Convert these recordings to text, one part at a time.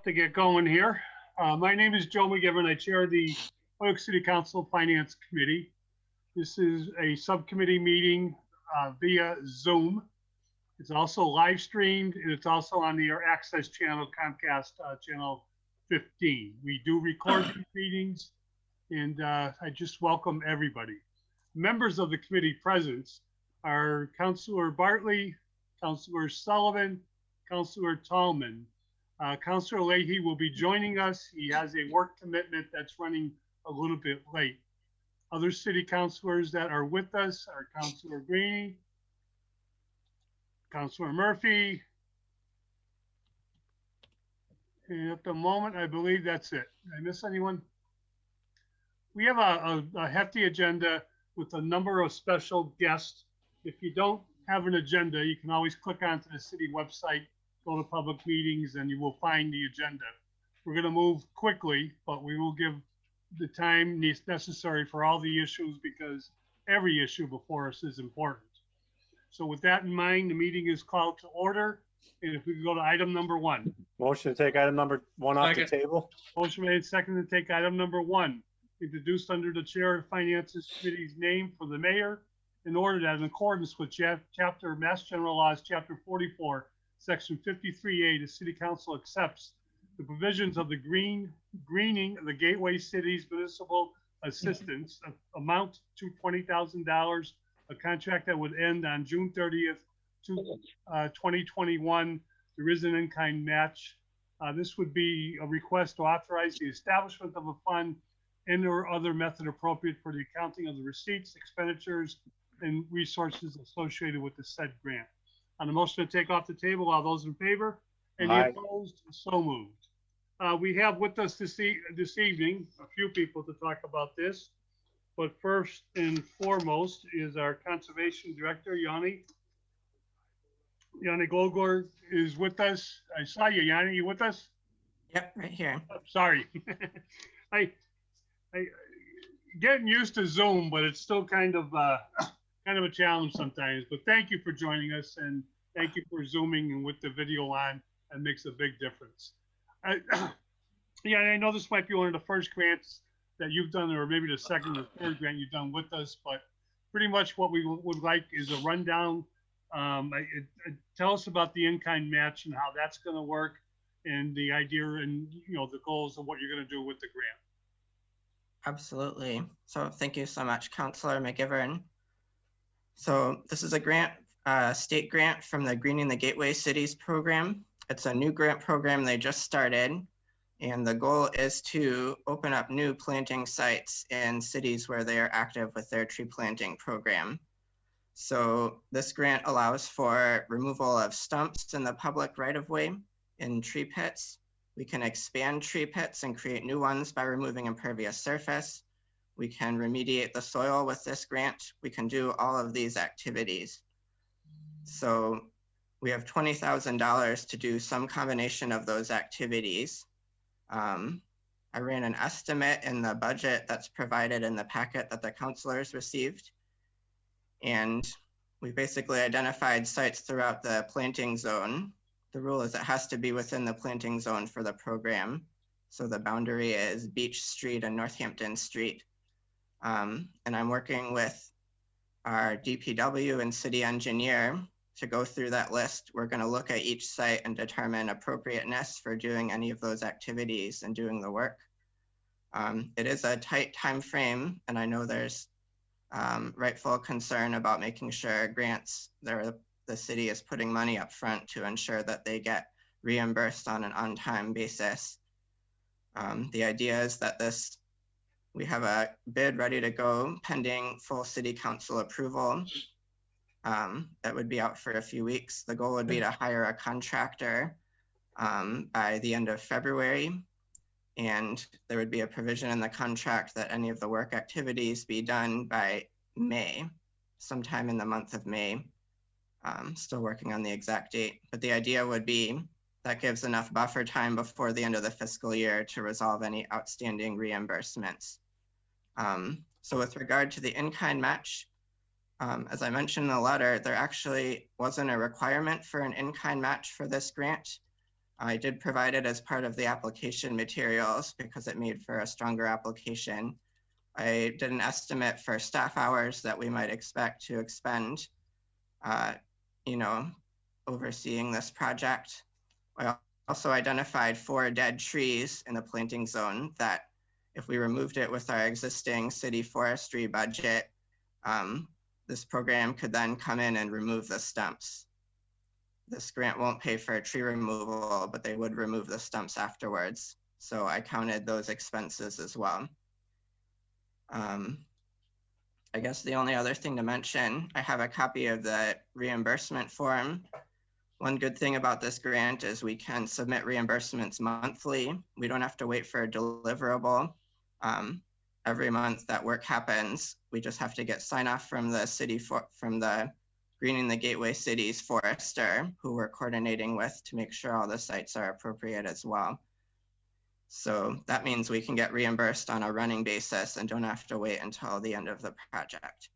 to get going here. My name is Joe McGiverin. I chair the Holyoke City Council Finance Committee. This is a subcommittee meeting via Zoom. It's also live streamed, and it's also on the Access channel, Comcast channel 15. We do record these meetings, and I just welcome everybody. Members of the committee present are Councilor Bartley, Councilor Sullivan, Councilor Tallman. Councilor Leahy will be joining us. He has a work commitment that's running a little bit late. Other city councilors that are with us are Councilor Greene, Councilor Murphy, and at the moment, I believe that's it. Did I miss anyone? We have a hefty agenda with a number of special guests. If you don't have an agenda, you can always click onto the city website, go to public meetings, and you will find the agenda. We're going to move quickly, but we will give the time necessary for all the issues because every issue before us is important. So with that in mind, the meeting is called to order. And if we could go to item number 1. Motion to take item number 1 off the table. Motion made, second to take item number 1, introduced under the Chair of Finances Committee's name for the mayor, in order that in accordance with Chapter Mass General Laws, Chapter 44, Section 53A, the City Council accepts the provisions of the greening of the Gateway Cities Municipal Assistance amount to $20,000, a contract that would end on June 30th, 2021. There is an in-kind match. This would be a request to authorize the establishment of a fund and or other method appropriate for the accounting of the receipts, expenditures, and resources associated with the said grant. On the motion to take off the table, all those in favor? Any opposed? So moved. We have with us this evening a few people to talk about this, but first and foremost is our Conservation Director, Yanni. Yanni Golgor is with us. I saw you, Yanni. You with us? Yep, right here. Sorry. I getting used to Zoom, but it's still kind of a challenge sometimes. But thank you for joining us, and thank you for Zooming and with the video on. That makes a big difference. Yeah, I know this might be one of the first grants that you've done, or maybe the second or third grant you've done with us, but pretty much what we would like is a rundown. Tell us about the in-kind match and how that's going to work, and the idea and the goals of what you're going to do with the grant. Absolutely. So thank you so much, Councilor McGiverin. So this is a grant, state grant from the Greening the Gateway Cities program. It's a new grant program they just started, and the goal is to open up new planting sites in cities where they are active with their tree planting program. So this grant allows for removal of stumps in the public right-of-way in tree pits. We can expand tree pits and create new ones by removing impervious surface. We can remediate the soil with this grant. We can do all of these activities. So we have $20,000 to do some combination of those activities. I ran an estimate in the budget that's provided in the packet that the councilors received. And we basically identified sites throughout the planting zone. The rule is it has to be within the planting zone for the program. So the boundary is Beach Street and Northampton Street. And I'm working with our DPW and city engineer to go through that list. We're going to look at each site and determine appropriateness for doing any of those activities and doing the work. It is a tight time frame, and I know there's rightful concern about making sure grants, the city is putting money up front to ensure that they get reimbursed on an on-time basis. The idea is that we have a bid ready to go pending full city council approval. That would be out for a few weeks. The goal would be to hire a contractor by the end of February. And there would be a provision in the contract that any of the work activities be done by May, sometime in the month of May. Still working on the exact date, but the idea would be that gives enough buffer time before the end of the fiscal year to resolve any outstanding reimbursements. So with regard to the in-kind match, as I mentioned in the letter, there actually wasn't a requirement for an in-kind match for this grant. I did provide it as part of the application materials because it made for a stronger application. I did an estimate for staff hours that we might expect to expend, you know, overseeing this project. I also identified 4 dead trees in the planting zone that if we removed it with our existing city forestry budget, this program could then come in and remove the stumps. This grant won't pay for tree removal, but they would remove the stumps afterwards. So I counted those expenses as well. I guess the only other thing to mention, I have a copy of the reimbursement form. One good thing about this grant is we can submit reimbursements monthly. We don't have to wait for a deliverable. Every month that work happens, we just have to get sign off from the city, from the Greening the Gateway Cities forester, who we're coordinating with to make sure all the sites are appropriate as well. So that means we can get reimbursed on a running basis and don't have to wait until the end of the project.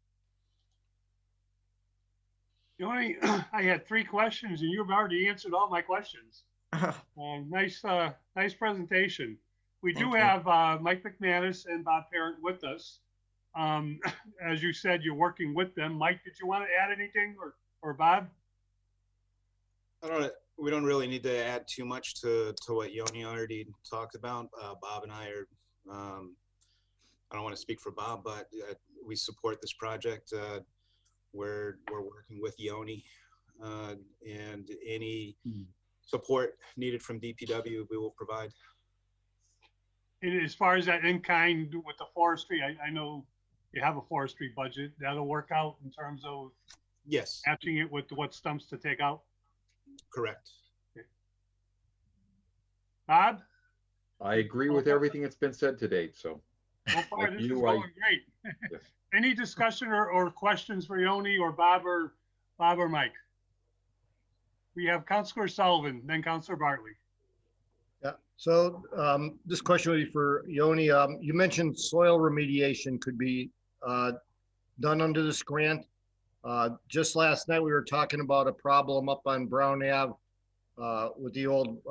I had 3 questions and you've already answered all my questions. Nice presentation. We do have Mike McManus and Bob Parent with us. As you said, you're working with them. Mike, did you want to add anything, or Bob? We don't really need to add too much to what Yoni already talked about. Bob and I are, I don't want to speak for Bob, but we support this project. We're working with Yoni, and any support needed from DPW, we will provide. And as far as that in-kind with the forestry, I know you have a forestry budget. That'll work out in terms of matching it with what stumps to take out? Correct. Okay. Bob? I agree with everything that's been said to date, so. So far, this is going great. Yes. Any discussion or questions for Yoni or Bob or Mike? We have Councilor Sullivan, then Councilor Bartley. Yeah, so this question would be for Yoni. You mentioned soil remediation could be done under this grant. Just last night, we were talking about a problem up on Brown Ave with the old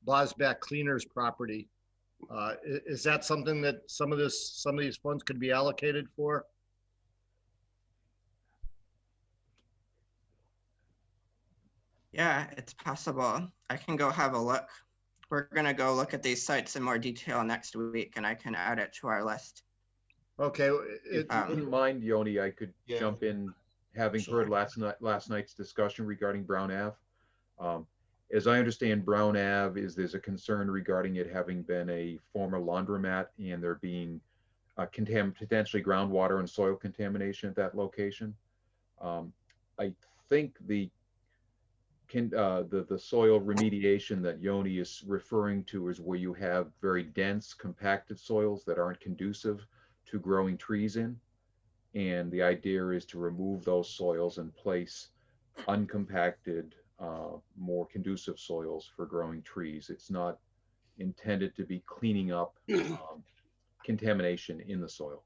Blasback Cleaners property. Is that something that some of these funds could be allocated for? Yeah, it's possible. I can go have a look. We're gonna go look at these sites in more detail next week, and I can add it to our list. Okay. If you wouldn't mind, Yoni, I could jump in, having heard last night's discussion regarding Brown Ave. As I understand, Brown Ave there's a concern regarding it having been a former laundromat and there being potentially groundwater and soil contamination at that location. I think the soil remediation that Yoni is referring to is where you have very dense compacted soils that aren't conducive to growing trees in. And the idea is to remove those soils and place uncompacted, more conducive soils for growing trees. It's not intended to be cleaning up contamination in the soil.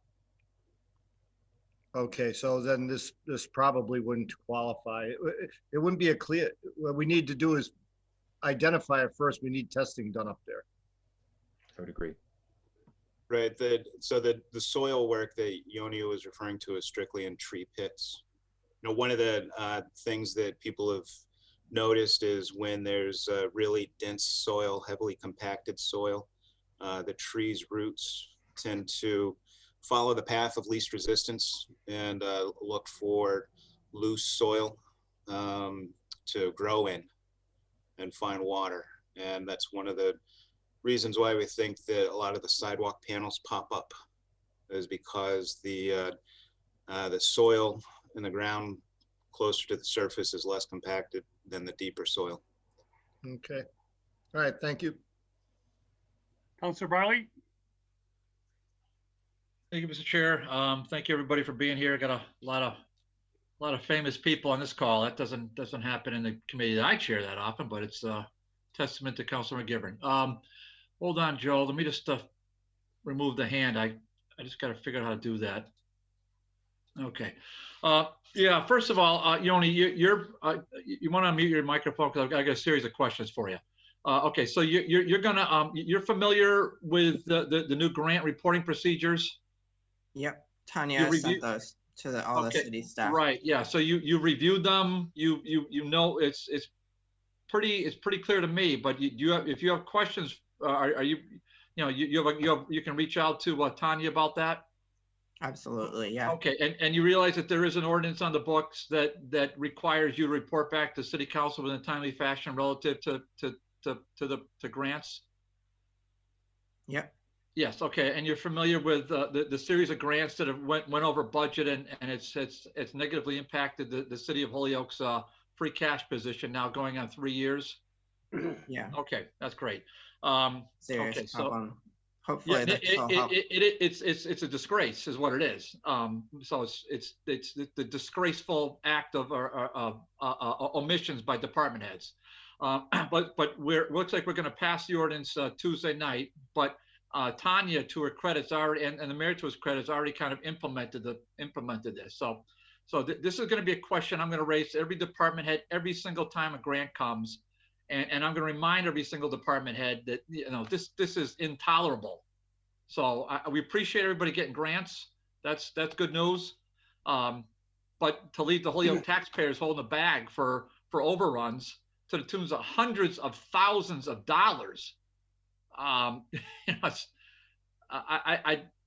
Okay, so then this probably wouldn't qualify. It wouldn't be a clear. What we need to do is identify it first. We need testing done up there. I would agree. Right. So the soil work that Yoni was referring to is strictly in tree pits. You know, one of the things that people have noticed is when there's really dense soil, heavily compacted soil, the tree's roots tend to follow the path of least resistance and look for loose soil to grow in and find water. And that's one of the reasons why we think that a lot of the sidewalk panels pop up, is because the soil in the ground closer to the surface is less compacted than the deeper soil. Okay. All right. Thank you. Councilor Bartley? Thank you, Mr. Chair. Thank you, everybody, for being here. Got a lot of famous people on this call. That doesn't happen in the committee that I chair that often, but it's a testament to Councilor McGiverin. Hold on, Joe. Let me just remove the hand. I just got to figure out how to do that. Okay. Yeah. First of all, Yoni, you want to unmute your microphone because I've got a series of questions for you. Okay, so you're gonna you're familiar with the new grant reporting procedures? Yep, Tanya You sent review- those to all the Okay, city staff. right, yeah. So you reviewed them. You know it's pretty clear to me. But you have, if you have questions, are you you can reach out to Tanya about that. Absolutely, yeah. Okay, and you realize that there is an ordinance on the books that requires you to report back to City Council in a timely fashion relative to grants. Yep. Yes, okay, and you're familiar with the series of grants that have went over budget and it's negatively impacted the city of Holyoke's free cash position now going on 3 years. Yeah. Okay, that's great. Serious Okay, so problem. Hopefully this will help. it's a disgrace, is what it is. So it's the disgraceful act of omissions by department heads. But looks like we're going to pass the ordinance Tuesday night. But Tanya, to her credits, already and the mayor to his credits, already kind of implemented this. So this is going to be a question I'm going to raise to every department head every single time a grant comes. And I'm going to remind every single department head that this is intolerable. So we appreciate everybody getting grants. That's good news. But to leave the Holyoke taxpayers holding the bag for overruns to the tunes of hundreds of thousands of dollars,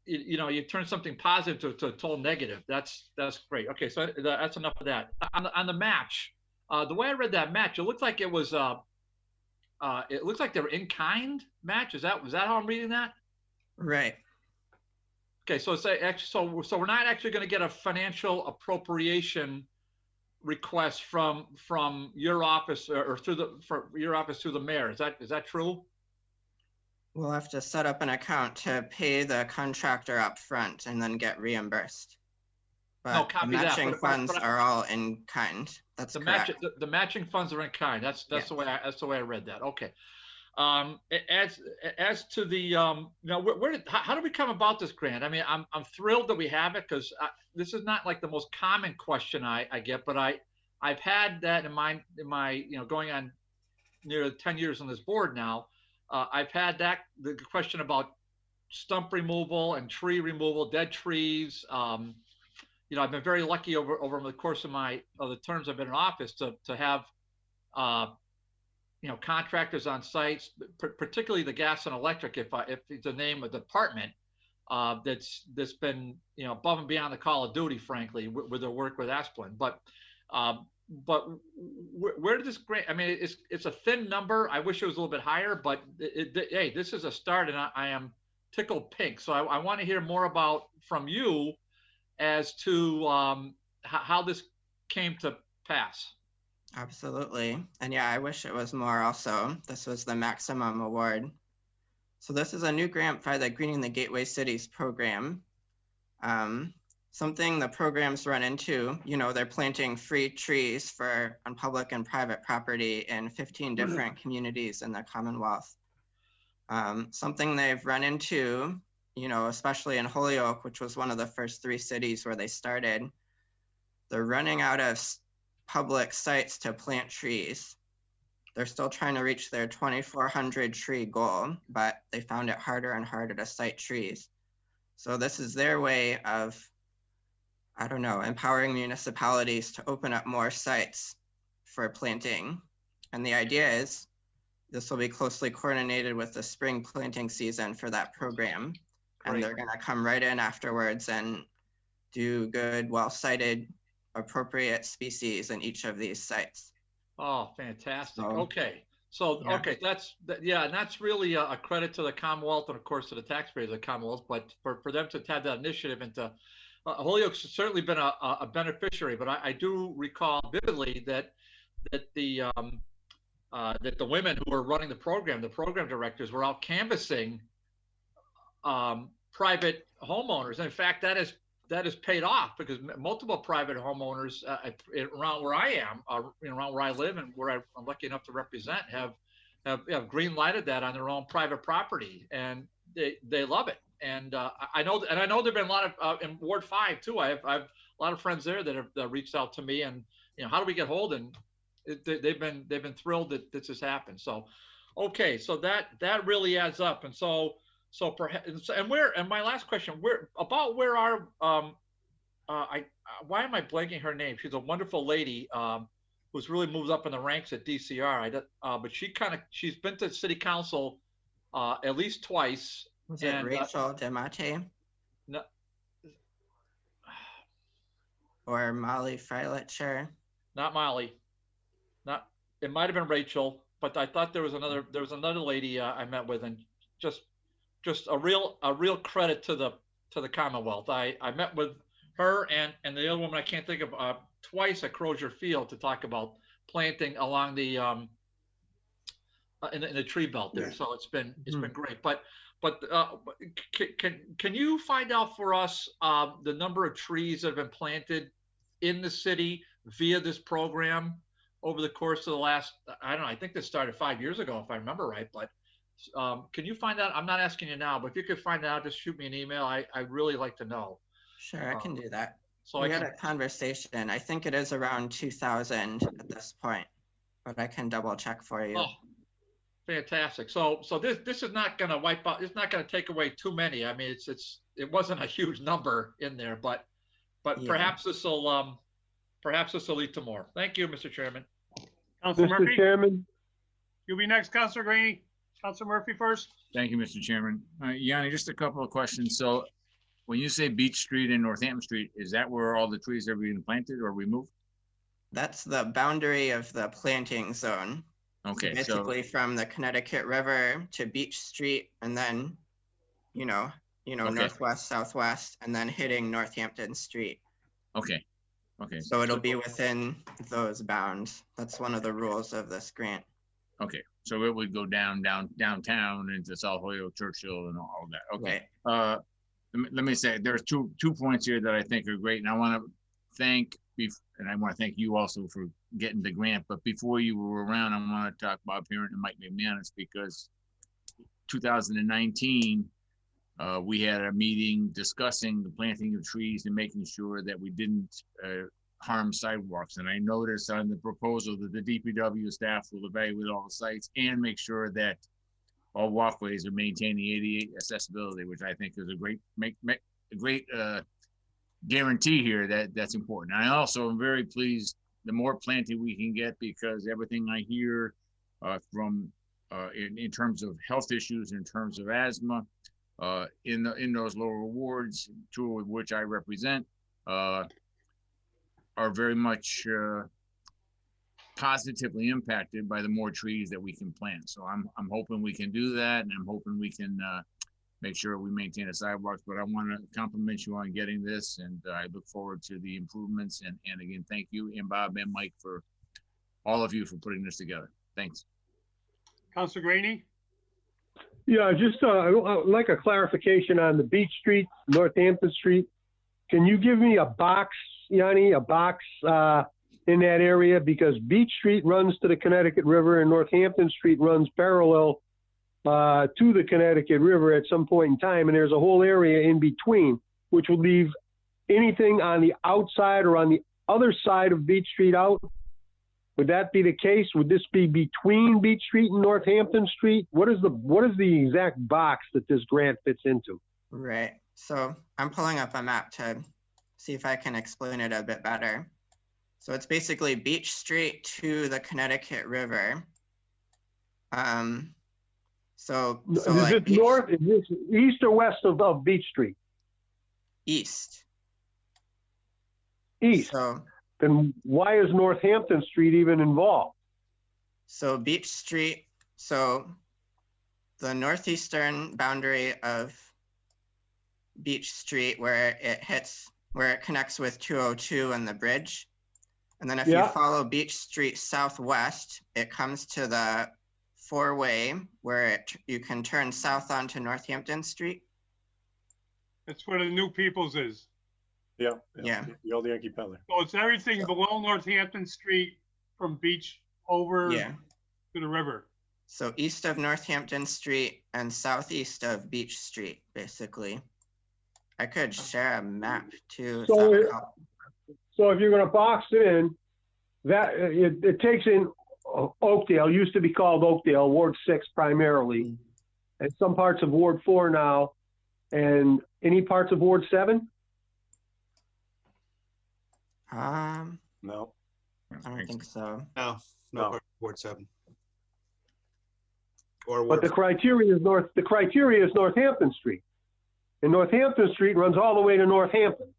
you turn something positive to a total negative. That's great. Okay, so that's enough of that. On the match, the way I read that match, it looked like it was. It looks like they were in-kind match. Was that how I'm reading that? Right. Okay, so it's actually so we're not actually going to get a financial appropriation request from your office or through your office through the mayor. Is that true? We'll have to set up an account to pay the contractor up front and then get reimbursed. But No, copy the matching that. funds are all in kind. That's correct. The matching funds are in kind. That's the way I read that. Okay. As to the how did we come about this grant? I mean, I'm thrilled that we have it because this is not like the most common question I get, but I've had that in my going on near 10 years on this board now. I've had the question about stump removal and tree removal, dead trees. I've been very lucky over the course of the terms I've been in office to have contractors on sites, particularly the gas and electric, if it's the name of the department, that's been above and beyond the call of duty, frankly, with their work with Asplin. But where did this grant? I mean, it's a thin number. I wish it was a little bit higher, but hey, this is a start, and I am tickled pink. So I want to hear more from you as to how this came to pass. Absolutely. And yeah, I wish it was more also. This was the maximum award. So this is a new grant by the Greening the Gateway Cities program. Something the programs run into, they're planting free trees on public and private property in 15 different communities in the Commonwealth. Something they've run into, especially in Holyoke, which was one of the first 3 cities where they started, they're running out of public sites to plant trees. They're still trying to reach their 2,400 tree goal, but they found it harder and harder to site trees. So this is their way of, empowering municipalities to open up more sites for planting. And the idea is this will be closely coordinated with the spring planting season for that program. Great. And they're going to come right in afterwards and do good, well-sited, appropriate species in each of these sites. Oh, fantastic. Okay. So, yeah. Okay, and that's really a credit to the Commonwealth and of course to the taxpayers of the Commonwealth, but for them to have that initiative and to, Holyoke's certainly been a beneficiary, but I do recall vividly that the women who were running the program directors were out canvassing private homeowners. And in fact, that has paid off because multiple private homeowners around where I am, around where I live and where I'm lucky enough to represent, have green lighted that on their own private property, and they love it. And I know there've been a lot of in Ward 5 too. I have a lot of friends there that have reached out to me, and how do we get hold? And they've been thrilled that this has happened. So, Okay, so that really adds up, and so perhaps, and my last question, where are why am I blanking her name? She's a wonderful lady who's really moved up in the ranks at DCR. But she's been to city council at least twice. Was it Rachel DeMate? No, or Molly Freilich? Not Molly. Not. It might have been Rachel, but I thought there was another lady I met with, and just a real credit to the Commonwealth. I met with her and the other woman I can't think of twice at Crozier Field to talk about planting along the in the tree belt there. Yeah. So it's been great. But can you find out for us the number of trees that have been planted in the city via this program over the course of the last, I don't know, I think this started 5 years ago if I remember right, but can you find out? I'm not asking you now, but if you could find out, just shoot me an email. I'd really like to know. Sure, I can do that. So we had a conversation. I think it is around 2,000 at this point, but I can double check for you. Oh, fantastic. So this is not going to wipe out. It's not going to take away too many. I mean, it wasn't a huge number in there, but yeah. Perhaps this will lead to more. Thank you, Mr. Chairman. Councilor Murphy. Mr. Chairman. You'll be next, Councilor Graney. Councilor Murphy first. Thank you, Mr. Chairman. Yanni, just a couple of questions. So when you say Beach Street and Northampton Street, is that where all the trees are being planted or removed? That's the boundary of the planting zone. Okay. So basically from the Connecticut River to Beach Street and then, okay. Northwest, southwest, and then hitting Northampton Street. Okay. Okay. So it'll be within those bounds. That's one of the rules of this grant. Okay. So it would go downtown into South Holyoke, Churchill, and all of that. Okay. Right. Let me say there's two points here that I think are great, and I want to thank you also for getting the grant. But before you were around, I want to talk about Parent and Mike McManus, because 2019 we had a meeting discussing the planting of trees and making sure that we didn't harm sidewalks. And I noticed on the proposal that the DPW staff will evaluate all the sites and make sure that all walkways are maintaining ADA accessibility, which I think is a great guarantee here that's important. I also am very pleased the more planting we can get, because everything I hear from in terms of health issues, in terms of asthma, in those lower wards, two of which I represent, are very much positively impacted by the more trees that we can plant. So I'm hoping we can do that, and I'm hoping we can make sure we maintain the sidewalks. But I want to compliment you on getting this, and I look forward to the improvements. And again, thank you, and Bob and Mike, for all of you for putting this together. Thanks. Councilor Graney. Yeah, just I'd like a clarification on the Beach Street, Northampton Street. Can you give me a box, Yanni, a box in that area? Because Beach Street runs to the Connecticut River and Northampton Street runs parallel to the Connecticut River at some point in time. And there's a whole area in between, which will leave anything on the outside or on the other side of Beach Street out. Would that be the case? Would this be between Beach Street and Northampton Street? What is the exact box that this grant fits into? Right. So I'm pulling up a map to see if I can explain it a bit better. So it's basically Beach Street to the Connecticut River. So is like it north? Is this east or west of Beach Street? East. East. So then why is Northampton Street even involved? So Beach Street, so the northeastern boundary of Beach Street where it connects with 202 and the bridge. And then if you follow Beach Street southwest, it comes to the four-way where you can turn south onto Northampton Street. That's where the New People's is. Yeah. Yeah. Old Yankee Peddler. So it's everything below Northampton Street from Beach over to the river. So east of Northampton Street and southeast of Beach Street, basically. I could share a map too. So if you're going to box it in, that it takes in Oakdale, used to be called Oakdale, Ward 6 primarily, and some parts of Ward 4 now, and any parts of Ward 7? No. I don't think so. No, No. part of Ward 7. Or But Ward the criteria is Northampton Street. And Northampton Street runs all the way to Northampton.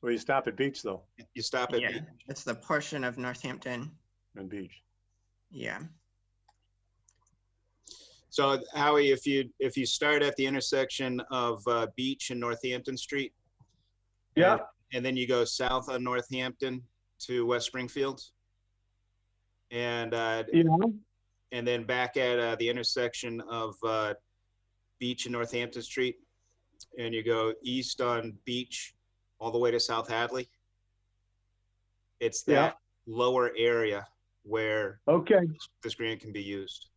Well, you stop at Beach though, you stop at Yeah, Beach. it's the portion of Northampton. and Beach. Yeah. So Howie, if you start at the intersection of Beach and Northampton Street, Yeah, and then you go south on Northampton to West Springfield, and yeah, then back at the intersection of Beach and Northampton Street, and you go east on Beach all the way to South Hadley. It's that lower area where okay. this grant can be used.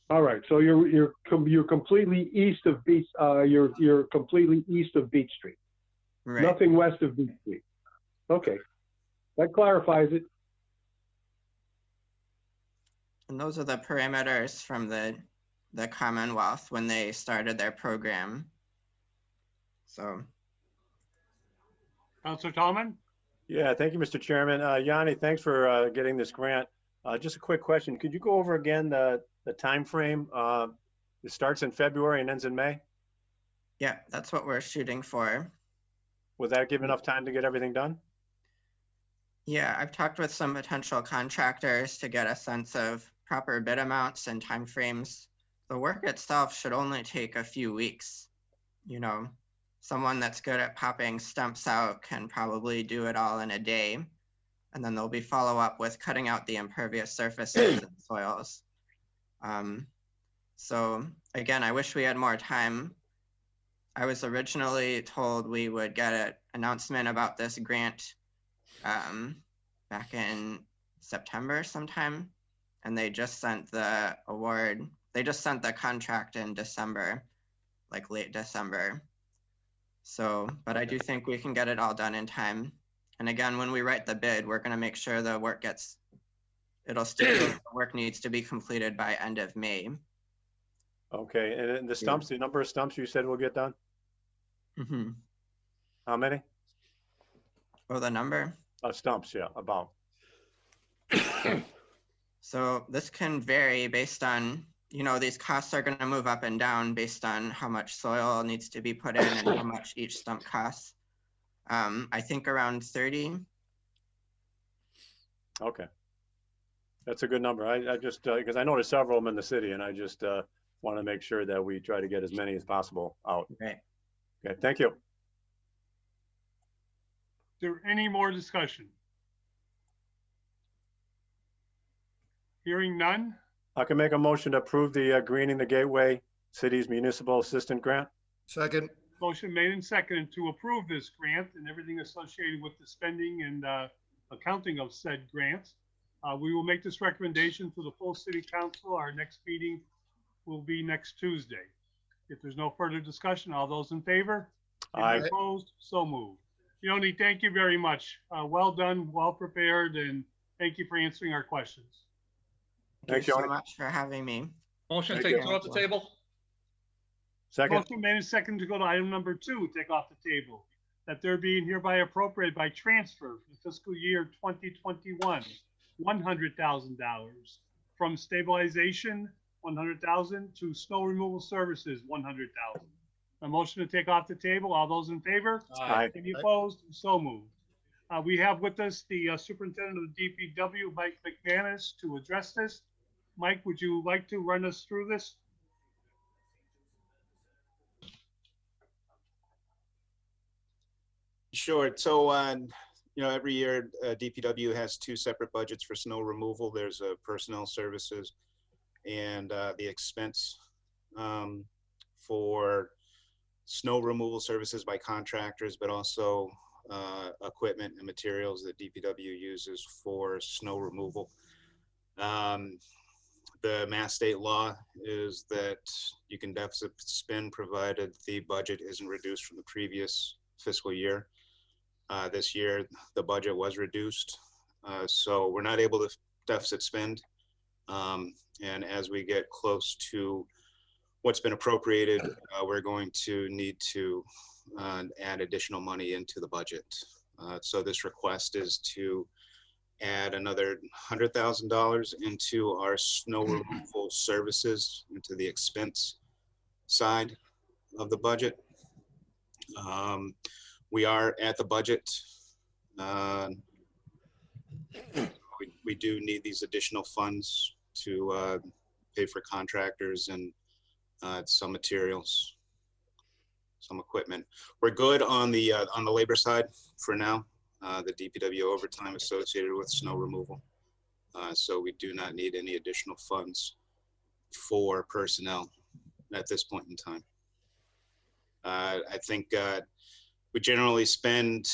All right, so you're completely east of Beach, you're completely east of Beach Street. Right. Nothing west of Beach Street. Okay, that clarifies it. And those are the parameters from the Commonwealth when they started their program. So, Councilor Tallman? Yeah, thank you, Mr. Chairman. Yanni, thanks for getting this grant. Just a quick question. Could you go over again the time frame? It starts in February and ends in May. yeah, that's what we're shooting for. Would that give enough time to get everything done? Yeah, I've talked with some potential contractors to get a sense of proper bid amounts and timeframes. The work itself should only take a few weeks. You know, someone that's good at popping stumps out can probably do it all in a day. And then there'll be follow-up with cutting out the impervious surfaces and soils. So again, I wish we had more time. I was originally told we would get an announcement about this grant back in September sometime, and they just sent the award. They just sent the contract in December, like late December. So, but I do think we can get it all done in time. And again, when we write the bid, we're going to make sure the work it'll stipulate the work needs to be completed by end of May. Okay, and then the stumps, the number of stumps you said will get done? Mm-hmm. How many? Oh, the number? Stumps, yeah, about. So this can vary based on, you know, these costs are going to move up and down based on how much soil needs to be put in and how much each stump costs. I think around 30. Okay. That's a good number. I just, because I know there's several of them in the city, and I just want to make sure that we try to get as many as possible out. Right. Okay, thank you. Is there any more discussion? Hearing none, I can make a motion to approve the Greening the Gateway Cities Municipal Assistant Grant. Second. motion made and seconded to approve this grant and everything associated with the spending and accounting of said grants. We will make this recommendation to the full city council. Our next meeting will be next Tuesday. If there's no further discussion, all those in favor? Aye. Any opposed? So moved. Yoni, thank you very much. Well done, well prepared, and thank you for answering our questions. Thank Thanks, you so Yoni. much for having me. Motion to Thank take you. two off the table? Second. Motion made and seconded to go to item number 2, take off the table, that there be hereby appropriated by transfer for the fiscal year 2021, $100,000 from stabilization, $100,000 to snow removal services, $100,000. A motion to take off the table. All those in favor? Aye. Any opposed? So moved. We have with us the superintendent of the DPW, Mike McManus, to address this. Mike, would you like to run us through this? Sure. So, every year DPW has 2 separate budgets for snow removal. There's personnel services and the expense for snow removal services by contractors, but also equipment and materials that DPW uses for snow removal. The Mass State law is that you can deficit spend provided the budget isn't reduced from the previous fiscal year. This year, the budget was reduced, so we're not able to deficit spend. And as we get close to what's been appropriated, we're going to need to add additional money into the budget. So this request is to add another $100,000 into our snow removal services, into the expense side of the budget. We are at the budget. We do need these additional funds to pay for contractors and some materials, some equipment. We're good on the labor side for now. The DPW overtime associated with snow removal. So we do not need any additional funds for personnel at this point in time. I think we generally spend,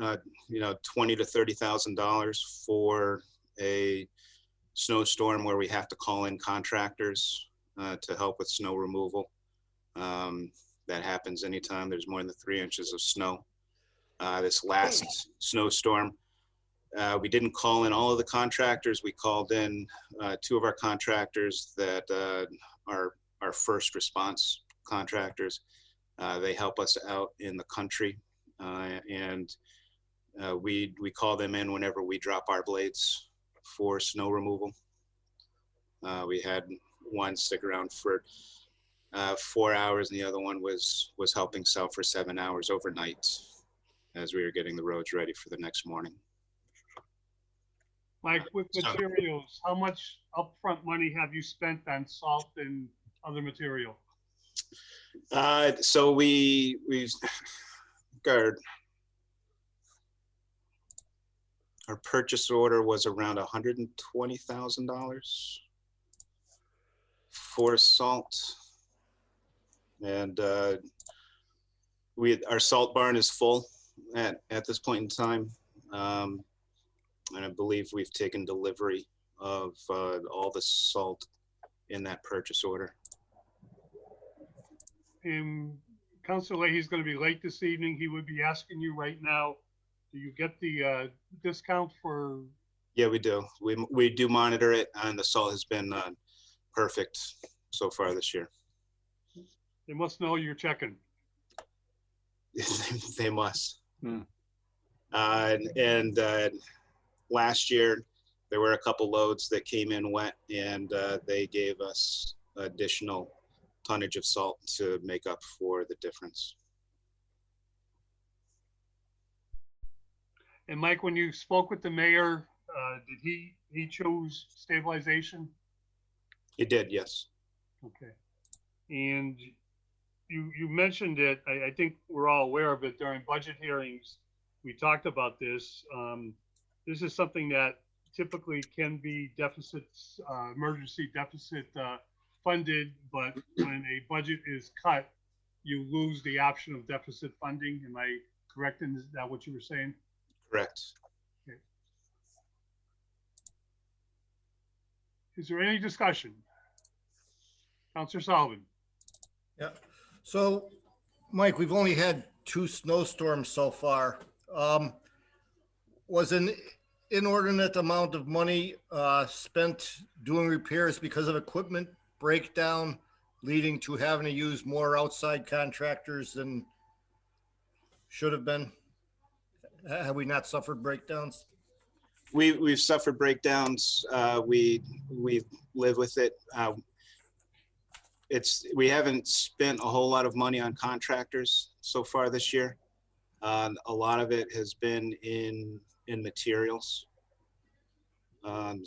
$20,000 to $30,000 for a snowstorm where we have to call in contractors to help with snow removal. That happens anytime there's more than 3 inches of snow. This last snowstorm, we didn't call in all of the contractors. We called in 2 of our contractors that are our first response contractors. They help us out in the country, and we call them in whenever we drop our blades for snow removal. We had one stick around for 4 hours, and the other one was helping us out for 7 hours overnight as we were getting the roads ready for the next morning. Mike, with materials, how much upfront money have you spent on salt and other material? So we our purchase order was around $120,000 for salt, and our salt barn is full at this point in time, and I believe we've taken delivery of all the salt in that purchase order. And Councilor Leahy's going to be late this evening. He would be asking you right now, do you get the discount for? Yeah, we do. We do monitor it, and the salt has been perfect so far this year. They must know you're checking. They must. And last year, there were a couple loads that came in wet, and they gave us additional tonnage of salt to make up for the difference. And Mike, when you spoke with the mayor, did he chose stabilization? It did, yes. Okay. And you mentioned it, I think we're all aware of it during budget hearings. We talked about this. This is something that typically can be deficits, emergency deficit funded, but when a budget is cut, you lose the option of deficit funding. Am I correct in that what you were saying? Correct. Okay. Is there any discussion? Councilor Sullivan. Yeah. So, Mike, we've only had 2 snowstorms so far. Was an inordinate amount of money spent doing repairs because of equipment breakdown, leading to having to use more outside contractors than should have been? Have we not suffered breakdowns? We've suffered breakdowns. We live with it. We haven't spent a whole lot of money on contractors so far this year. A lot of it has been in materials. Well,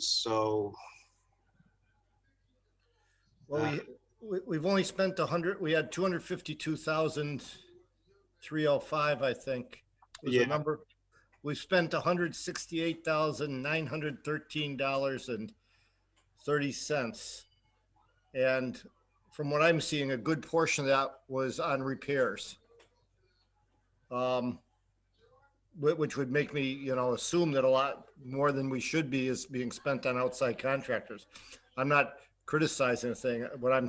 we've only spent 100. We had 252,305, I think, was the number. We spent $168,913.30, and from what I'm seeing, a good portion of that was on repairs, which would make me, assume that a lot more than we should be is being spent on outside contractors. I'm not criticizing a thing. What I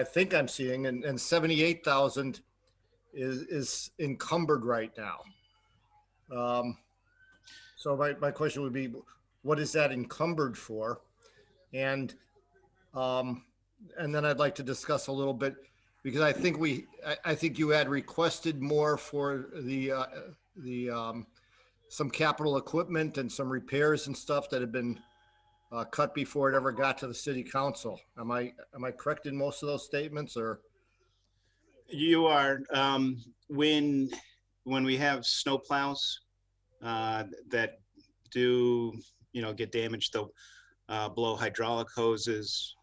think I'm seeing, and 78,000 is encumbered right now. So my question would be, what is that encumbered for? And then I'd like to discuss a little bit, because I think I think you had requested more for some capital equipment and some repairs and stuff that had been cut before it ever got to the city council. Am I correct in most of those statements, or? You are, when we have snow plows that do, get damaged, they'll blow hydraulic hoses,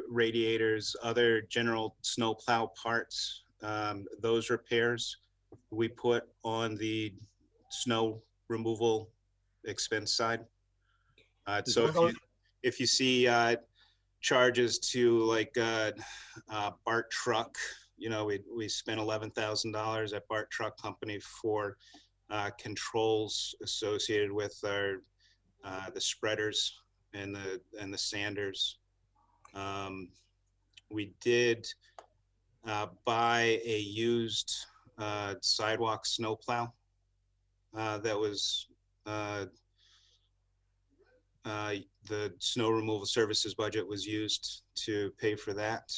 radiators, other general snow plow parts. Those repairs we put on the snow removal expense side. So if you see charges to like BART truck, we spent $11,000 at BART Truck Company for controls associated with our the spreaders and the sanders. We did buy a used sidewalk snowplow that was the snow removal services budget was used to pay for that.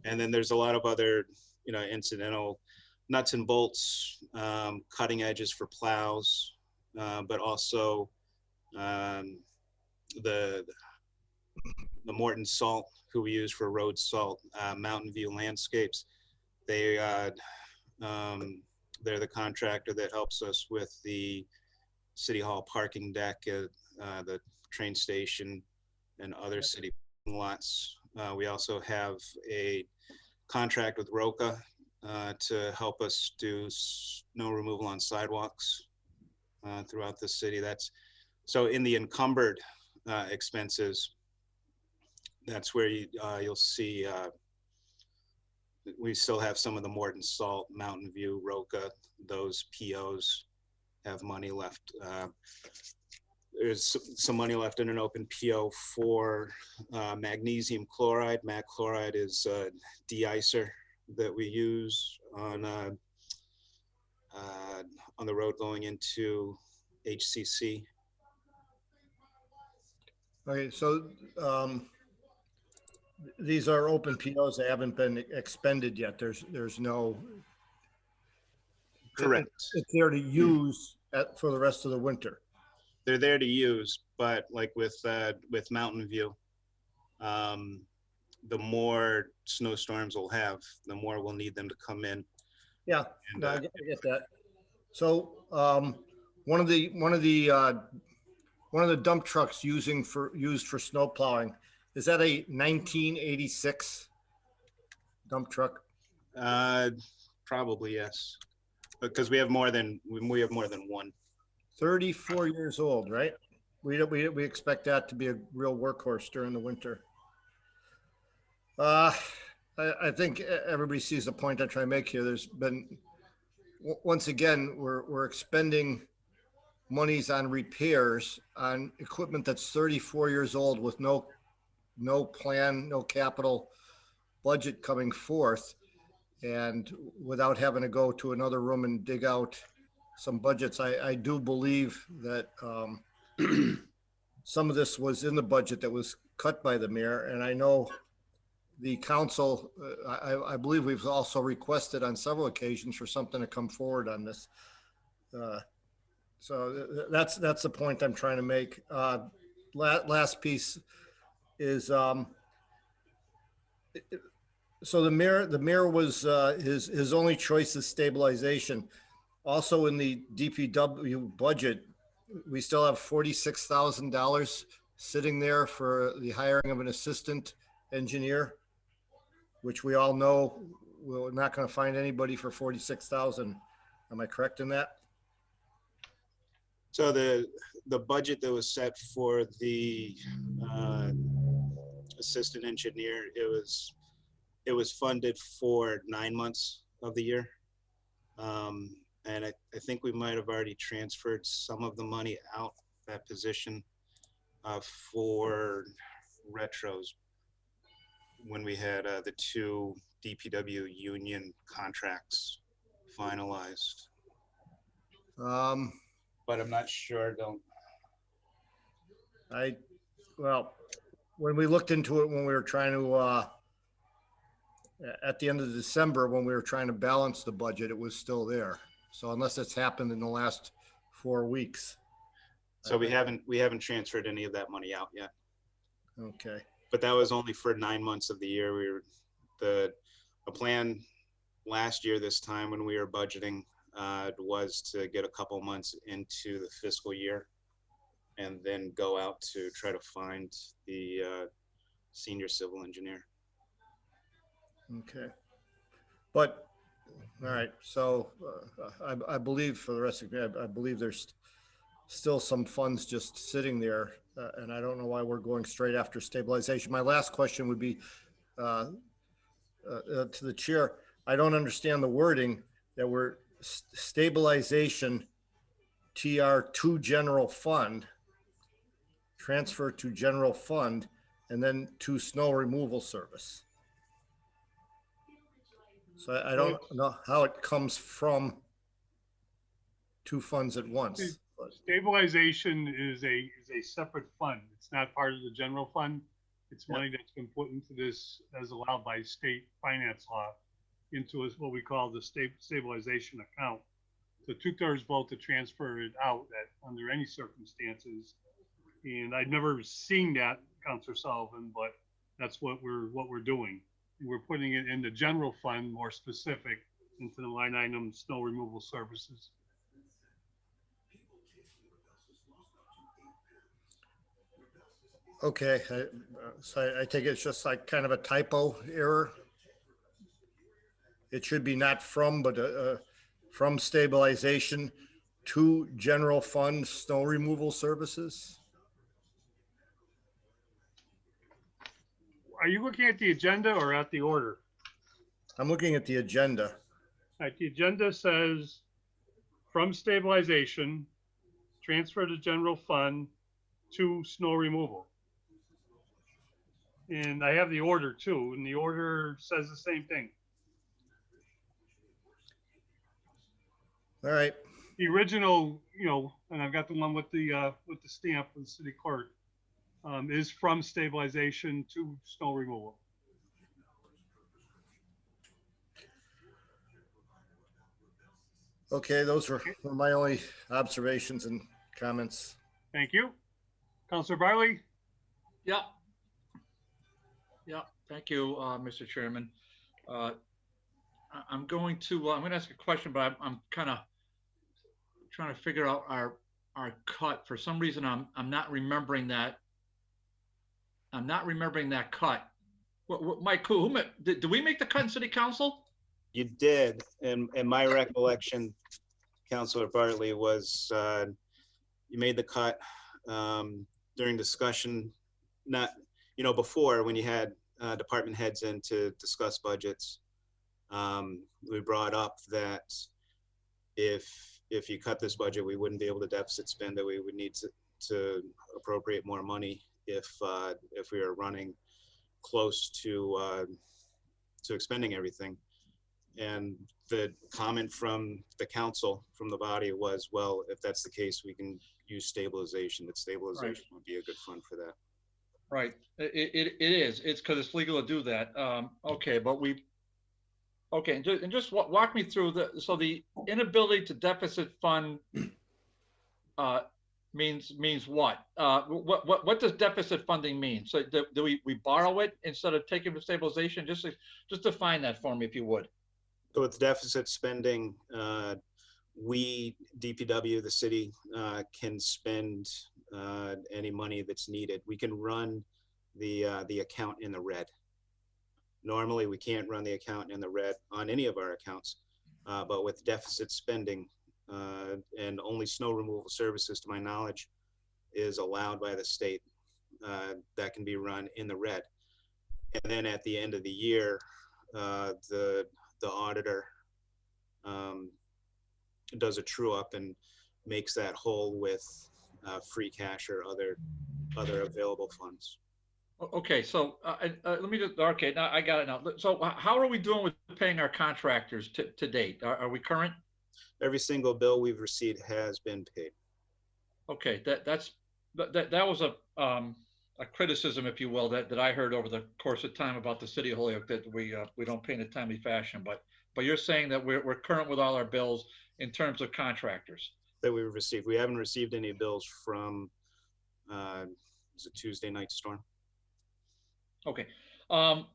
And then there's a lot of other, incidental nuts and bolts, cutting edges for plows, but also the Morton Salt, who we use for road salt, Mountain View Landscapes. They're the contractor that helps us with the City Hall parking deck at the train station and other city lots. We also have a contract with Roca to help us do snow removal on sidewalks throughout the city. So in the encumbered expenses, that's where you'll see we still have some of the Morton Salt, Mountain View, Roca, those POs have money left. There's some money left in an open PO for magnesium chloride. Mag chloride is a de-icer that we use on the road going into HCC. Okay, so these are open POs that haven't been expended yet. There's no. Correct. It's there to use for the rest of the winter. They're there to use, but like with Mountain View, the more snowstorms we'll have, the more we'll need them to come in. Yeah, and, I get that. So one of the dump trucks used for snow plowing, is that a 1986 dump truck? Probably yes, because we have more than one. 34 years old, right? We expect that to be a real workhorse during the winter. I think everybody sees the point I try to make here. There's been, once again, we're expending monies on repairs on equipment that's 34 years old with no plan, no capital budget coming forth, and without having to go to another room and dig out some budgets. I do believe that some of this was in the budget that was cut by the mayor, and I know the council, I believe we've also requested on several occasions for something to come forward on this. So that's the point I'm trying to make. Last piece is, so the mayor was, his only choice is stabilization. Also in the DPW budget, we still have $46,000 sitting there for the hiring of an assistant engineer, which we all know we're not going to find anybody for 46,000. Am I correct in that? So the budget that was set for the assistant engineer, it was funded for 9 months of the year. And I think we might have already transferred some of the money out that position for retros when we had the 2 DPW union contracts finalized. but I'm not sure. Don't. Well, when we looked into it, when we were trying to, at the end of December, when we were trying to balance the budget, it was still there. So unless it's happened in the last 4 weeks. So we haven't transferred any of that money out yet. Okay. But that was only for 9 months of the year. The plan last year, this time when we were budgeting, was to get a couple months into the fiscal year and then go out to try to find the senior civil engineer. Okay. But, all right, so I believe for the rest of it, I believe there's still some funds just sitting there, and I don't know why we're going straight after stabilization. My last question would be to the chair. I don't understand the wording that we're stabilization TR to general fund, transfer to general fund, and then to snow removal service. So I don't know how it comes from two funds at once. Stabilization is a separate fund. It's not part of the general fund. It's money that's been put into this as allowed by state finance law into what we call the stabilization account. So 2/3 vote to transfer it out under any circumstances. And I'd never seen that, Councilor Sullivan, but that's what we're doing. And we're putting it in the general fund, more specific, into the line item snow removal services. Okay, so I take it's just like kind of a typo error. It should be not from, but from stabilization to general fund snow removal services. Are you looking at the agenda or at the order? I'm looking at the agenda. Right, the agenda says from stabilization, transfer to general fund to snow removal. And I have the order too, and the order says the same thing. All right. The original, and I've got the one with the stamp from the city clerk, is from stabilization to snow removal. Okay, those were my only observations and comments. Thank you. Councilor Barley? Yeah. Thank you, Mr. Chairman. I'm going to ask a question, but I'm kind of trying to figure out our cut. For some reason, I'm not remembering that. I'm not remembering that cut. Mike, did we make the cut in City Council? You did, and my recollection, Councilor Bartley, was you made the cut during discussion, not before when you had department heads in to discuss budgets. We brought up that if you cut this budget, we wouldn't be able to deficit spend, that we would need to appropriate more money if we are running close to expending everything. And the comment from the council, from the body, was, well, if that's the case, we can use stabilization. That stabilization would be a good fund for that. Right. It is. It's because it's legal to do that. Okay, but and just walk me through the inability to deficit fund means what? What does deficit funding mean? So do we borrow it instead of taking it to stabilization? Just define that for me, if you would. So with deficit spending, we, DPW, the city, can spend any money that's needed. We can run the account in the red. Normally, we can't run the account in the red on any of our accounts, but with deficit spending, and only snow removal services, to my knowledge, is allowed by the state, that can be run in the red. And then at the end of the year, the auditor does a true up and makes that whole with free cash or other available funds. Okay, so let me just, okay, now I got it now. So how are we doing with paying our contractors to date? Are we current? Every single bill we've received has been paid. Okay, that was a criticism, if you will, that I heard over the course of time about the city of Holyoke, that we don't pay in a timely fashion. But you're saying that we're current with all our bills in terms of contractors. That we've received. We haven't received any bills from it's a Tuesday night storm. Okay. What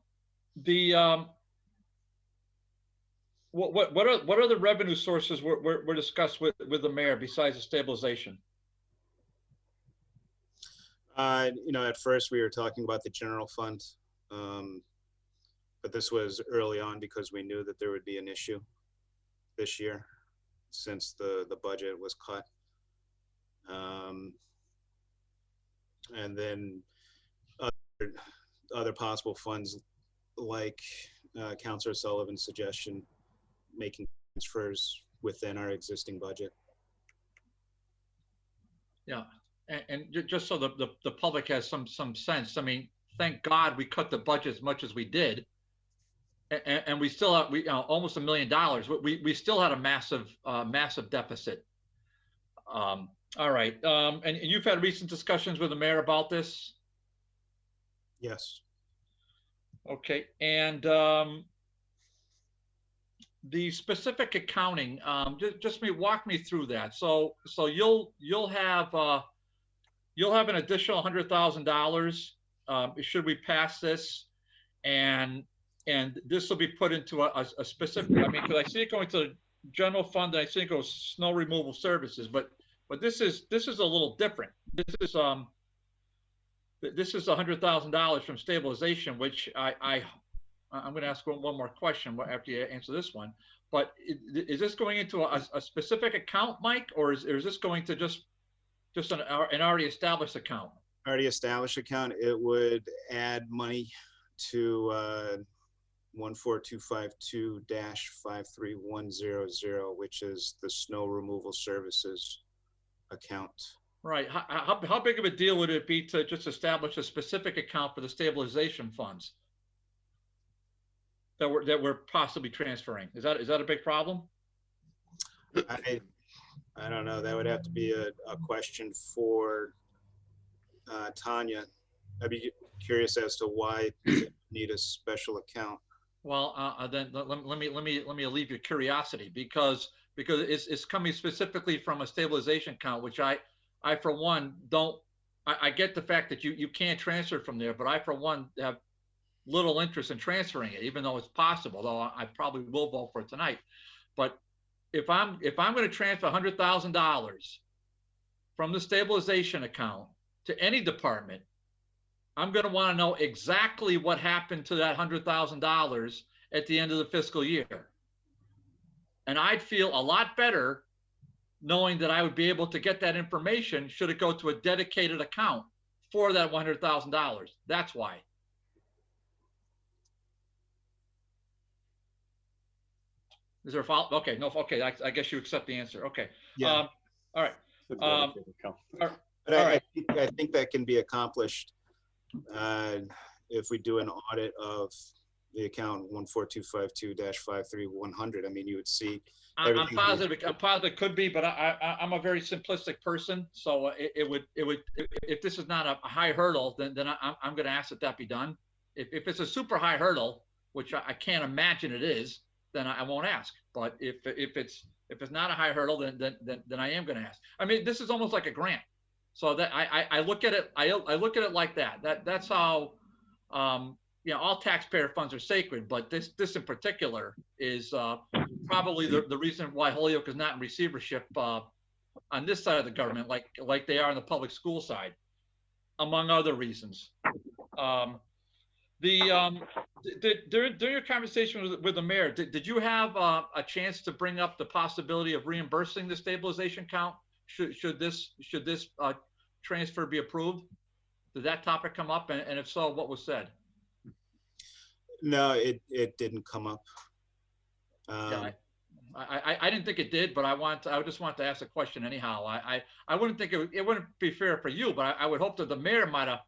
are the revenue sources were discussed with the mayor besides the stabilization? You know, at first we were talking about the general fund, but this was early on because we knew that there would be an issue this year since the budget was cut. And then other possible funds like Councilor Sullivan's suggestion, making transfers within our existing budget. Yeah, and just so the public has some sense, I mean, thank God we cut the budget as much as we did, and we still have almost $1 million. We still had a massive deficit. All right, and you've had recent discussions with the mayor about this? Yes. Okay, and the specific accounting, just walk me through that. So you'll have an additional $100,000 should we pass this, and this will be put into a specific. I mean, because I see it going to the general fund, and I see it goes snow removal services, but this is a little different. This is $100,000 from stabilization, which I'm going to ask one more question after you answer this one. But is this going into a specific account, Mike, or is this going to just an already established account? Already established account. It would add money to 14252-53100, which is the snow removal services account. Right. How big of a deal would it be to just establish a specific account for the stabilization funds that we're possibly transferring? Is that a big problem? I don't know. That would have to be a question for Tanya. I'd be curious as to why you need a special account. Well, then let me alleviate your curiosity, because it's coming specifically from a stabilization account, which I for one I get the fact that you can't transfer from there, but I for one have little interest in transferring it, even though it's possible, though I probably will vote for it tonight. But if I'm going to transfer $100,000 from the stabilization account to any department, I'm going to want to know exactly what happened to that $100,000 at the end of the fiscal year. And I'd feel a lot better knowing that I would be able to get that information should it go to a dedicated account for that $100,000. That's why. Is there a follow? Okay, no, okay. I guess you accept the answer. Okay. Yeah. All right. But I think that can be accomplished if we do an audit of the account 14252-53100. I mean, you would see. I'm positive it could be, but I'm a very simplistic person, so it would if this is not a high hurdle, then I'm going to ask that be done. If it's a super high hurdle, which I can't imagine it is, then I won't ask. But if it's not a high hurdle, then I am going to ask. I mean, this is almost like a grant, so that I look at it. I look at it like that. That's how. All taxpayer funds are sacred, but this in particular is probably the reason why Holyoke is not in receivership on this side of the government, like they are on the public school side, among other reasons. During your conversation with the mayor, did you have a chance to bring up the possibility of reimbursing the stabilization account should this transfer be approved? Did that topic come up, and if so, what was said? No, it didn't come up. Yeah, I didn't think it did, but I just want to ask a question anyhow. I wouldn't think it wouldn't be fair for you, but I would hope that the mayor might have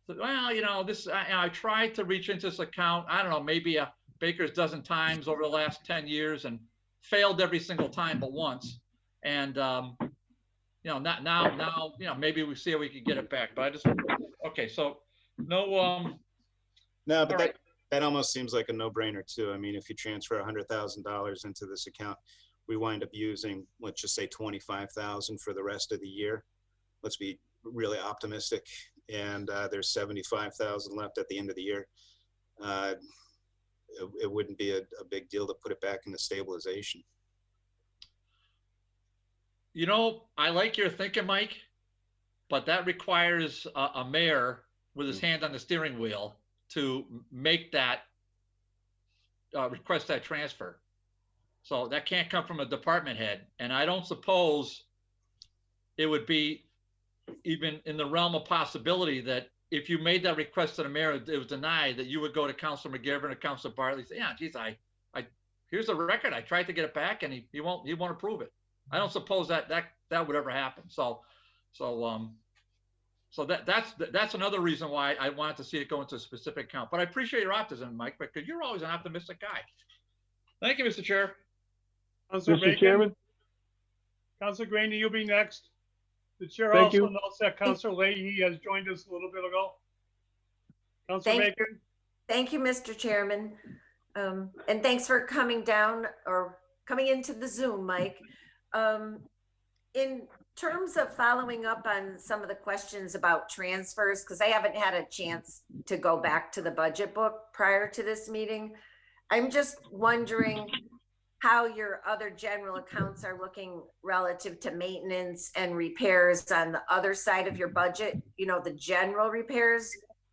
said, well, this I tried to reach into this account. I don't know, maybe a baker's dozen times over the last 10 years, and failed every single time but once. And, you know, not now, you know, maybe we see how we can get it back, but I just, okay, so no, No, but all that, right. that almost seems like a no-brainer too. I mean, if you transfer $100,000 into this account, we wind up using, let's just say 25,000 for the rest of the year. Let's be really optimistic. And there's 75,000 left at the end of the year. It wouldn't be a big deal to put it back into stabilization. You know, I like your thinking, Mike, but that requires a mayor with his hand on the steering wheel to make that request that transfer. So that can't come from a department head. And I don't suppose it would be even in the realm of possibility that if you made that request to the mayor, it was denied, that you would go to Councilor McGiverin or Councilor Bartley, say, yeah, geez, I here's the record. I tried to get it back and he won't approve it. I don't suppose that would ever happen. So that's another reason why I wanted to see it go into a specific account. But I appreciate your optimism, Mike, because you're always an optimistic guy. Thank you, Mr. Chair. Councilor Mr. Bacon. Chairman, Councilor Graney, you'll be next. The chair Thank also you. notes that Councilor Leahy has joined us a little bit ago. Councilor Thank Bacon. Thank you, Mr. Chairman. And thanks for coming down or coming into the Zoom, Mike. In terms of following up on some of the questions about transfers, because I haven't had a chance to go back to the budget book prior to this meeting, I'm just wondering how your other general accounts are looking relative to maintenance and repairs on the other side of your budget, you know, the general repairs.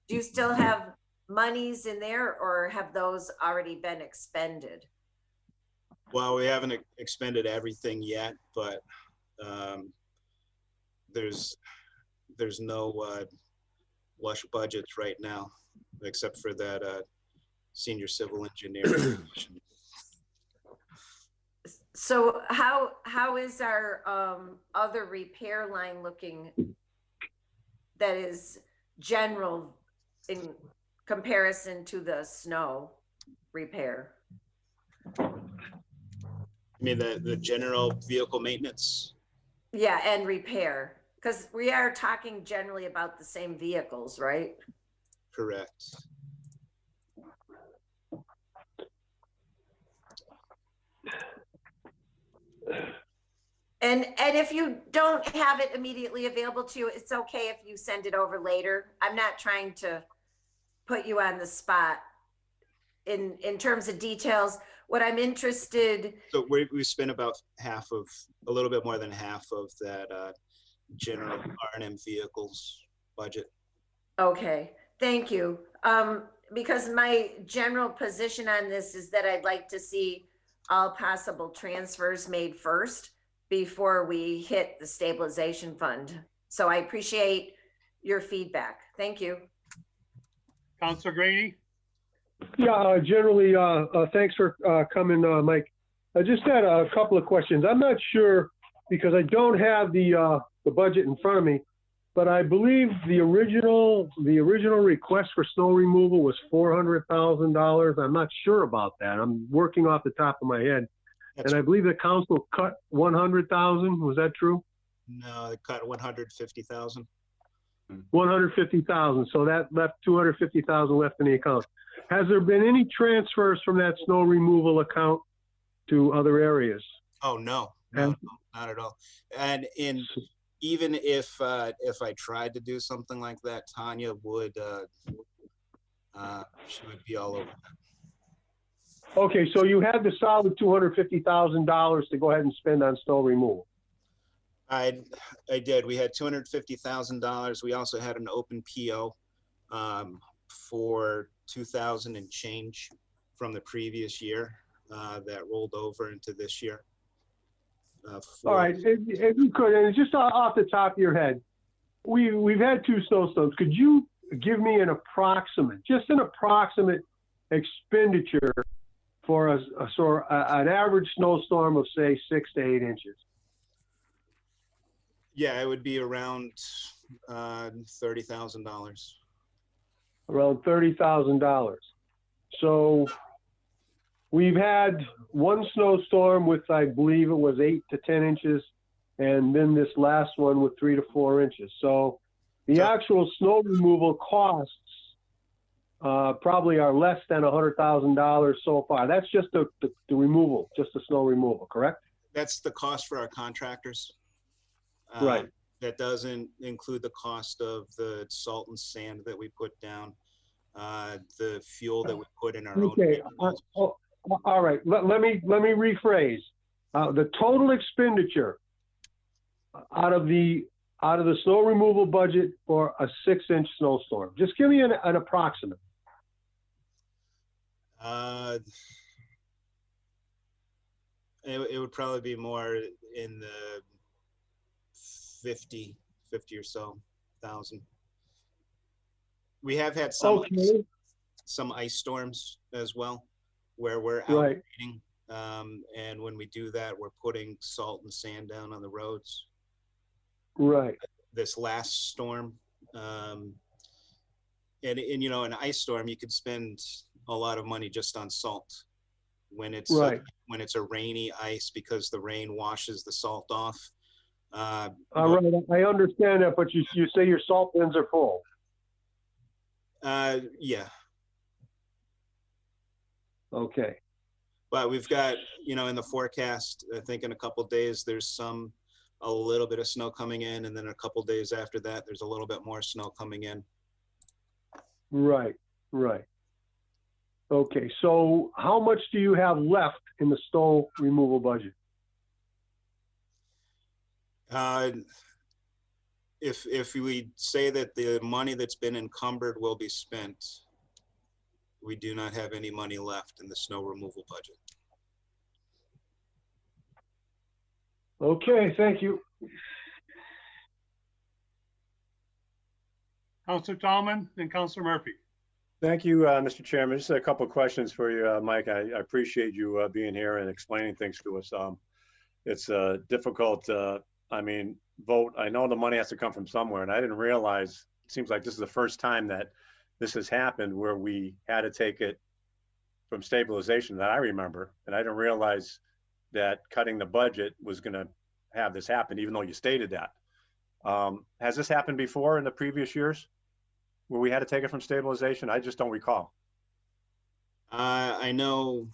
Do you still have monies in there or have those already been expended? Well, we haven't expended everything yet, but there's no lush budgets right now, except for that senior civil engineer position. So how is our other repair line looking that is general in comparison to the snow repair? I mean, the general vehicle maintenance? Yeah, and repair, because we are talking generally about the same vehicles, right? Correct. And if you don't have it immediately available to you, it's okay if you send it over later. I'm not trying to put you on the spot in terms of details. What I'm interested. So we spent about a little bit more than half of that general R&M vehicles budget. Okay, thank you. Because my general position on this is that I'd like to see all possible transfers made first before we hit the stabilization fund. So I appreciate your feedback. Thank you. Councilor Graney. yeah, generally, thanks for coming, Mike. I just had a couple of questions. I'm not sure because I don't have the budget in front of me, but I believe the original request for snow removal was $400,000. I'm not sure about that. I'm working off the top of my head. That's, And I believe the council cut 100,000. Was that true? no, they cut 150,000. 150,000. So that left 250,000 left in the account. Has there been any transfers from that snow removal account to other areas? Oh, no, not at all. And even if I tried to do something like that, Tanya would, she would be all over that. Okay, so you had the solid $250,000 to go ahead and spend on snow removal. I did. We had $250,000. We also had an open PO for 2,000 and change from the previous year that rolled over into this year. All right, if you could, and just off the top of your head, we've had 2 snowstorms. Could you give me an approximate expenditure for an average snowstorm of say 6 to 8 inches? Yeah, it would be around $30,000. Around $30,000. So we've had one snowstorm with, I believe it was 8 to 10 inches, and then this last one with 3 to 4 inches. So the actual snow removal costs probably are less than $100,000 so far. That's just the removal, just the snow removal, correct? That's the cost for our contractors. Right. That doesn't include the cost of the salt and sand that we put down, the fuel that we put in our own Okay. vehicles. All right. Let me rephrase. The total expenditure out of the snow removal budget for a 6-inch snowstorm. Just give me an approximate. It would probably be more in the 50 or so thousand. We have had some ice storms as well, where we're out Right. raining, and when we do that, we're putting salt and sand down on the roads. Right. This last storm, and you know, an ice storm, you could spend a lot of money just on salt when it's Right. when it's a rainy ice, because the rain washes the salt off. All right. I understand that, but you say your salt bins are full. Yeah, Okay. but we've got, you know, in the forecast, I think in a couple of days, there's a little bit of snow coming in, and then a couple of days after that, there's a little bit more snow coming in. Right. Right. Okay. So how much do you have left in the snow removal budget? If we say that the money that's been encumbered will be spent, we do not have any money left in the snow removal budget. Okay. Thank you. Counselor Tallman and Counselor Murphy. Thank you, Mr. Chairman. Just a couple of questions for you, Mike. I appreciate you being here and explaining things to us. It's a difficult, vote. I know the money has to come from somewhere, and I didn't realize, it seems like this is the first time that this has happened where we had to take it from stabilization that I remember. And I didn't realize that cutting the budget was going to have this happen, even though you stated that. Has this happened before in the previous years where we had to take it from stabilization? I just don't recall. I know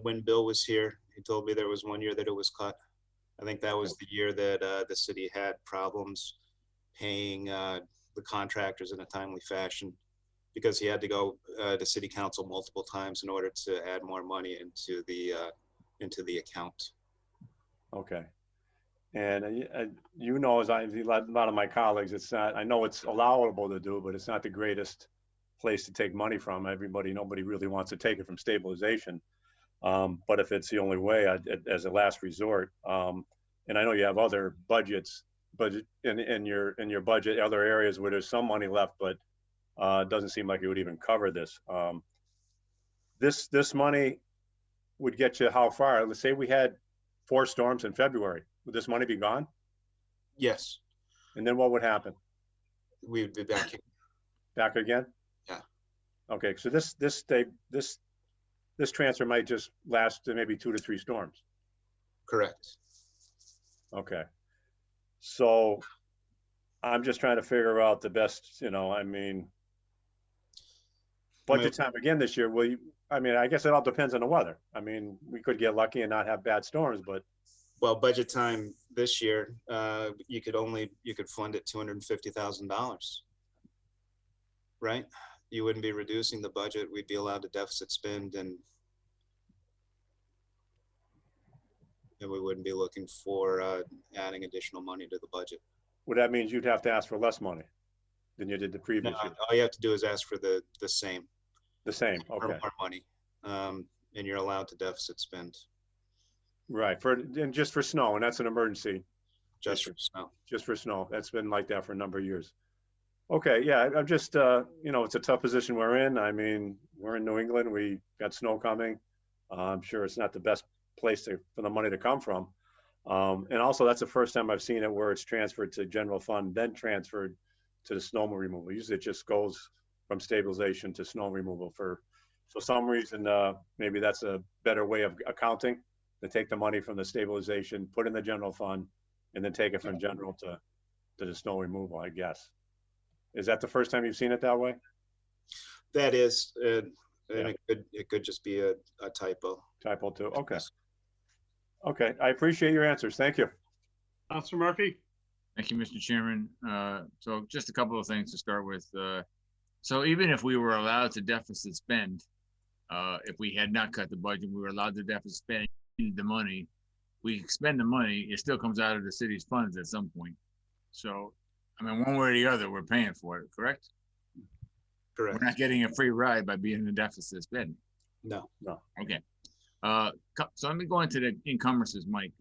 when Bill was here, he told me there was one year that it was cut. I think that was the year that the city had problems paying the contractors in a timely fashion, because he had to go to city council multiple times in order to add more money into the account. Okay. And you know, as a lot of my colleagues, it's not, I know it's allowable to do, but it's not the greatest place to take money from. Nobody really wants to take it from stabilization. But if it's the only way, as a last resort, and I know you have other budgets, in your budget, other areas where there's some money left, but it doesn't seem like it would even cover this. This money would get you how far? Let's say we had 4 storms in February. Would this money be gone? Yes. And then what would happen? We would be back here. Back again? Yeah. Okay, so this transfer might just last maybe 2 to 3 storms. Correct. Okay. So I'm just trying to figure out the best, budget time again this year. I guess it all depends on the weather. We could get lucky and not have bad storms, but. Well, budget time this year, you could fund it $250,000, right? You wouldn't be reducing the budget. We'd be allowed to deficit spend, and we wouldn't be looking for adding additional money to the budget. Well, that means you'd have to ask for less money than you did the previous year. All you have to do is ask for the same. The same, okay. Or more money, and you're allowed to deficit spend. Right, and just for snow, and that's an emergency. Just for snow. Just for snow. That's been like that for a number of years. Okay, yeah, I'm just, it's a tough position we're in. We're in New England. We got snow coming. I'm sure it's not the best place for the money to come from. And also, that's the first time I've seen it where it's transferred to general fund, then transferred to the snow removal. Usually it just goes from stabilization to snow removal for for some reason, maybe that's a better way of accounting, to take the money from the stabilization, put in the general fund, and then take it from general to the snow removal, I guess. Is that the first time you've seen it that way? That is, and Yeah. it could just be a typo. Typo too, okay. Okay, I appreciate your answers, thank you. Counselor Murphy? Thank you, Mr. Chairman. So just a couple of things to start with. So even if we were allowed to deficit spend, if we had not cut the budget, we were allowed to deficit spend the money, we expend the money, it still comes out of the city's funds at some point. So, I mean, one way or the other, we're paying for it, correct? Correct. We're not getting a free ride by being in the deficit spending. No. Okay. So let me go into the encumbrances, Mike.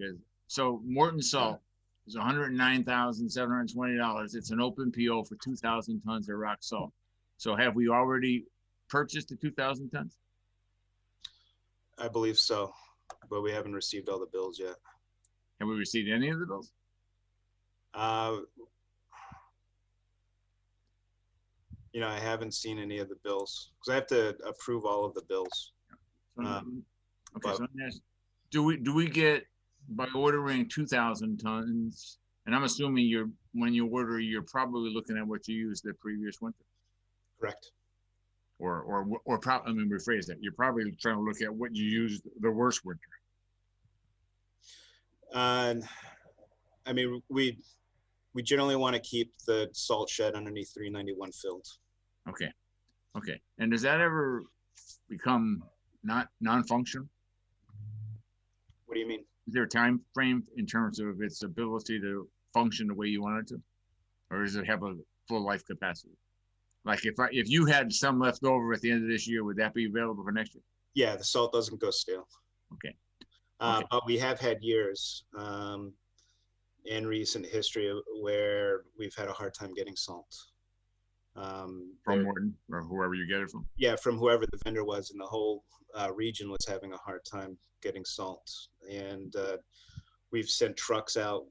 So Morton Salt is $109,720. It's an open PO for 2,000 tons of rock salt. So have we already purchased the 2,000 tons? I believe so, but we haven't received all the bills yet. Have we received any of the bills? You know, I haven't seen any of the bills because I have to approve all of the bills. Okay, so let me ask, do we get, by ordering 2,000 tons, and I'm assuming when you order, you're probably looking at what you used the previous winter? Correct. Or let me rephrase that. You're probably trying to look at what you used the worst winter. I mean, we generally want to keep the salt shed underneath 391 filled. Okay. And does that ever become non-functional? What do you mean? Is there a time frame in terms of its ability to function the way you want it to, or does it have a full life capacity? Like if you had some left over at the end of this year, would that be available for next year? Yeah, the salt doesn't go stale. Okay. But we have had years in recent history where we've had a hard time getting salt. From Morton or whoever you get it from? Yeah, from whoever the vendor was, and the whole region was having a hard time getting salt. And we've sent trucks out.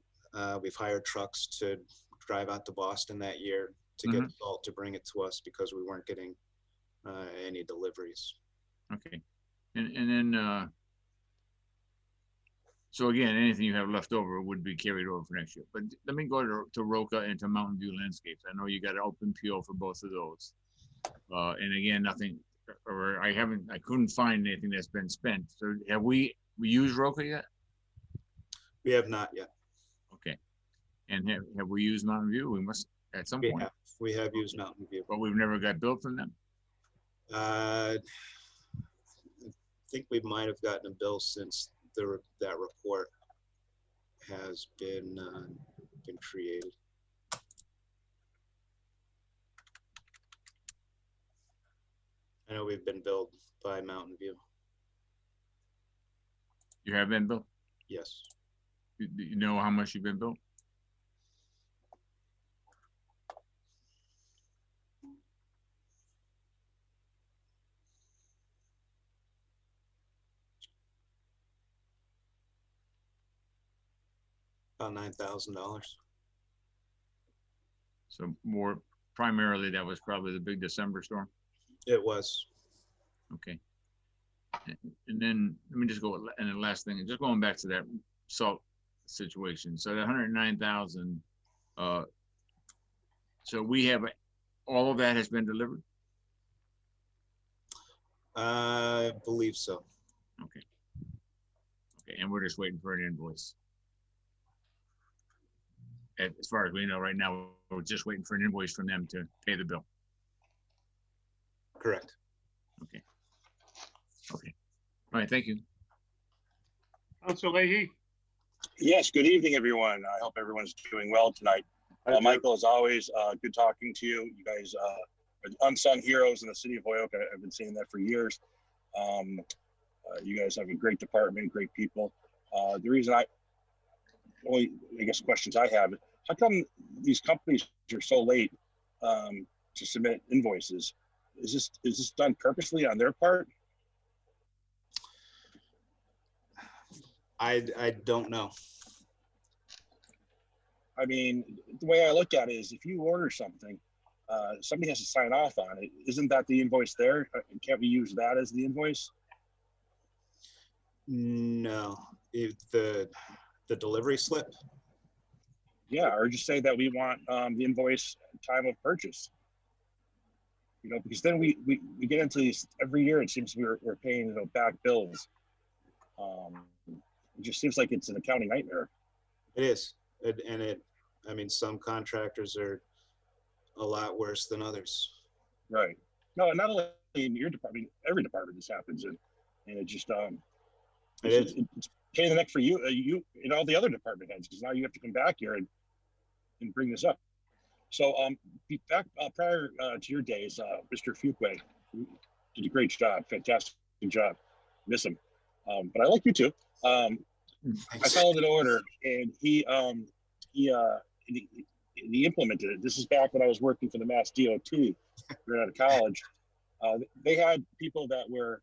We've hired trucks to drive out to Boston that year to get salt to bring it to us because we weren't getting any deliveries. Okay. And then, so again, anything you have left over would be carried over for next year. But let me go to Roca and to Mountain View Landscapes. I know you got an open PO for both of those. And again, nothing, or I couldn't find anything that's been spent. So have we used Roca yet? We have not yet. Okay. And have we used Mountain View? We must at some point. We have used Mountain View. But we've never got billed from them? I think we might have gotten a bill since that report has been created. I know we've been billed by Mountain View. You have been billed? Yes. Do you know how much you've been billed? About $9,000. So more primarily, that was probably the big December storm. It was. Okay. And then let me just go, and the last thing, just going back to that salt situation. So the 109,000, so we have, all of that has been delivered? I believe so. Okay. Okay, and we're just waiting for an invoice. As far as we know right now, we're just waiting for an invoice from them to pay the bill. Correct. Okay. Okay. All right, thank you. Councilor Leahy? Yes, good evening, everyone. I hope everyone's doing well tonight. Michael, as always, good talking to you. You guys are the unsung heroes in the city of Holyoke. I've been saying that for years. You guys have a great department, great people. The reason I guess questions I have, how come these companies are so late to submit invoices? Is this done purposely on their part? I don't know. I mean, the way I look at it is if you order something, somebody has to sign off on it. Isn't that the invoice there? Can't we use that as the invoice? No, if the delivery slip. Yeah, or just say that we want the invoice time of purchase. You know, because then we get into these every year. It seems we're paying back bills. It just seems like it's an accounting nightmare. It is, I mean, some contractors are a lot worse than others. Right. No, not only in your department, every department this happens in, and it just it's pain in the neck for you, you and all the other department heads, because now you have to come back here and bring this up. So back prior to your days, Mr. Fuqua did a great job, fantastic job. Miss him, but I like you too. I followed an order, and he implemented it. This is back when I was working for the Mass DOT right out of college. They had people that were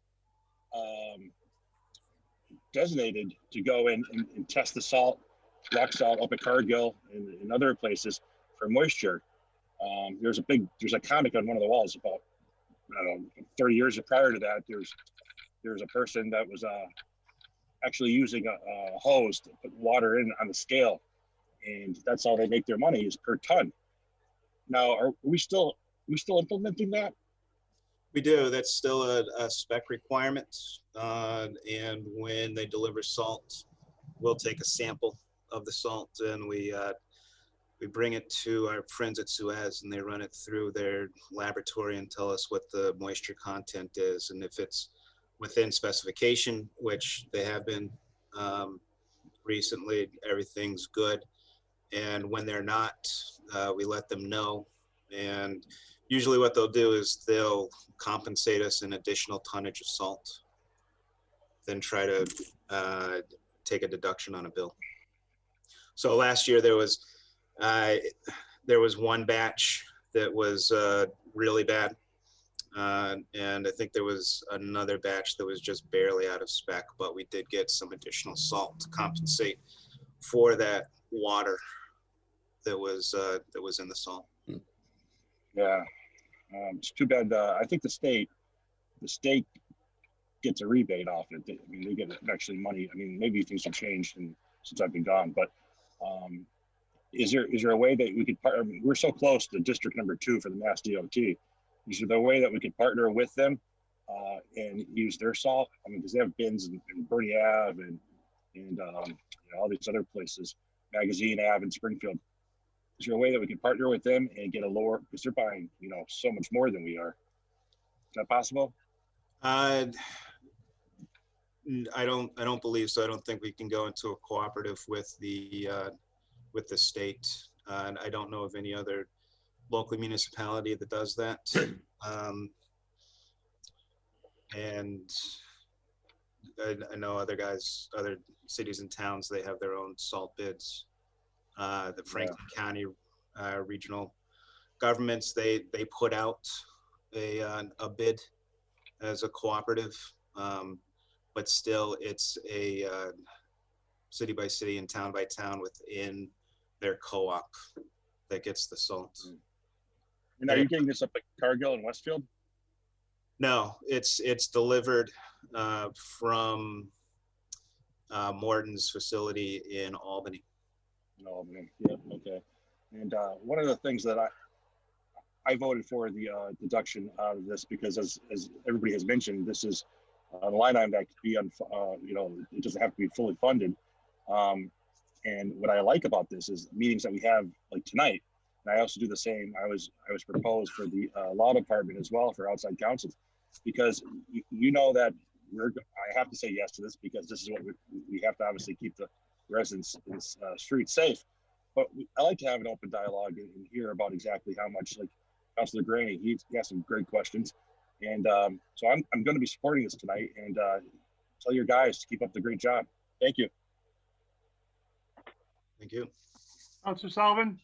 designated to go in and test the salt, rock salt up at Cargill and other places for moisture. There's a comic on one of the walls about, I don't know, 30 years prior to that. There's a person that was actually using a hose to put water in on the scale, and that's how they make their money, is per ton. Now, are we still implementing that? We do. That's still a spec requirement. And when they deliver salt, we'll take a sample of the salt, and we bring it to our friends at Suez, and they run it through their laboratory and tell us what the moisture content is. And if it's within specification, which they have been recently, everything's good. And when they're not, we let them know. And usually what they'll do is they'll compensate us an additional tonnage of salt, then try to take a deduction on a bill. So last year there was one batch that was really bad. And I think there was another batch that was just barely out of spec, but we did get some additional salt to compensate for that water that was in the salt. Yeah, it's too bad. I think the state gets a rebate off it. I mean, they get actually money. I mean, maybe things have changed since I've been gone, but is there a way that we could partner? I mean, we're so close to District Number 2 for the Mass DOT. Is there a way that we could partner with them and use their salt? I mean, because they have bins in Bernie Ave and you know, all these other places, Magazine Ave in Springfield. Is there a way that we could partner with them and get a lower, because they're buying, you know, so much more than we are? Is that possible? I don't believe so. I don't think we can go into a cooperative with the state. And I don't know of any other local municipality that does that. And I know other cities and towns, they have their own salt bids. The Franklin County regional governments, they put out a bid as a cooperative, but still it's a city by city and town by town within their co-op that gets the salt. And are you getting this up at Cargill and Westfield? No, it's delivered from Morton's facility in Albany. Yeah, okay. And one of the things that I voted for the deduction out of this, because as everybody has mentioned, this is a line item that could be you know, it doesn't have to be fully funded. And what I like about this is meetings that we have like tonight. And I also do the same. I was proposed for the law department as well for outside counsel, because you know that I have to say yes to this, because this is what we have to obviously keep the residents in this street safe. But I like to have an open dialogue and hear about exactly how much, like Councilor Graney, he has some great questions. And so I'm going to be supporting this tonight, and tell your guys to keep up the great job. Thank you. Thank you. Councilor Sullivan?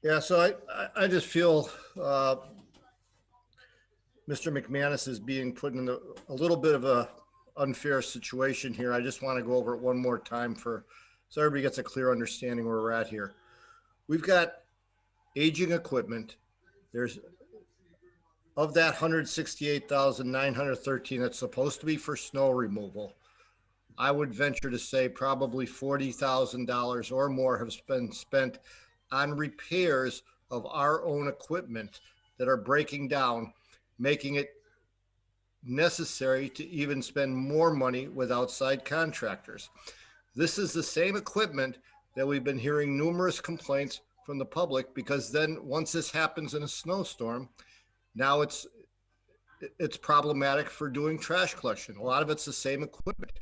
Yeah, so I just feel Mr. McManus is being put in a little bit of a unfair situation here. I just want to go over it one more time so everybody gets a clear understanding where we're at here. We've got aging equipment. There's of that 168,913 that's supposed to be for snow removal. I would venture to say probably $40,000 or more have been spent on repairs of our own equipment that are breaking down, making it necessary to even spend more money with outside contractors. This is the same equipment that we've been hearing numerous complaints from the public, because then once this happens in a snowstorm, now it's problematic for doing trash collection. A lot of it's the same equipment.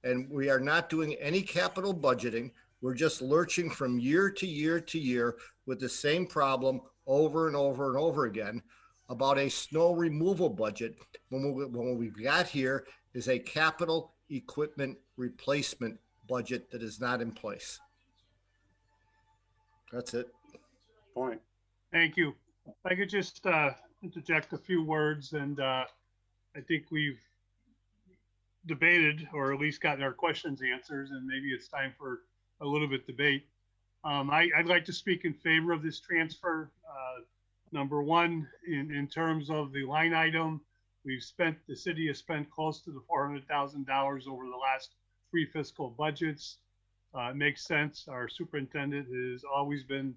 And we are not doing any capital budgeting. We're just lurching from year to year to year with the same problem over and over and over again about a snow removal budget when what we've got here is a capital equipment replacement budget that is not in place. That's it. Point. Thank you. If I could just interject a few words, and I think we've debated, or at least gotten our questions answered, and maybe it's time for a little bit debate. I'd like to speak in favor of this transfer. Number one, in terms of the line item, the city has spent close to the $400,000 over the last 3 fiscal budgets. It makes sense. Our superintendent has always been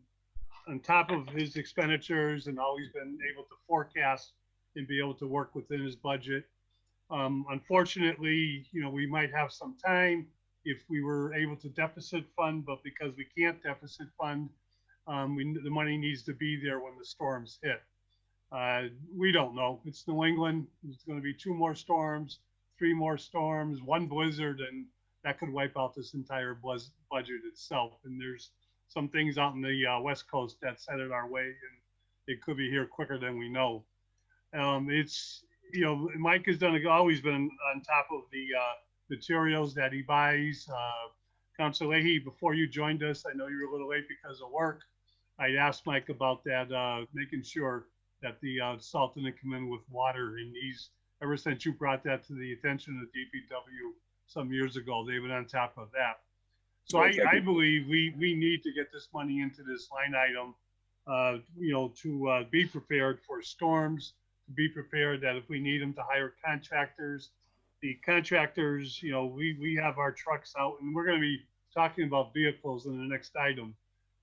on top of his expenditures and always been able to forecast and be able to work within his budget. Unfortunately, we might have some time if we were able to deficit fund, but because we can't deficit fund, the money needs to be there when the storms hit. We don't know. It's New England. It's going to be 2 more storms, 3 more storms, 1 blizzard, and that could wipe out this entire budget itself. And there's some things out in the West Coast that's headed our way, and it could be here quicker than we know. Mike has always been on top of the materials that he buys. Councilor Leahy, before you joined us, I know you were a little late because of work. I asked Mike about that, making sure that the salt didn't come in with water. And ever since you brought that to the attention of DPW some years ago, they've been on top of that. So I believe we need to get this money into this line item, to be prepared for storms, to be prepared that if we need them to hire contractors. The contractors, we have our trucks out, and we're going to be talking about vehicles in the next item.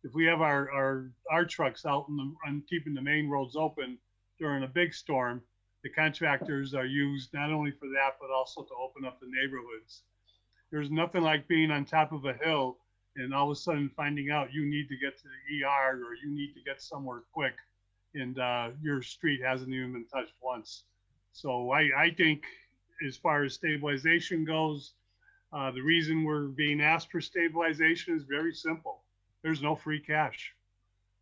If we have our trucks out and keeping the main roads open during a big storm, the contractors are used not only for that, but also to open up the neighborhoods. There's nothing like being on top of a hill and all of a sudden finding out you need to get to the ER or you need to get somewhere quick, and your street hasn't even been touched once. So I think, as far as stabilization goes, the reason we're being asked for stabilization is very simple. There's no free cash.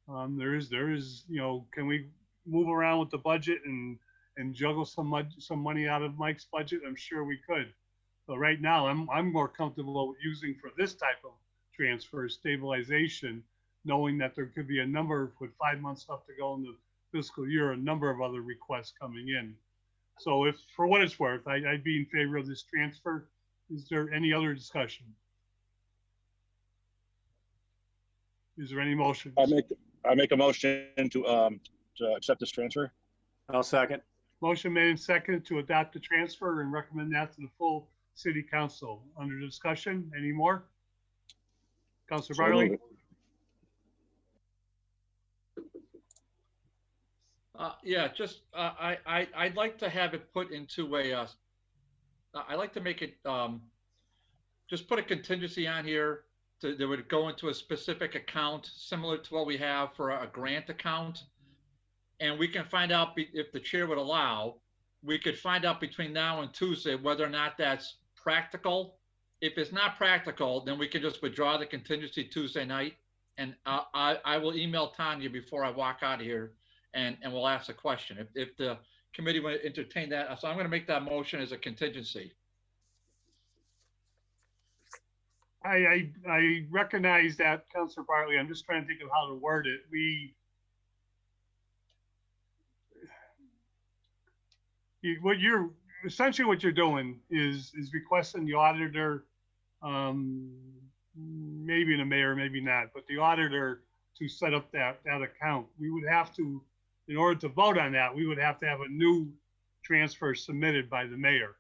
There is, can we move around with the budget and juggle some money out of Mike's budget? I'm sure we could. But right now, I'm more comfortable with using for this type of transfer stabilization, knowing that there could be a number, with 5 months left to go in the fiscal year, a number of other requests coming in. So if, for what it's worth, I'd be in favor of this transfer. Is there any other discussion? Is there any motion? I make a motion to accept this transfer. I'll second. Motion made and seconded to adopt the transfer and recommend that to the full city council. Under discussion, any more? Councilor Bartley? Yeah, just I'd like to have it put into a. I'd like to make it just put a contingency on here that would go into a specific account similar to what we have for a grant account, and we can find out if the chair would allow. We could find out between now and Tuesday whether or not that's practical. If it's not practical, then we can just withdraw the contingency Tuesday night, and I will email Tanya before I walk out of here. And we'll ask a question if the committee would entertain that. So I'm going to make that motion as a contingency. I recognize that, Councilor Bartley. I'm just trying to think of how to word it. What you're essentially what you're doing is requesting the auditor, maybe the mayor, maybe not, but the auditor to set up that account. We would have to, in order to vote on that, we would have to have a new transfer submitted by the mayor.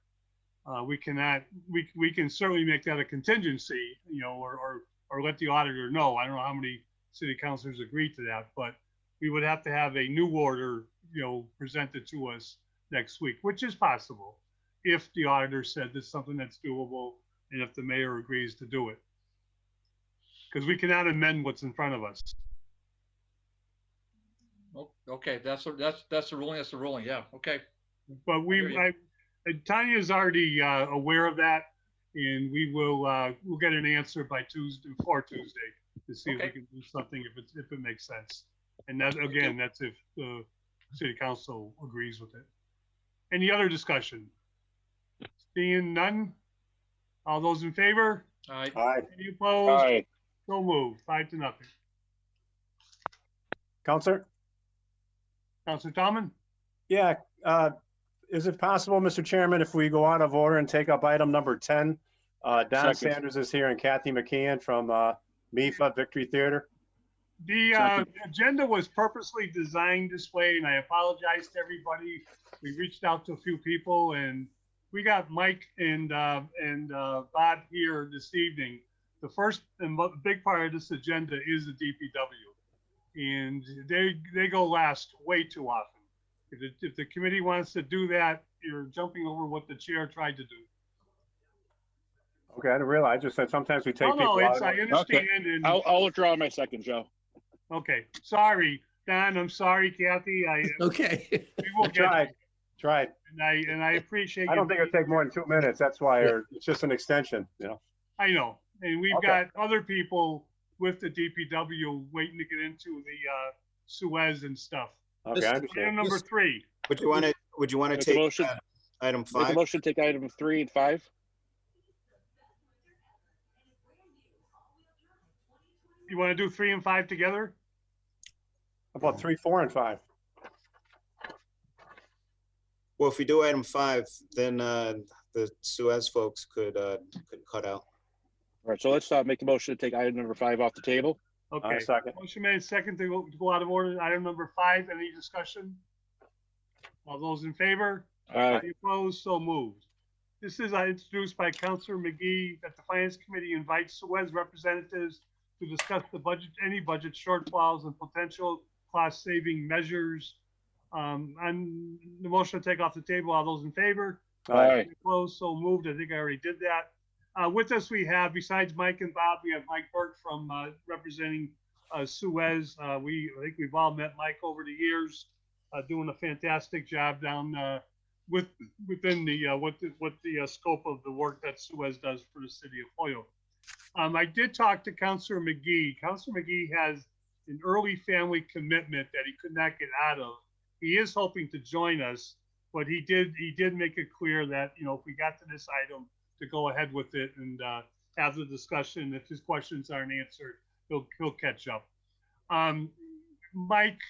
We cannot, we can certainly make that a contingency, you know, or let the auditor know. I don't know how many city councilors agree to that, but we would have to have a new order, you know, presented to us next week, which is possible if the auditor said this is something that's doable and if the mayor agrees to do it. Because we cannot amend what's in front of us. Okay, that's the ruling. That's the ruling. Yeah. Okay. But Tanya is already aware of that, and we'll get an answer by Tuesday, before Tuesday, to see if we can do something if it makes sense. And that, again, that's if the city council agrees with it. Any other discussion? Seeing none. All those in favor? All right. Aye. Any opposed? Aye. So moved. 5-0. Counselor? Councilor Tomlin? Yeah, is it possible, Mr. Chairman, if we go out of order and take up item number 10? Don Second. Sanders is here and Kathy McKeon from MIFA Victory Theater. The agenda was purposely designed this way, and I apologize to everybody. We reached out to a few people, and we got Mike and Bob here this evening. The first and big part of this agenda is the DPW, and they go last way too often. If the committee wants to do that, you're jumping over what the chair tried to do. Okay, I didn't realize. I just said sometimes we take people I out. understand. Okay. And, I'll withdraw my second, Joe. okay, sorry, Don. I'm sorry, Kathy. Okay. We will get Tried. and I appreciate. I don't think it'll take more than 2 minutes. That's why, or it's just an extension, you know. I know, and we've got other people with the DPW waiting to get into the Suez and stuff. Okay, I Item understand. number 3. Would you want to Make a take motion. item Make 5? a motion to take item 3 and 5. You want to do 3 and 5 together? How about 3, 4, and 5? Well, if we do item 5, then the Suez folks could cut out. All right, so let's make a motion to take item number 5 off the table. Okay. Second. Motion made second to go out of order. Item number 5. Any discussion? All those in favor? Aye. Any opposed? So moved. This is introduced by Councilor McGee that the Finance Committee invites Suez representatives to discuss the budget, any budget shortfalls and potential cost-saving measures. On the motion to take off the table, all those in favor? Aye. Any opposed? So moved. I think I already did that. With us, we have, besides Mike and Bob, we have Mike Burke from representing Suez. I think we've all met Mike over the years, doing a fantastic job down within the what the scope of the work that Suez does for the city of Hoyoke. I did talk to Councilor McGee. Councilor McGee has an early family commitment that he could not get out of. He is hoping to join us, but he did make it clear that, you know, if we got to this item, to go ahead with it and have the discussion. If his questions aren't answered, he'll catch up. Mike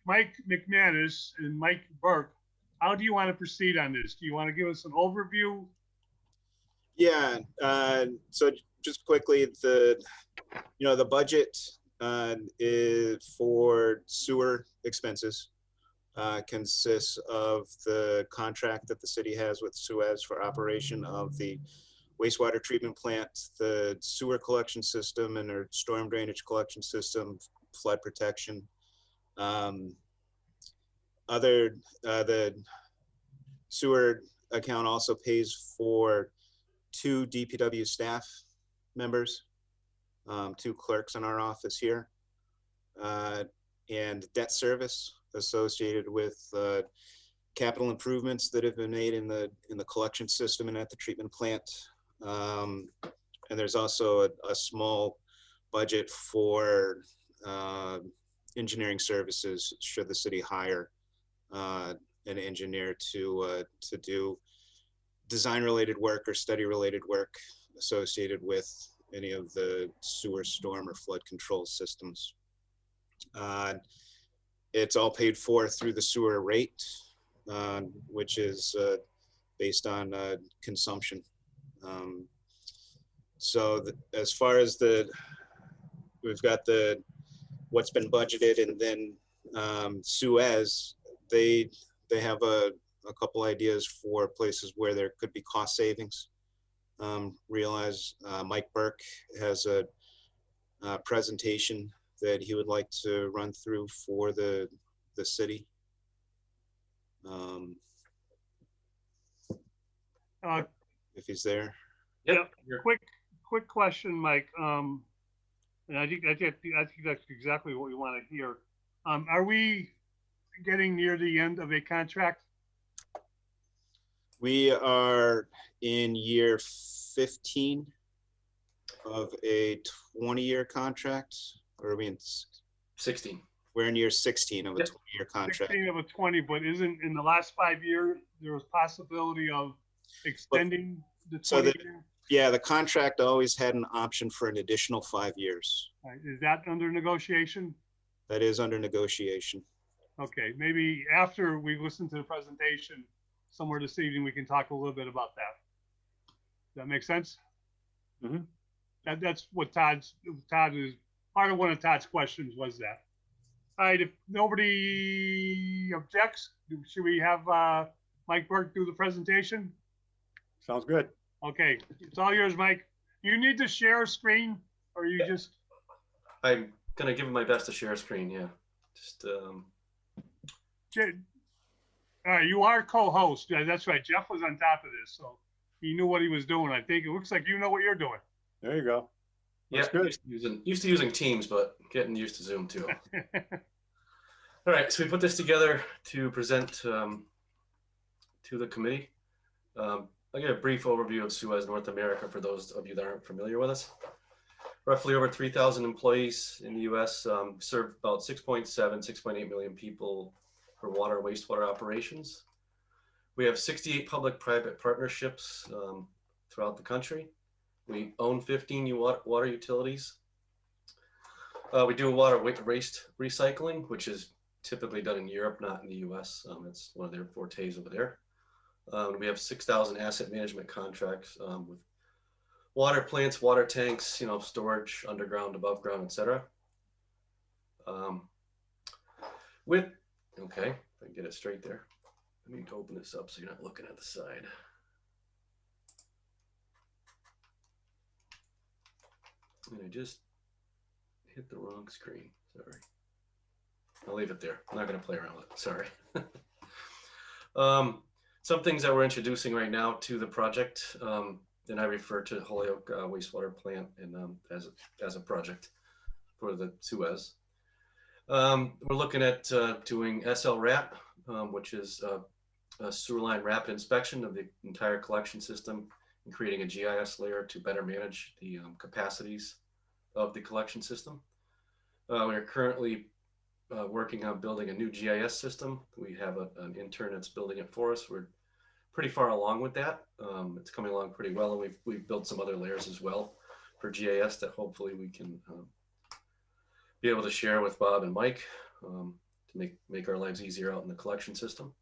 McManus and Mike Burke, how do you want to proceed on this? Do you want to give us an overview? Yeah. So just quickly, the budget is for sewer expenses. Consists of the contract that the city has with Suez for operation of the wastewater treatment plant, the sewer collection system, and their storm drainage collection system, flood protection. The sewer account also pays for 2 DPW staff members, 2 clerks in our office here, and debt service associated with capital improvements that have been made in the collection system and at the treatment plant. And there's also a small budget for engineering services should the city hire an engineer to do design related work or study related work associated with any of the sewer, storm, or flood control systems. It's all paid for through the sewer rate. which is based on consumption. So as far as we've got what's been budgeted, and then Suez, they have a couple ideas for places where there could be cost savings. Realize Mike Burke has a presentation that he would like to run through for the city. If he's there. Yeah. Quick question, Mike. And I think that's exactly what we want to hear. Are we getting near the end of a contract? We are in year 15 of a 20-year contract, or are we in 16? We're in year 16 of a 20-year contract. 16 of a 20, but isn't in the last 5 years there was possibility of extending the 20 year? Yeah, the contract always had an option for an additional 5 years. Right. Is that under negotiation? That is under negotiation. Okay, maybe after we listen to the presentation somewhere this evening, we can talk a little bit about that. Does that make sense? Mm-hmm. That's what Todd is, part of one of Todd's questions was that. All right, if nobody objects, should we have Mike Burke do the presentation? Sounds good. Okay, it's all yours, Mike. You need to share a screen, or you just? I'm gonna give it my best to share a screen. Yeah, just. All right, you are co-host. Yeah, that's right. Jeff was on top of this, so he knew what he was doing. I think it looks like you know what you're doing. There you go. That's good. Used to using Teams, but getting used to Zoom too. All right, so we put this together to present to the committee. I'll give a brief overview of Suez North America for those of you that aren't familiar with us. Roughly over 3,000 employees in the U.S., serve about 6.8 million people for water and wastewater operations. We have 68 public-private partnerships throughout the country. We own 15 water utilities. We do water waste recycling, which is typically done in Europe, not in the U.S. It's one of their fortes over there. We have 6,000 asset management contracts with water plants, water tanks, storage, underground, above ground, etc. Okay, if I can get it straight there. I need to open this up so you're not looking at the side. And I just hit the wrong screen, sorry. I'll leave it there. I'm not gonna play around with it, sorry. Some things that we're introducing right now to the project, and I refer to Holyoke wastewater plant and as a project for the Suez. We're looking at doing SL-RAP, which is a sewer line rapid inspection of the entire collection system and creating a GIS layer to better manage the capacities of the collection system. We're currently working on building a new GIS system. We have an intern that's building it for us. We're pretty far along with that. It's coming along pretty well, and we've built some other layers as well for GIS that hopefully we can be able to share with Bob and Mike to make our lives easier out in the collection system.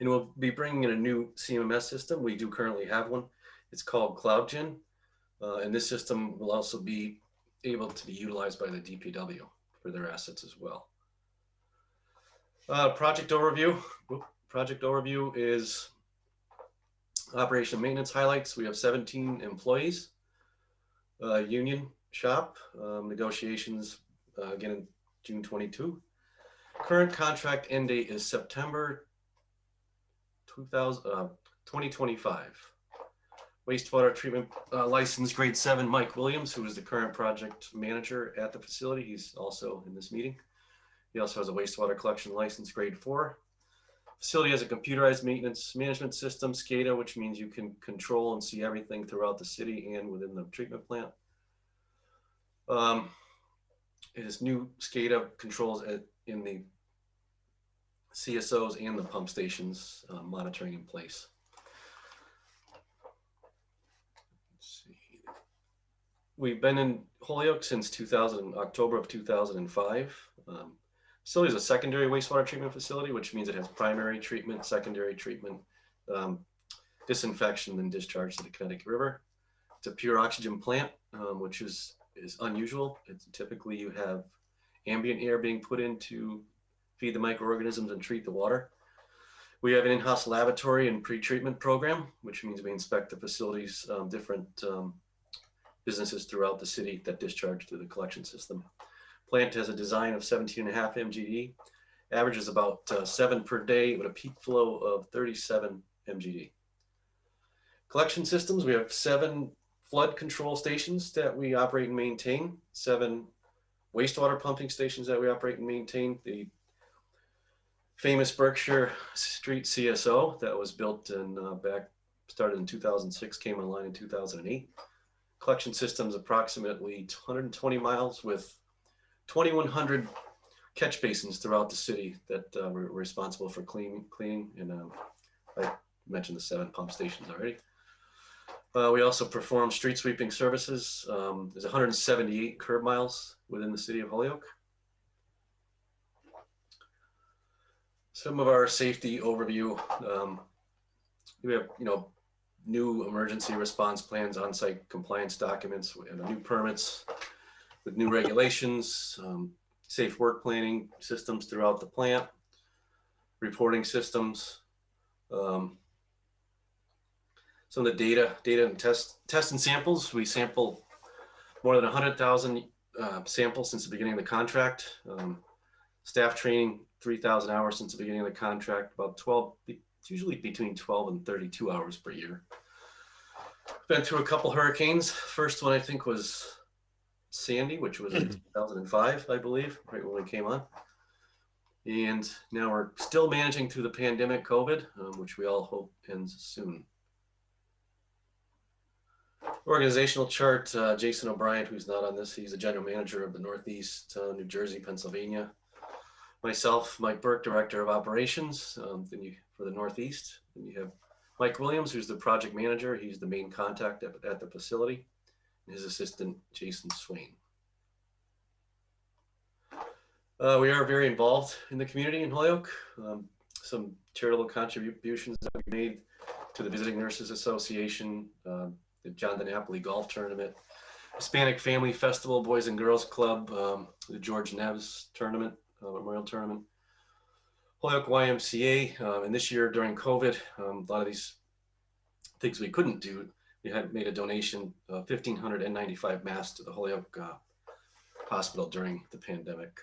And we'll be bringing in a new CMMS system. We do currently have one. It's called CloudGen, and this system will also be able to be utilized by the DPW for their assets as well. Project overview. Project overview is operation maintenance highlights. We have 17 employees, union shop, negotiations again in June 22. Current contract end date is September 2025. Wastewater treatment license grade 7, Mike Williams, who is the current project manager at the facility. He's also in this meeting. He also has a wastewater collection license grade 4. Facility has a computerized maintenance management system, SCADA, which means you can control and see everything throughout the city and within the treatment plant. It is new SCADA controls in the CSOs and the pump stations monitoring in place. Let's see. We've been in Holyoke since October of 2005. Facility is a secondary wastewater treatment facility, which means it has primary treatment, secondary treatment, disinfection, and discharge to the Connecticut River. It's a pure oxygen plant, which is unusual. It's typically you have ambient air being put in to feed the microorganisms and treat the water. We have an in-house laboratory and pre-treatment program, which means we inspect the facilities, different businesses throughout the city that discharge through the collection system. Plant has a design of 17.5 MGD, averages about 7 per day with a peak flow of 37 MGD. Collection systems, we have 7 flood control stations that we operate and maintain, 7 wastewater pumping stations that we operate and maintain. The famous Berkshire Street CSO that was built in started in 2006, came online in 2008. Collection systems approximately 120 miles with 2,100 catch basins throughout the city that we're responsible for cleaning. And I mentioned the 7 pump stations already. We also perform street sweeping services. There's 178 curb miles within the city of Holyoke. Some of our safety overview. We have, new emergency response plans, on-site compliance documents, we have new permits with new regulations, safe work planning systems throughout the plant, reporting systems. Some of the data and test and samples. We sample more than 100,000 samples since the beginning of the contract. Staff training, 3,000 hours since the beginning of the contract, about 12, usually between 12 and 32 hours per year. Been through a couple hurricanes. First one I think was Sandy, which was in 2005, I believe, right when we came on. And now we're still managing through the pandemic COVID, which we all hope ends soon. Organizational chart, Jason O'Brien, who's not on this, he's the general manager of the Northeast, New Jersey, Pennsylvania. Myself, Mike Burke, director of operations for the Northeast. Then you have Mike Williams, who's the project manager. He's the main contact at the facility. And his assistant, Jason Swain. We are very involved in the community in Holyoke. Some charitable contributions that we made to the Visiting Nurses Association, the John DiNapoli Golf Tournament, Hispanic Family Festival, Boys and Girls Club, the George Neves Tournament, Memorial Tournament, Holyoke YMCA, and this year during COVID, a lot of these things we couldn't do. We had made a donation of 1,500 N95 masks to the Holyoke Hospital during the pandemic.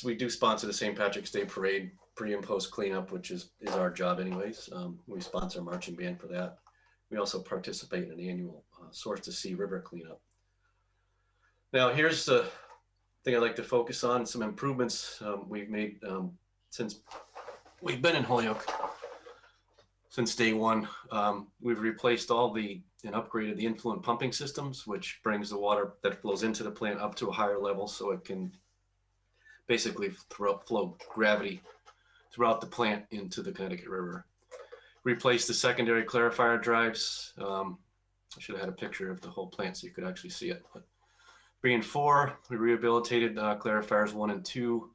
We do sponsor the St. Patrick's Day Parade, pre and post cleanup, which is our job anyways. We sponsor marching band for that. We also participate in an annual Source to Sea River cleanup. Now here's the thing I'd like to focus on, some improvements we've made since we've been in Holyoke. Since day one, we've replaced and upgraded the influent pumping systems, which brings the water that flows into the plant up to a higher level so it can basically flow gravity throughout the plant into the Connecticut River. Replaced the secondary clarifier drives. I should have had a picture of the whole plant so you could actually see it. But 3 and 4, we rehabilitated clarifiers 1 and 2.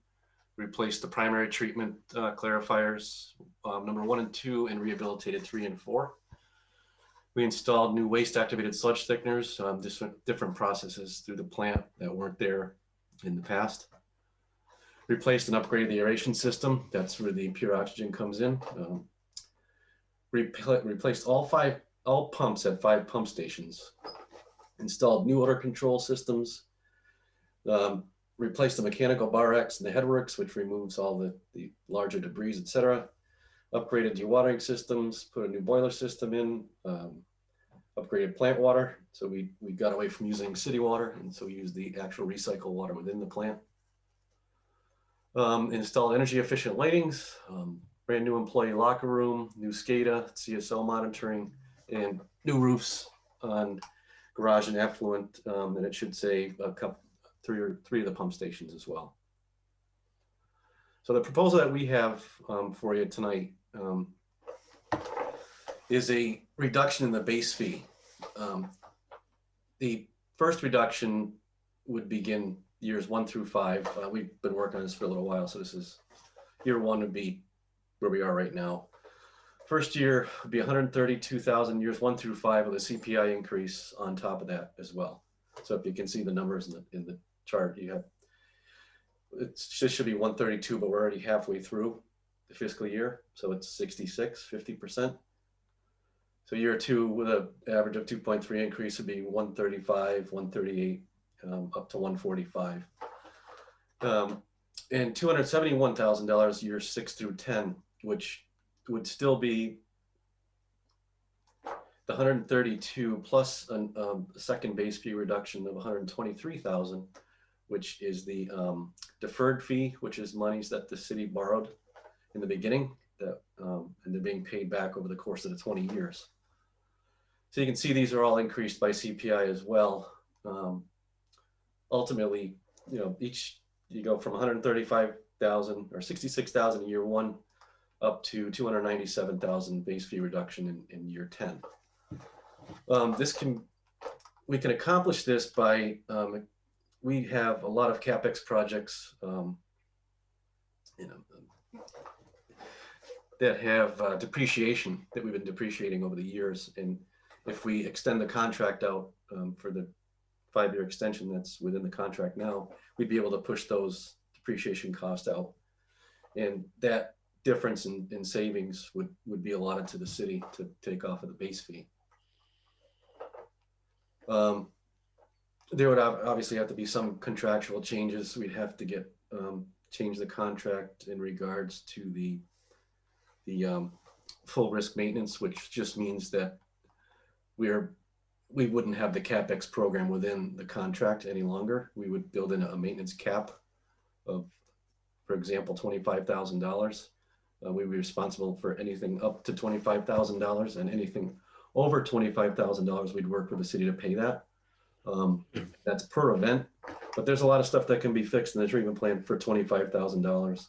Replaced the primary treatment clarifiers number 1 and 2 and rehabilitated 3 and 4. We installed new waste activated sludge thickeners, different processes through the plant that weren't there in the past. Replaced and upgraded the aeration system. That's where the pure oxygen comes in. Replaced all pumps at 5 pump stations. Installed new odor control systems. Replaced the mechanical bar X and the headworks, which removes all the larger debris, etc. Upgraded dewatering systems, put a new boiler system in, upgraded plant water. So we got away from using city water, and so we use the actual recycled water within the plant. Installed energy efficient lightings, brand new employee locker room, new SCADA, CSO monitoring, and new roofs on garage and effluent, and it should say three of the pump stations as well. So the proposal that we have for you tonight is a reduction in the base fee. The first reduction would begin years 1 through 5. We've been working on this for a little while, so this is year 1 would be where we are right now. First year would be 132,000 years 1 through 5 with a CPI increase on top of that as well. So if you can see the numbers in the chart, you have it should be 132, but we're already halfway through the fiscal year, so it's 66, 50%. So year 2 with an average of 2.3 increase would be 135, 138, up to 145. And $271,000 years 6 through 10, which would still be the 132 plus a second base fee reduction of 123,000, which is the deferred fee, which is monies that the city borrowed in the beginning that and they're being paid back over the course of the 20 years. So you can see these are all increased by CPI as well. Ultimately, you know, you go from 135,000 or 66,000 in year 1 up to 297,000 base fee reduction in year 10. We can accomplish this by we have a lot of CapEx projects, you know, that have depreciation that we've been depreciating over the years, and if we extend the contract out for the 5-year extension that's within the contract now, we'd be able to push those depreciation costs out, and that difference in savings would be allotted to the city to take off of the base fee. There would obviously have to be some contractual changes. We'd have to get change the contract in regards to the full risk maintenance, which just means that we wouldn't have the CapEx program within the contract any longer. We would build in a maintenance cap of, for example, $25,000. We'd be responsible for anything up to $25,000, and anything over $25,000, we'd work with the city to pay that. That's per event, but there's a lot of stuff that can be fixed in the treatment plant for $25,000.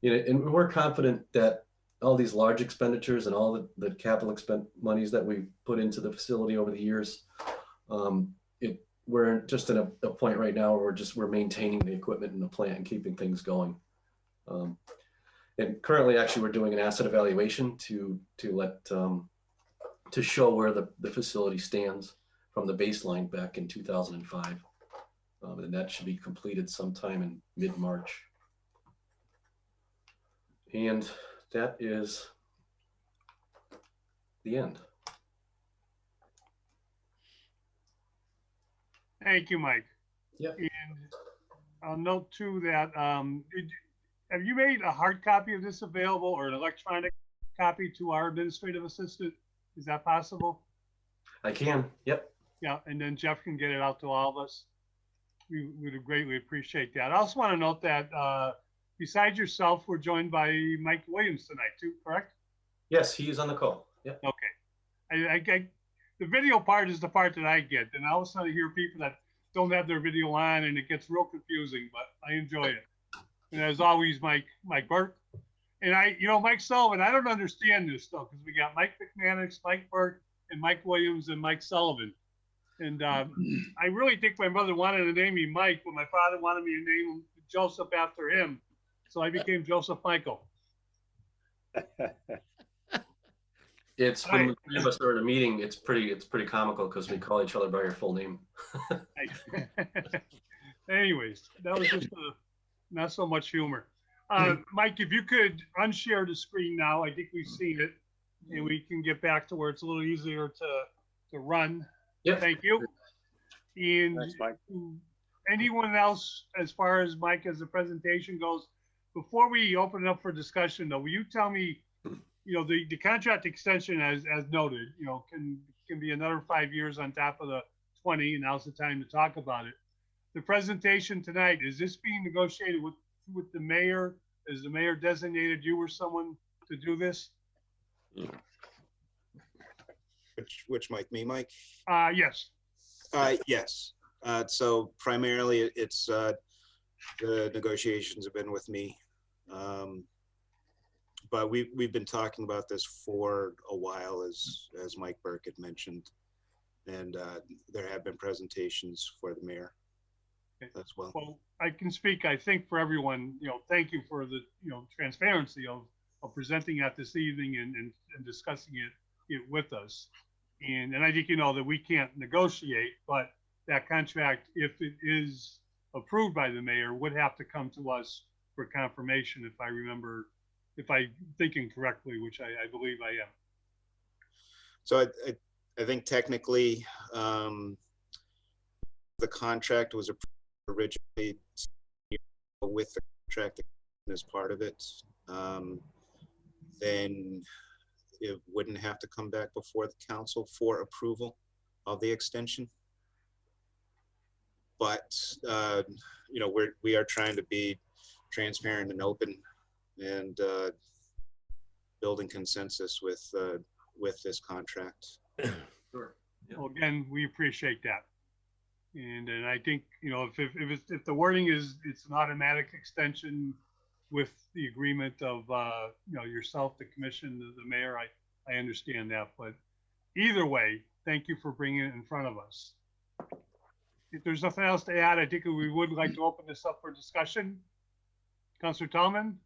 You know, and we're confident that all these large expenditures and all the capital monies that we put into the facility over the years, we're just at a point right now where we're maintaining the equipment in the plant and keeping things going. And currently, actually, we're doing an asset evaluation to show where the facility stands from the baseline back in 2005, and that should be completed sometime in mid-March. And that is the end. Thank you, Mike. Yep. And I'll note too that, have you made a hard copy of this available or an electronic copy to our administrative assistant? Is that possible? I can, yep. Yeah, and then Jeff can get it out to all of us. We would greatly appreciate that. I also want to note that besides yourself, we're joined by Mike Williams tonight too, correct? Yes, he's on the call. Yep. Okay. The video part is the part that I get, and I also hear people that don't have their video on, and it gets real confusing, but I enjoy it. And as always, Mike Burke. And Mike Sullivan, I don't understand this though, because we got Mike McManus, Mike Burke, and Mike Williams, and Mike Sullivan. And I really think my mother wanted to name me Mike, but my father wanted me to name him Joseph after him. So I became Joseph Michael. It's when the three of us are at a meeting, it's pretty comical because we call each other by your full name. Anyways, that was just not so much humor. Mike, if you could unshare the screen now, I think we've seen it, and we can get back to where it's a little easier to run. Yep. Thank you. And Thanks, Mike. anyone else, as far as Mike, as the presentation goes, before we open it up for discussion though, will you tell me, the contract extension as noted, can be another 5 years on top of the 20, and now's the time to talk about it. The presentation tonight, is this being negotiated with the mayor? Is the mayor designated you or someone to do this? Which Mike, me, Mike? Yes. Yes. So primarily it's the negotiations have been with me. But we've been talking about this for a while, as Mike Burke had mentioned, and there have been presentations for the mayor. as well. Well, I can speak, I think, for everyone, thank you for the, transparency of presenting that this evening and discussing it with us. And I think, that we can't negotiate, but that contract, if it is approved by the mayor, would have to come to us for confirmation, if I'm thinking correctly, which I believe I am. So I think technically the contract was originally with the contract as part of it. Then it wouldn't have to come back before the council for approval of the extension. But we are trying to be transparent and open and building consensus with this contract. Sure. Yeah. Well, again, we appreciate that. And I think, if the wording is, it's an automatic extension with the agreement of, yourself, the commission, the mayor, I understand that. But either way, thank you for bringing it in front of us. If there's nothing else to add, I think we would like to open this up for discussion. Councilor Tallman?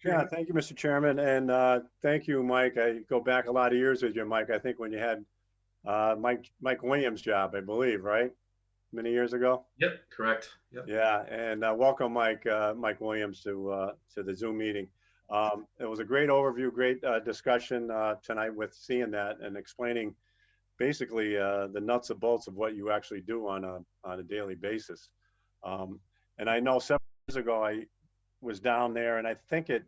Yeah, thank you, Mr. Chairman. And thank you, Mike. I go back a lot of years with you, Mike. I think when you had Mike Williams' job, I believe, right? Many years ago. Yep, correct. Yep. Yeah, and welcome, Mike Williams, to the Zoom meeting. It was a great overview, great discussion tonight with seeing that and explaining basically the nuts and bolts of what you actually do on a daily basis. And I know several years ago I was down there, and I think it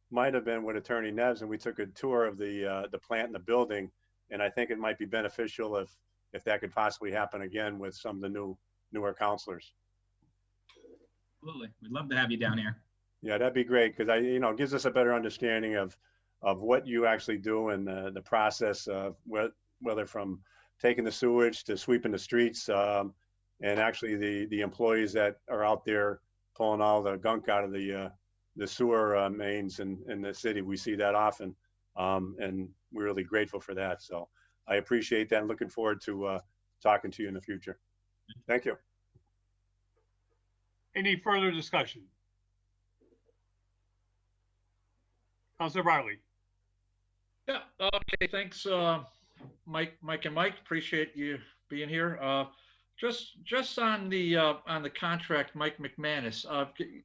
might have been with Attorney Neves, and we took a tour of the plant and the building, and I think it might be beneficial if that could possibly happen again with some of the newer counselors. Absolutely. We'd love to have you down here. Yeah, that'd be great, because it gives us a better understanding of what you actually do and the process of whether from taking the sewage to sweeping the streets, and actually the employees that are out there pulling all the gunk out of the sewer mains in the city. We see that often, and we're really grateful for that. So I appreciate that and looking forward to talking to you in the future. Thank you. Any further discussion? Councilor Bartley? Yeah, okay, thanks, Mike and Mike, appreciate you being here. Just on the contract, Mike McManus,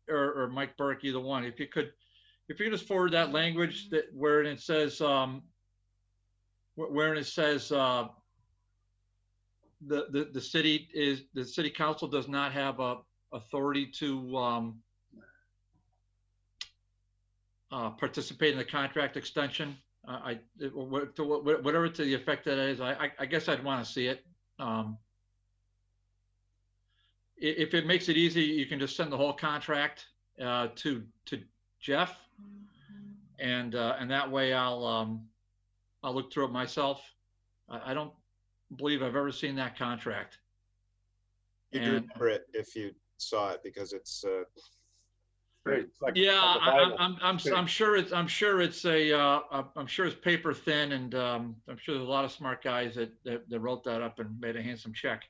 or Mike Burke, either one, if you could just forward that language where it says the city council does not have authority to participate in the contract extension. Whatever to the effect that is, I guess I'd want to see it. If it makes it easy, you can just send the whole contract to Jeff, and that way I'll look through it myself. I don't believe I've ever seen that contract. You do remember it if you saw it, because it's great. It's like, yeah, like I'm sure it's paper thin, and I'm sure there's a lot of smart guys that wrote that up and made a handsome check.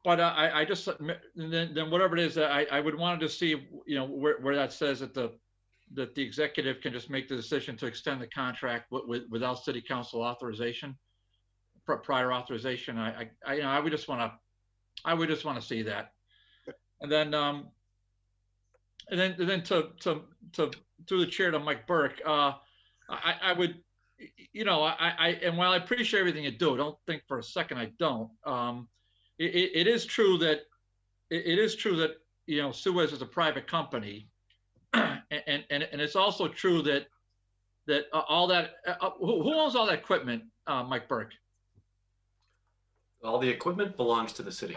But I just then whatever it is, I would want to see where that says that the executive can just make the decision to extend the contract without city council authorization, prior authorization. I would just want to see that, and then to through the chair to Mike Burke, I would, and while I appreciate everything you do, don't think for a second I don't. It is true that Suez is a private company, and it's also true that all that who owns all that equipment, Mike Burke? All the equipment belongs to the city.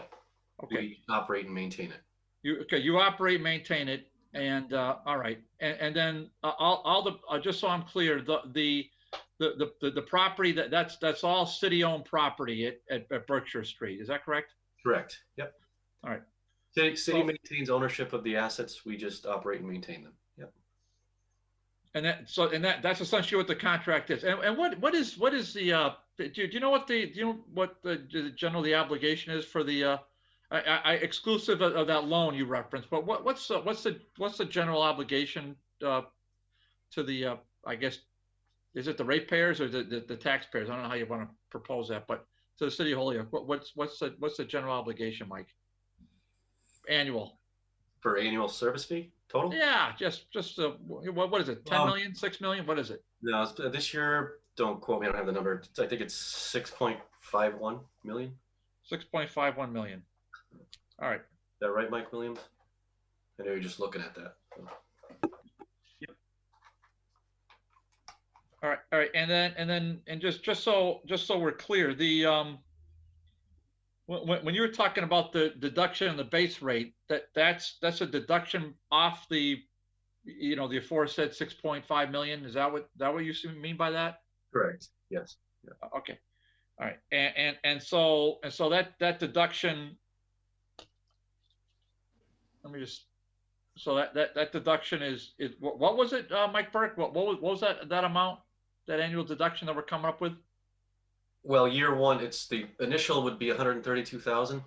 Okay. We operate and maintain it. You operate, maintain it, and all right, and then all the just so I'm clear, the property that's all city-owned property at Berkshire Street. Is that correct? Correct. Yep. All right. City maintains ownership of the assets. We just operate and maintain them. Yep. And that's essentially what the contract is. And what is the do you know what the general the obligation is for the exclusive of that loan you referenced, but what's the general obligation to the I guess, is it the ratepayers or the taxpayers? I don't know how you want to propose that, but to the city of Holyoke, what's the general obligation, Mike? Annual. For annual service fee total? Yeah, just what is it? 10 million, 6 million? What is it? No, this year, don't quote me, I don't have the number. I think it's 6.51 million. 6.51 million. All right. Is that right, Mike Williams? I know you're just looking at that. Yep. All right, and just so we're clear, the when you were talking about the deduction and the base rate, that's a deduction off the, the aforesaid 6.5 million. Is that what you mean by that? Correct. Yes. Yeah. Okay. All right. And so that deduction. Let me just. So that deduction is what was it, Mike Burke? What was that amount, that annual deduction that we're coming up with? Well, year one, it's the initial would be 132,000.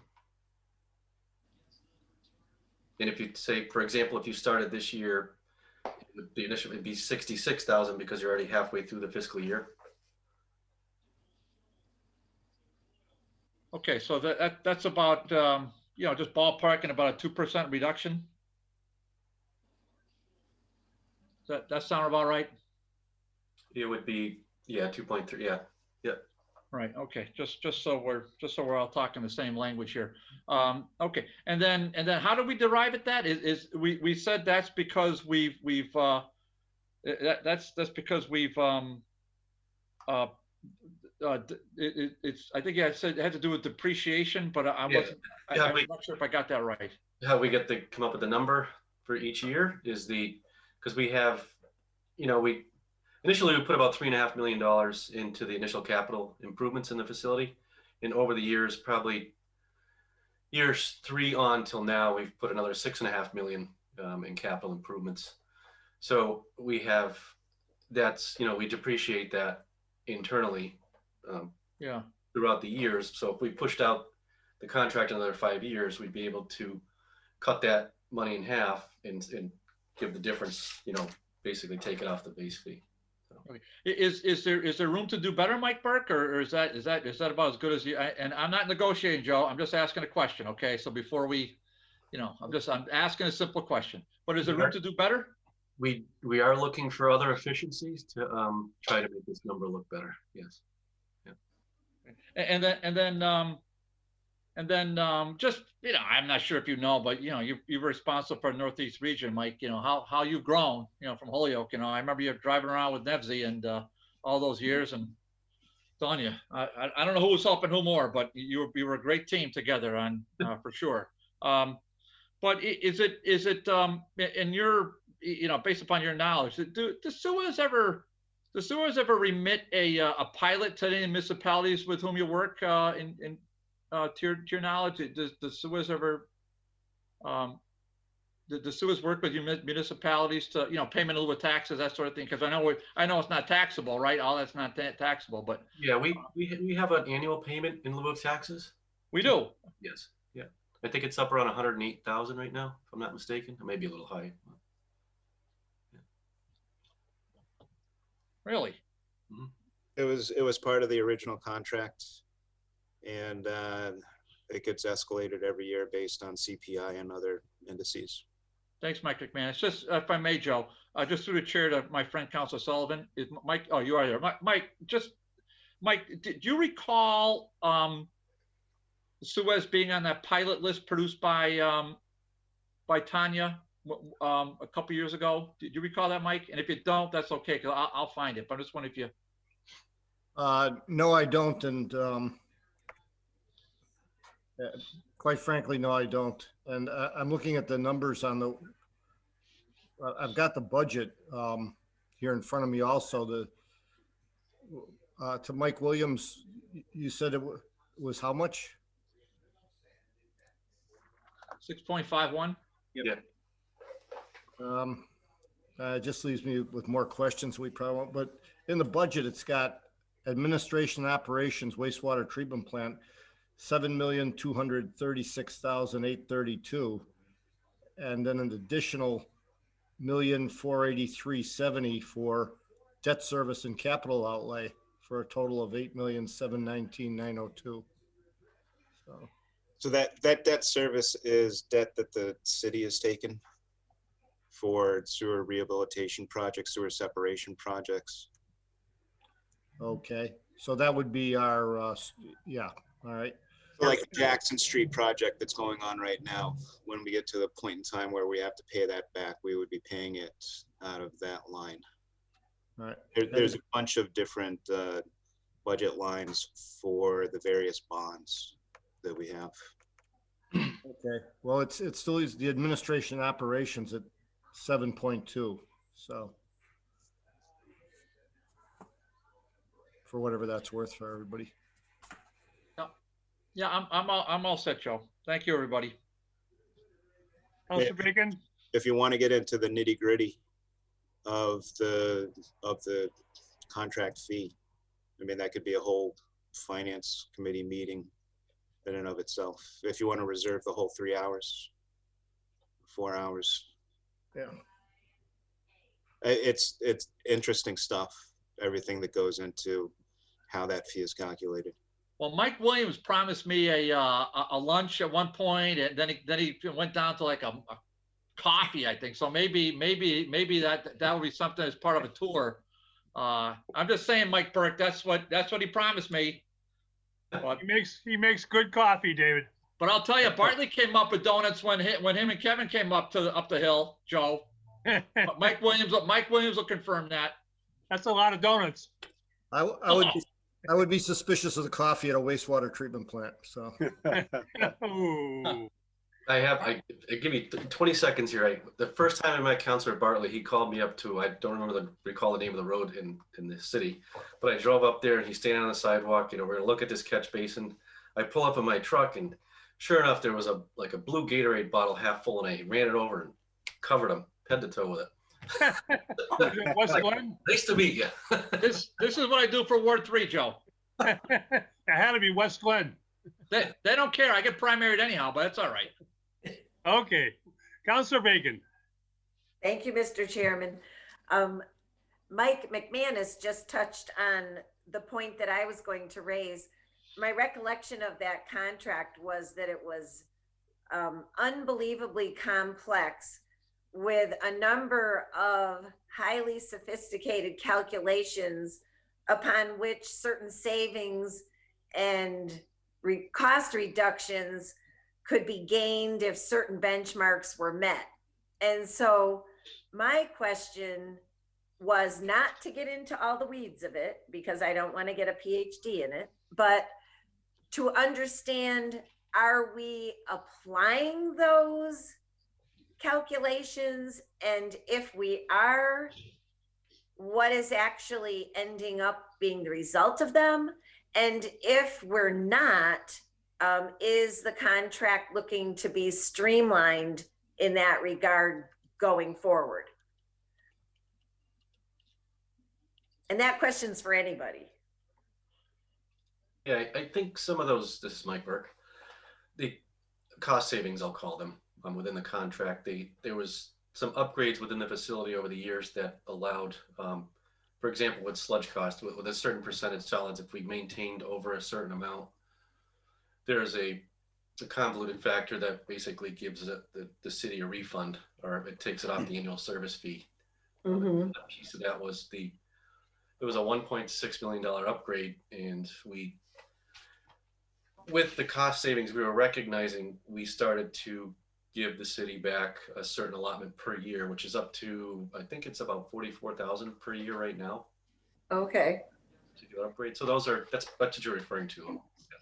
And if you say, for example, if you started this year, the initial would be 66,000 because you're already halfway through the fiscal year. Okay, so that's about just ballparking about a 2% reduction. Does that sound about right? It would be, yeah, 2.3. Yeah. Right. Okay. Just so we're all talking the same language here. Okay. And then how do we derive at that? We said that's because that's because we've it's, I think I said it had to do with depreciation, but I'm not sure if I got that right. How we get to come up with the number for each year is because we have, initially we put about $3.5 million into the initial capital improvements in the facility. And over the years, probably years 3 on till now, we've put another $6.5 million in capital improvements. So we have, we depreciate that internally throughout the years. So if we pushed out the contract another 5 years, we'd be able to cut that money in half and give the difference, basically take it off the base fee. Okay. Is there room to do better, Mike Burke, or is that about as good as you? And I'm not negotiating, Joe. I'm just asking a question. Okay, so before we, I'm asking a simple question. But is there room to do better? We are looking for other efficiencies to try to make this number look better. Yes. Yeah. And then just, I'm not sure if you know, but you're responsible for the Northeast region, Mike. How you've grown, from Holyoke. I remember you driving around with Nevsy and all those years, and telling you, I don't know who was helping who more, but you were a great team together on for sure. But is it in your, based upon your knowledge, do SUAs ever remit a pilot to any municipalities with whom you work to your knowledge? Does the SUAs ever the SUAs work with municipalities to payment in lieu of taxes, that sort of thing? Because I know it's not taxable, right? All that's not taxable, but yeah, we have an annual payment in lieu of taxes. We do. Yes. Yeah. I think it's up around 108,000 right now, if I'm not mistaken. It may be a little high. Yeah. Really? Mm-hmm. It was part of the original contract, and it gets escalated every year based on CPI and other indices. Thanks, Mike McMahon. It's just, if I may, Joe, just through the chair to my friend, Councilor Sullivan. Is Mike? Oh, you are there, Mike. Mike, did you recall Suez being on that pilot list produced by Tanya a couple years ago? Did you recall that, Mike? And if you don't, that's okay, because I'll find it. But I just wonder if you. No, I don't, and quite frankly, no, I don't. And I'm looking at the numbers on the. I've got the budget here in front of me. Also, to Mike Williams, you said it was how much? 6.51. Yeah. It just leaves me with more questions we probably won't. But in the budget, it's got administration and operations, wastewater treatment plant, $7,236,832, and then an additional $1,483,70 for debt service and capital outlay, for a total of $8,719,902. So that debt service is debt that the city has taken for sewer rehabilitation projects, sewer separation projects. Okay, so that would be our, yeah, all right. So like the Jackson Street project that's going on right now, when we get to the point in time where we have to pay that back, we would be paying it out of that line. All right. There's a bunch of different budget lines for the various bonds that we have. Okay, well, it still is the administration operations at 7.2, so. For whatever that's worth for everybody. Yeah, I'm all set, Joe. Thank you, everybody. Councilor Bacon? If you want to get into the nitty gritty of the contract fee, I mean, that could be a whole finance committee meeting in and of itself. If you want to reserve the whole 3 hours, 4 hours. Yeah. It's interesting stuff, everything that goes into how that fee is calculated. Well, Mike Williams promised me a lunch at one point, and then he went down to like a coffee, I think. So maybe that would be something as part of a tour. I'm just saying, Mike Burke, that's what he promised me. But He makes good coffee, David. But I'll tell you, Bartley came up with donuts when him and Kevin came up the hill, Joe. But Mike Williams will confirm that. That's a lot of donuts. I would be suspicious of the coffee at a wastewater treatment plant. So. Ooh. I give me 20 seconds here. The first time I met Councilor Bartley, he called me up to, I don't recall the name of the road in the city, but I drove up there and he's standing on the sidewalk. You know, we're gonna look at this catch basin. I pull up in my truck and sure enough, there was a blue Gatorade bottle half full, and I ran it over and covered him head to toe with it. West Glen? Nice to meet you. This is what I do for Ward 3, Joe. It had to be West Glen. They don't care. I get primaried anyhow, but that's all right. Okay. Councilor Bacon. Thank you, Mr. Chairman. Mike McManus just touched on the point that I was going to raise. My recollection of that contract was that it was unbelievably complex, with a number of highly sophisticated calculations upon which certain savings and cost reductions could be gained if certain benchmarks were met. And so my question was not to get into all the weeds of it, because I don't want to get a PhD in it, but to understand, are we applying those calculations? And if we are, what is actually ending up being the result of them? And if we're not, is the contract looking to be streamlined in that regard going forward? And that question's for anybody. Yeah, I think some of those, this is Mike Burke, the cost savings, I'll call them, within the contract. There was some upgrades within the facility over the years that allowed, for example, with sludge cost, with a certain percentage solids, if we maintained over a certain amount, there's a convoluted factor that basically gives the city a refund, or it takes it off the annual service fee. Mm-hmm. A piece of that was it was a $1.6 million upgrade, and with the cost savings, we were recognizing we started to give the city back a certain allotment per year, which is up to, I think it's about 44,000 per year right now. Okay. To do an upgrade. So that's what you're referring to, I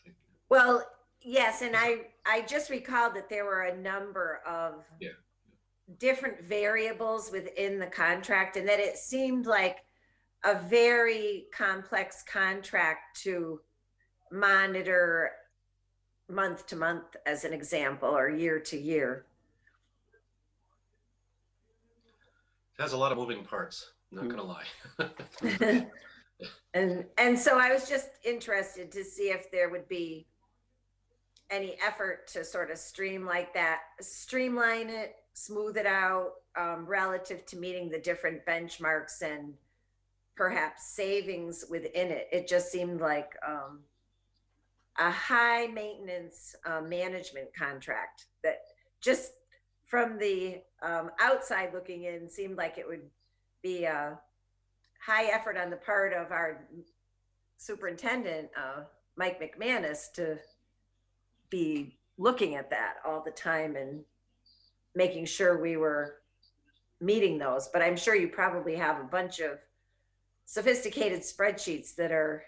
think. Well, yes, and I just recalled that there were a number of different variables within the contract, and that it seemed like a very complex contract to monitor month to month, as an example, or year to year. It has a lot of moving parts, I'm not gonna lie. And so I was just interested to see if there would be any effort to sort of streamline it, smooth it out, relative to meeting the different benchmarks and perhaps savings within it. It just seemed like a high maintenance management contract that just from the outside looking in seemed like it would be a high effort on the part of our superintendent, Mike McManus, to be looking at that all the time and making sure we were meeting those. But I'm sure you probably have a bunch of sophisticated spreadsheets that are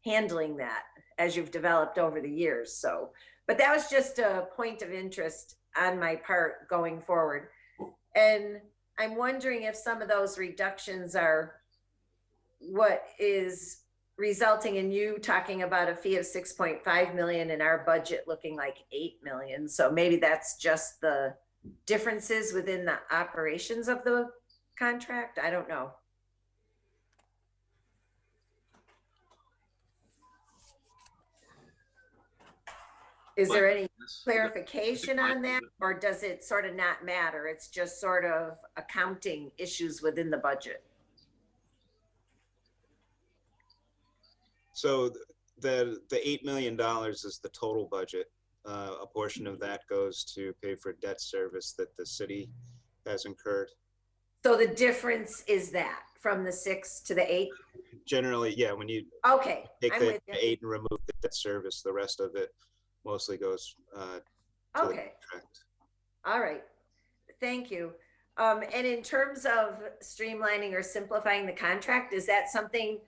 handling that as you've developed over the years. So, but that was just a point of interest on my part going forward. And I'm wondering if some of those reductions are what is resulting in you talking about a fee of 6.5 million and our budget looking like 8 million. So maybe that's just the differences within the operations of the contract. I don't know. Is there any clarification on that, or does it sort of not matter? It's just sort of accounting issues within the budget. So the $8 million is the total budget. A portion of that goes to pay for debt service that the city has incurred. So the difference is that from the 6 to the 8? Generally, yeah. When you take the 8 and remove the debt service, the rest of it mostly goes to the contract. All right. Thank you. And in terms of streamlining or simplifying the contract, is that something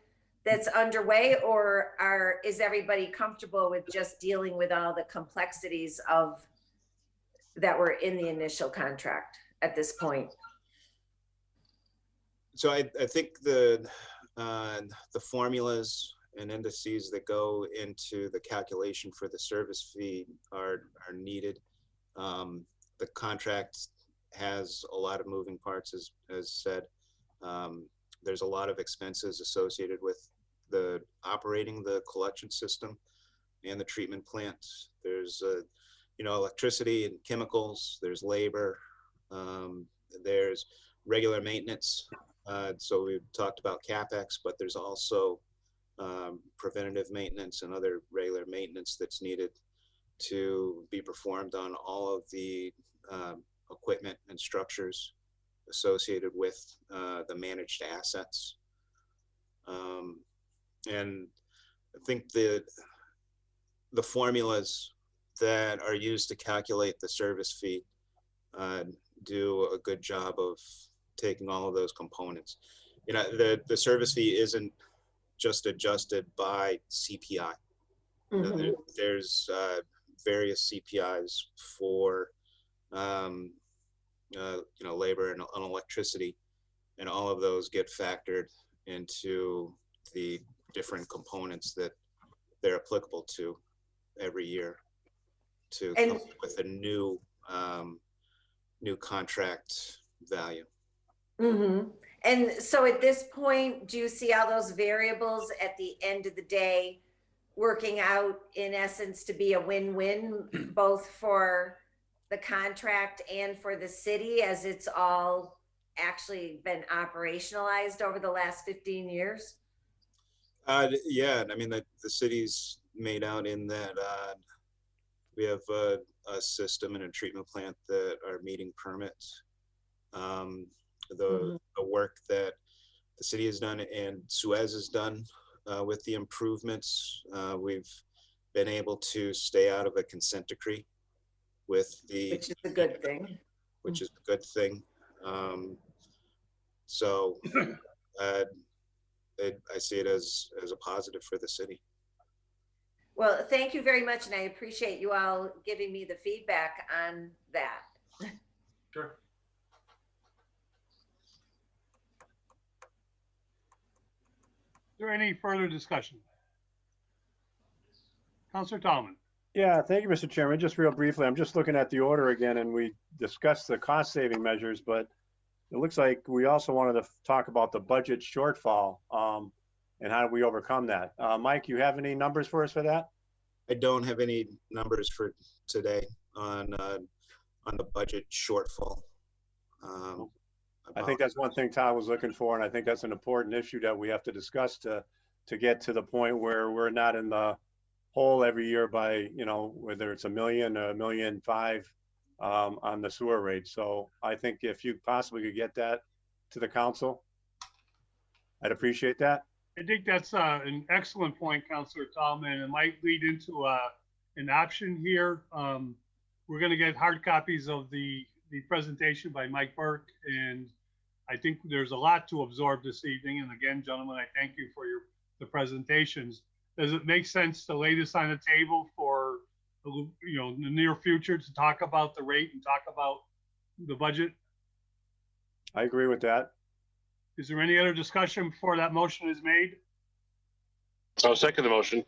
that's underway, or is everybody comfortable with just dealing with all the complexities of that were in the initial contract at this point? So I think the formulas and indices that go into the calculation for the service fee are needed. The contract has a lot of moving parts, as said. There's a lot of expenses associated with the operating the collection system and the treatment plant. There's electricity and chemicals, there's labor, there's regular maintenance. So we've talked about CapEx, but there's also preventative maintenance and other regular maintenance that's needed to be performed on all of the equipment and structures associated with the managed assets. And I think the formulas that are used to calculate the service fee do a good job of taking all of those components. The service fee isn't just adjusted by CPI. Mm-hmm. There's various CPIs for labor and electricity, and all of those get factored into the different components that they're applicable to every year to come up with a new contract value. Mm-hmm. And so at this point, do you see all those variables at the end of the day working out in essence to be a win-win, both for the contract and for the city, as it's all actually been operationalized over the last 15 years? Yeah, I mean, the city's made out in that we have a system and a treatment plant that are meeting permits. The work that the city has done and Suez has done with the improvements, we've been able to stay out of a consent decree with the— Which is a good thing. Which is a good thing. So I see it as a positive for the city. Well, thank you very much, and I appreciate you all giving me the feedback on that. Sure. Is there any further discussion? Councilor Tallman. Yeah, thank you, Mr. Chairman. Just real briefly, I'm just looking at the order again, and we discussed the cost saving measures, but it looks like we also wanted to talk about the budget shortfall and how do we overcome that. Mike, you have any numbers for us for that? I don't have any numbers for today on the budget shortfall. I think that's one thing Todd was looking for, and I think that's an important issue that we have to discuss to get to the point where we're not in the hole every year by, you know, whether it's $1 million or $1.5 million on the sewer rate. So I think if you possibly could get that to the council, I'd appreciate that. I think that's an excellent point, Councilor Tallman. It might lead into an option here. We're going to get hard copies of the presentation by Mike Burke, and I think there's a lot to absorb this evening. And again, gentlemen, I thank you for the presentations. Does it make sense to lay this on the table for, you know, in the near future to talk about the rate and talk about the budget? I agree with that. Is there any other discussion before that motion is made? I'll second the motion.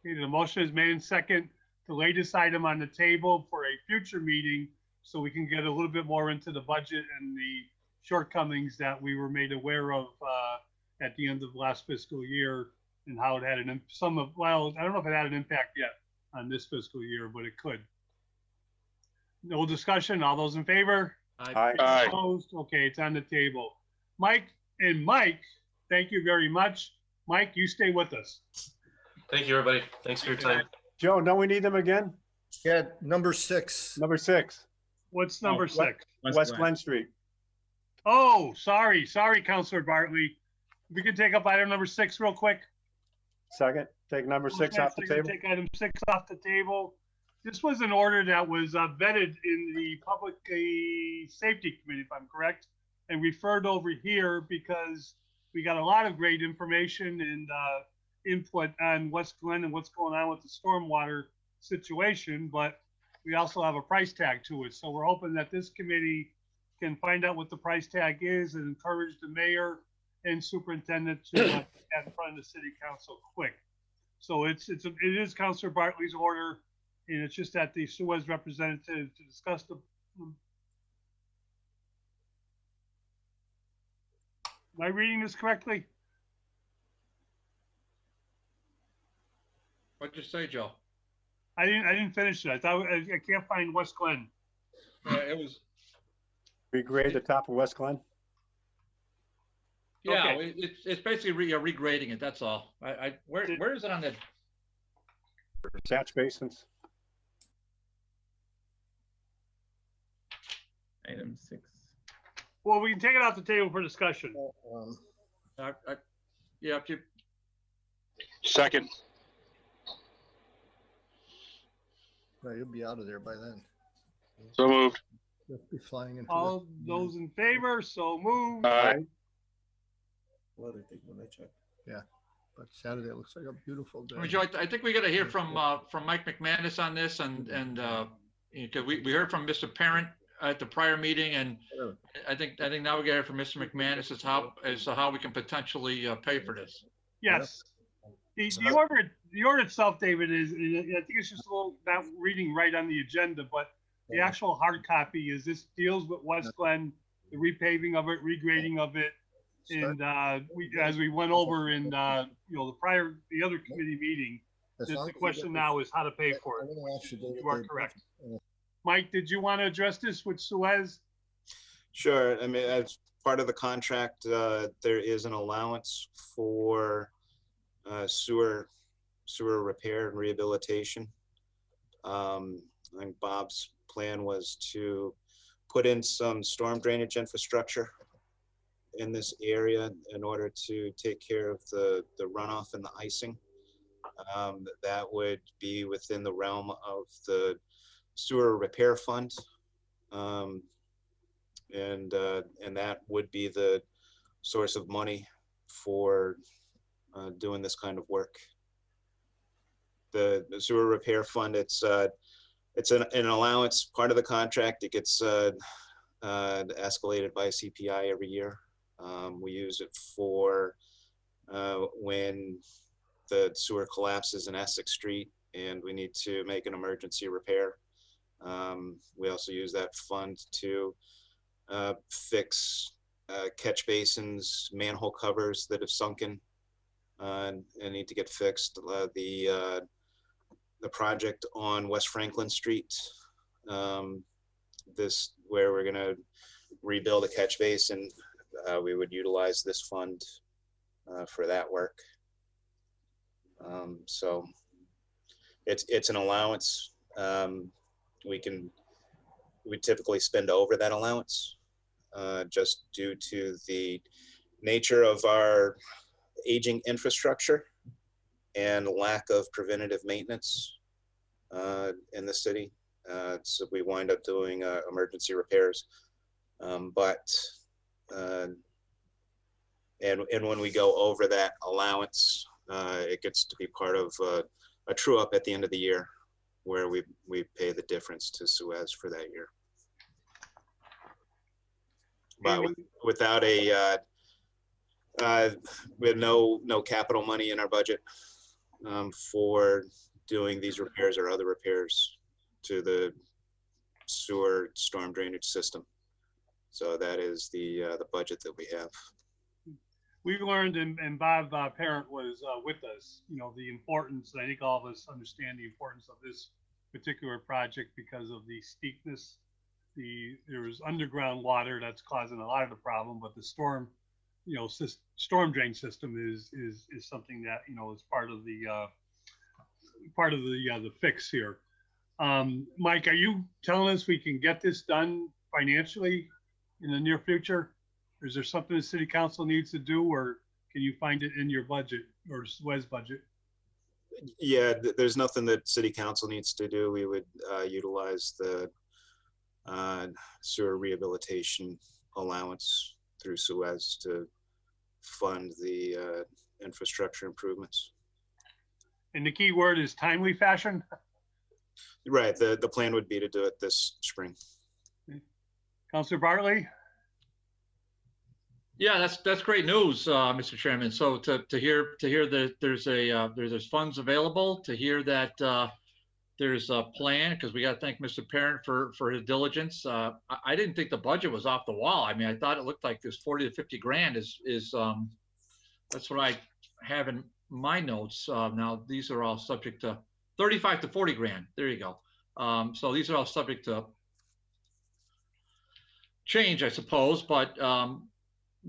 Okay, the motion is made and second to lay this item on the table for a future meeting so we can get a little bit more into the budget and the shortcomings that we were made aware of at the end of last fiscal year and how it had well, I don't know if it had an impact yet on this fiscal year, but it could. No discussion. All those in favor? Aye. Aye. Opposed? Okay, it's on the table. Mike, thank you very much. Mike, you stay with us. Thank you, everybody. Thanks for your time. Joe, don't we need them again? Yeah, number 6. Number 6, What's number 6? West Glen Street. Oh, sorry, Councilor Bartley. We can take up item number 6 real quick. Second, take number 6 off the table. Take item 6 off the table. This was an order that was vetted in the Public Safety Committee, if I'm correct, and referred over here because we got a lot of great information and input on West Glen and what's going on with the stormwater situation, but we also have a price tag to it. So we're hoping that this committee can find out what the price tag is and encourage the mayor and superintendent to get in front of the city council quick. So it is Councilor Bartley's order, and it's just at the Suez representative to discuss the. Am I reading this correctly? What'd you say, Joe? I didn't finish it. I thought I can't find West Glen. It was. Regrade the top of West Glen. Yeah, Okay. it's basically regrading it. That's all. Where is it on the? Catch basins. Item 6. Well, we can take it off the table for discussion. Yeah. Second. Well, you'll be out of there by then. So moved. You'll be flying into All those in favor, so moved. Aye. but Saturday looks like a beautiful day. I mean, Joe, I think we got to hear from Mike McManus on this, and because we heard from Mr. Parent at the prior meeting, and I think now we got to hear from Mr. McManus as to how we can potentially pay for this. Yes. The order itself, David, is I think it's just a little not reading right on the agenda, but the actual hard copy is this deals with West Glen, the repaving of it, regrading of it, and as we went over in the other committee meeting, the question now is how to pay for it. You are correct. Mike, did you want to address this with Suez? Sure. I mean, as part of the contract, there is an allowance for sewer repair and rehabilitation. I think Bob's plan was to put in some storm drainage infrastructure in this area in order to take care of the runoff and the icing. That would be within the realm of the sewer repair fund. And that would be the source of money for doing this kind of work. The sewer repair fund, it's an allowance, part of the contract. It gets escalated by CPI every year. We use it for when the sewer collapses in Essex Street and we need to make an emergency repair. We also use that fund to fix catch basins, manhole covers that have sunken and need to get fixed. the project on West Franklin Street. This where we're going to rebuild a catch basin. We would utilize this fund for that work. So it's an allowance. We typically spend over that allowance just due to the nature of our aging infrastructure and lack of preventative maintenance in the city. So we wind up doing emergency repairs. And when we go over that allowance, it gets to be part of a true up at the end of the year where we pay the difference to Suez for that year. But without with no capital money in our budget for doing these repairs or other repairs to the sewer storm drainage system. So that is the budget that we have. We've learned, and Bob Parent was with us, you know, the importance, and I think all of us understand the importance of this particular project because of the steepness. There's underground water that's causing a lot of the problem, but the storm, you know, storm drain system is something that, you know, is part of the fix here. Mike, are you telling us we can get this done financially in the near future? Or is there something the city council needs to do, or can you find it in your budget or Suez budget? Yeah, there's nothing that city council needs to do. We would utilize the sewer rehabilitation allowance through Suez to fund the infrastructure improvements. And the key word is timely fashion? Right, the plan would be to do it this spring. Okay. Councilor Bartley? Yeah, that's great news, Mr. Chairman. So to hear that there's funds available, to hear that there's a plan, because we got to thank Mr. Parent for his diligence. I didn't think the budget was off the wall. I mean, I thought it looked like this 40 to 50 grand is that's what I have in my notes. Now these are all subject to 35 to 40 grand. There you go. So these are all subject to change, I suppose, but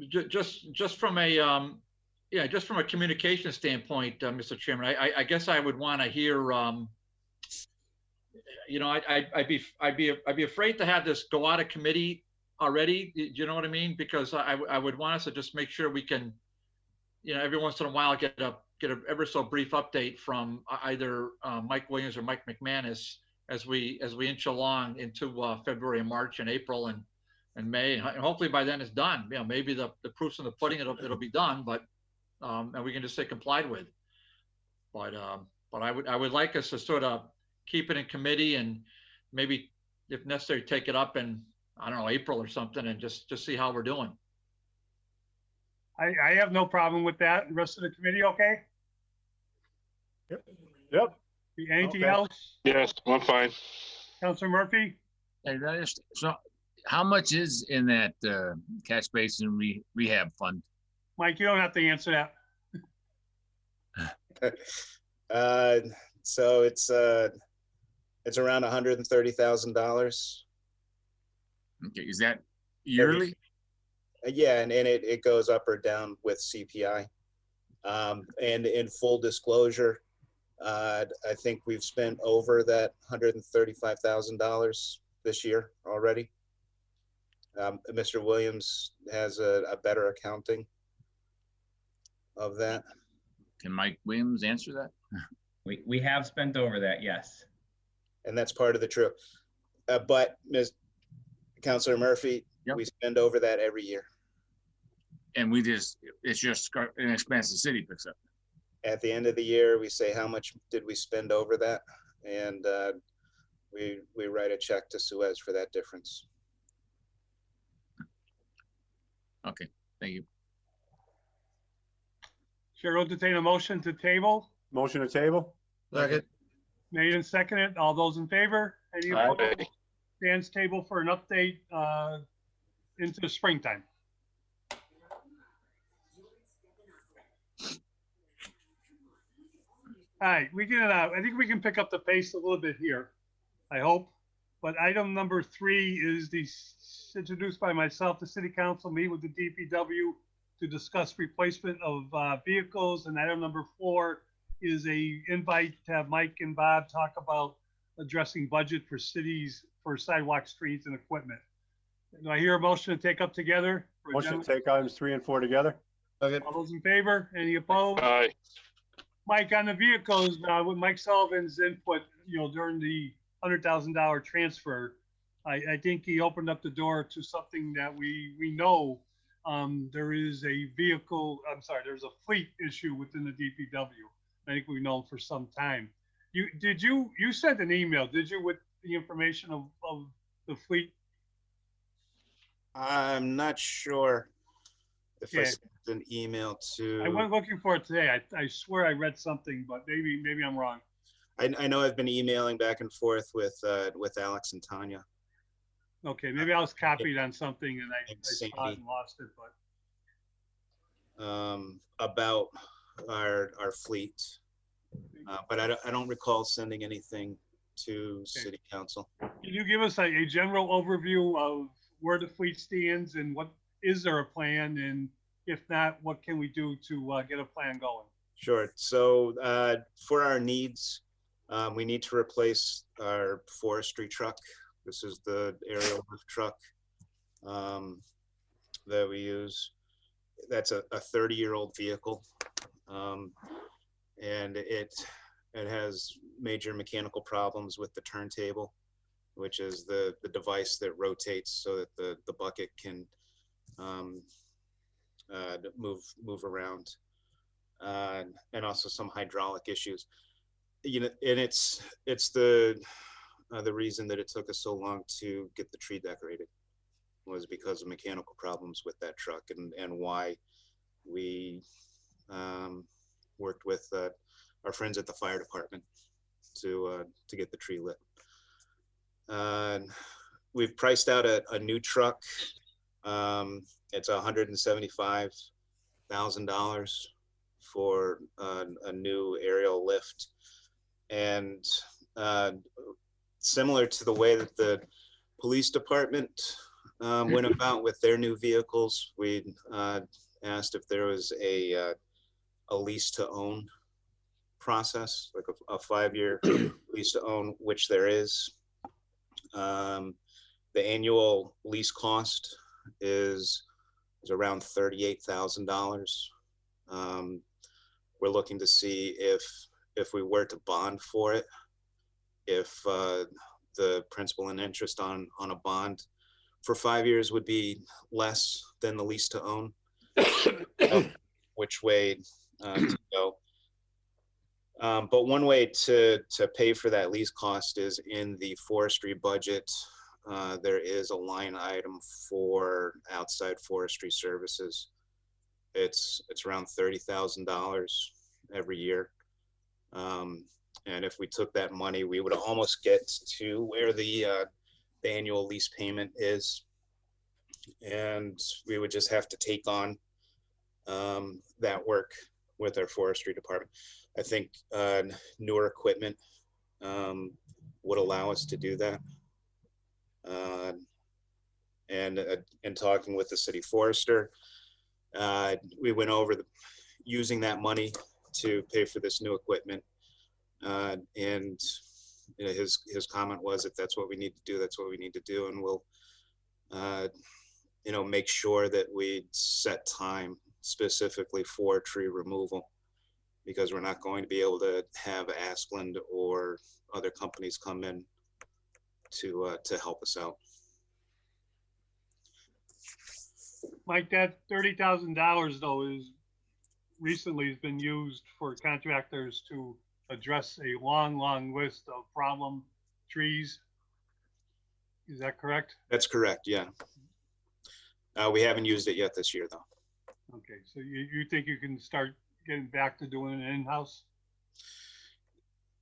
just from a just from a communication standpoint, Mr. Chairman, I guess I would want to hear. You know, I'd be afraid to have this go out of committee already. Do you know what I mean? Because I would want us to just make sure we can, you know, every once in a while get a ever so brief update from either Mike Williams or Mike McManus as we inch along into February and March and April and May, and hopefully by then it's done. You know, maybe the proof's in the pudding. It'll be done, but and we can just say complied with. But I would like us to sort of keep it in committee and maybe if necessary take it up in, I don't know, April or something, and just see how we're doing. I have no problem with that. The rest of the committee, okay? Yep. Anything Okay. else? Yes, I'm fine. Councilor Murphy? Hey, so how much is in that catch basin rehab fund? Mike, you don't have to answer that. So it's around $130,000. Okay, is that yearly? Yeah, and it goes up or down with CPI. And in full disclosure, I think we've spent over that $135,000 this year already. Mr. Williams has a better accounting of that. Can Mike Williams answer that? We have spent over that, yes. And that's part of the trip. But Ms. Councilor Murphy, Yep. we spend over that every year. And it's just an expense the city picks up. At the end of the year, we say, how much did we spend over that? And we write a check to Suez for that difference. Okay, thank you. Chair will entertain a motion to table. Motion to table? Second. Made and seconded. All those in favor? Any Aye. opposed? Stands table for an update into the springtime. All right, we can, I think we can pick up the pace a little bit here, I hope. But item number 3 is introduced by myself, the city council meet with the DPW to discuss replacement of vehicles. And item number 4 is a invite to have Mike and Bob talk about addressing budget for cities for sidewalk, streets, and equipment. Do I hear a motion to take up together? Motion to take items 3 and 4 together? Okay. All those in favor? Any opposed? Aye. Mike, on the vehicles, with Mike Sullivan's input, during the $100,000 transfer, I think he opened up the door to something that we know there is a there's a fleet issue within the DPW. I think we've known for some time. You sent an email, did you, with the information of the fleet? I'm not sure if I Yeah. sent an email to. I went looking for it today. I swear I read something, but maybe I'm wrong. I know I've been emailing back and forth with Alex and Tanya. Okay, maybe I was copied on something and I saw it Sandy. and lost it, but. About our fleet, but I don't recall sending anything to City Council. Can you give us a general overview of where the fleet stands and is there a plan? And if not, what can we do to get a plan going? Sure. So for our needs, we need to replace our forestry truck. This is the aerial lift truck that we use. That's a 30-year-old vehicle, and it has major mechanical problems with the turntable, which is the device that rotates so that the bucket can move around, and also some hydraulic issues. And it's the reason that it took us so long to get the tree decorated was because of mechanical problems with that truck, and why we worked with our friends at the fire department to get the tree lit. We've priced out a new truck. It's $175,000 for a new aerial lift, and similar to the way that the police department went about with their new vehicles, we asked if there was a lease to own process, like a 5-year lease to own, which there is. The annual lease cost is around $38,000. We're looking to see if we were to bond for it, if the principal and interest on a bond for 5 years would be less than the lease to own, which way to go. But one way to pay for that lease cost is in the forestry budget. There is a line item for outside forestry services. It's around $30,000 every year. And if we took that money, we would almost get to where the annual lease payment is. And we would just have to take on that work with our forestry department. I think newer equipment would allow us to do that. And talking with the city forester, we went over using that money to pay for this new equipment. And his comment was, if that's what we need to do, that's what we need to do. And we'll, make sure that we set time specifically for tree removal, because we're not going to be able to have Asplund or other companies come in to help us out. Mike, that $30,000 though recently has been used for contractors to address a long list of problem trees. Is that correct? That's correct, yeah. We haven't used it yet this year though. Okay, so you think you can start getting back to doing it in-house?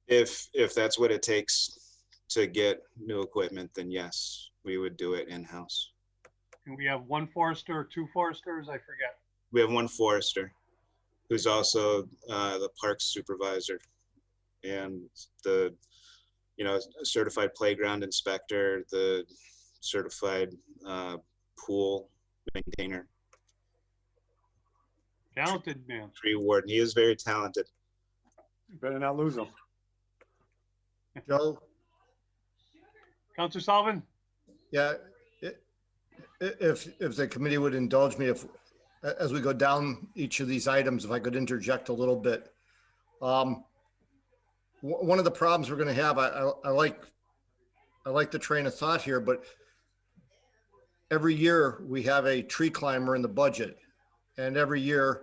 If that's what it takes to get new equipment, then yes, we would do it in-house. And we have one forester or two foresters, I forget. We have one forester who's also the parks supervisor and the, certified playground inspector, the certified pool maintainer, Talented man. tree warden. He is very talented. Better not lose them. Joe? Counselor Sullivan? Yeah, if the committee would indulge me, if, as we go down each of these items, if I could interject a little bit. One of the problems we're going to have, I like the train of thought here, but every year we have a tree climber in the budget, and every year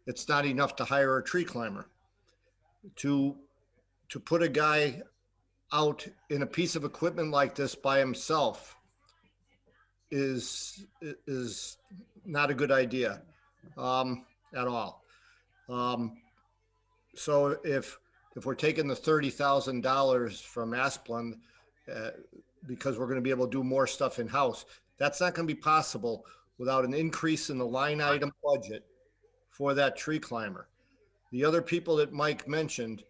it's not enough to hire a tree climber. To put a guy out in a piece of equipment like this by himself is not a good idea at all. So if we're taking the $30,000 from Asplund because we're going to be able to do more stuff in house, that's not going to be possible without an increase in the line item budget for that tree climber. The other people that Mike mentioned,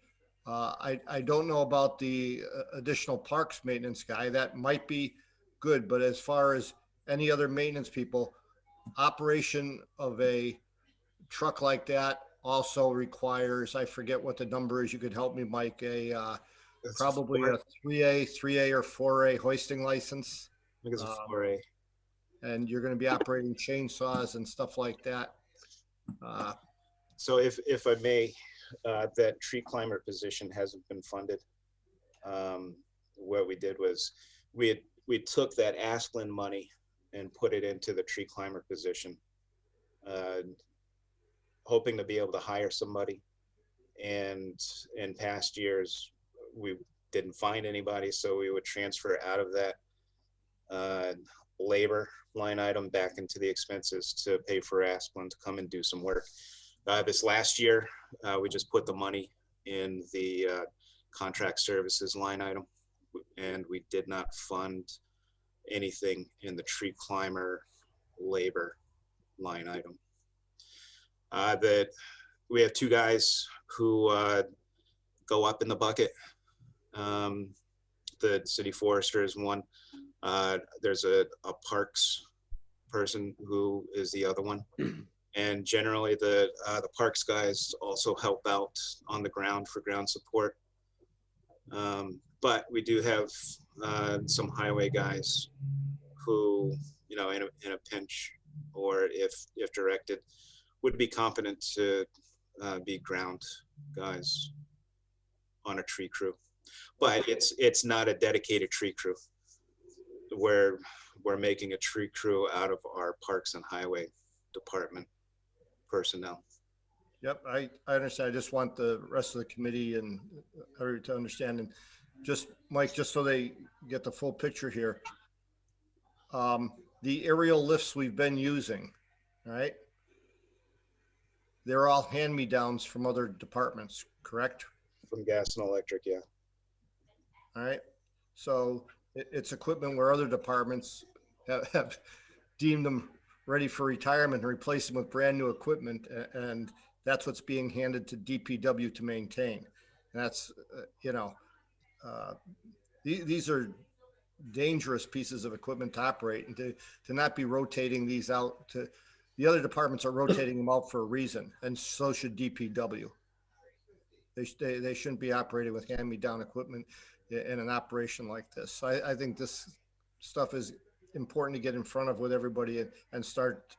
I don't know about the additional parks maintenance guy. That might be good, but as far as any other maintenance people, operation of a truck like that also requires, I forget what the number is, you could help me, Mike, probably a 3A or 4A hoisting license. I think it's a 4A. And you're going to be operating chainsaws and stuff like that. So if I may, that tree climber position hasn't been funded. What we did was we took that Asplund money and put it into the tree climber position, hoping to be able to hire somebody. And in past years, we didn't find anybody, so we would transfer out of that labor line item back into the expenses to pay for Asplund to come and do some work. This last year, we just put the money in the contract services line item, and we did not fund anything in the tree climber labor line item. That we have two guys who go up in the bucket. The city forester is one. There's a parks person who is the other one. And generally the parks guys also help out on the ground for ground support. But we do have some highway guys who, in a pinch, or if directed, would be competent to be ground guys on a tree crew. But it's not a dedicated tree crew. We're making a tree crew out of our parks and highway department personnel. Yep, I understand. I just want the rest of the committee and everyone to understand. And just, Mike, just so they get the full picture here, the aerial lifts we've been using, all right, they're all hand-me-downs from other departments, correct? From gas and electric, yeah. All right, so it's equipment where other departments have deemed them ready for retirement and replace them with brand new equipment, and that's what's being handed to DPW to maintain. And that's, these are dangerous pieces of equipment to operate, and to not be rotating these out to the other departments are rotating them out for a reason, and so should DPW. They shouldn't be operating with hand-me-down equipment in an operation like this. So I think this stuff is important to get in front of with everybody and start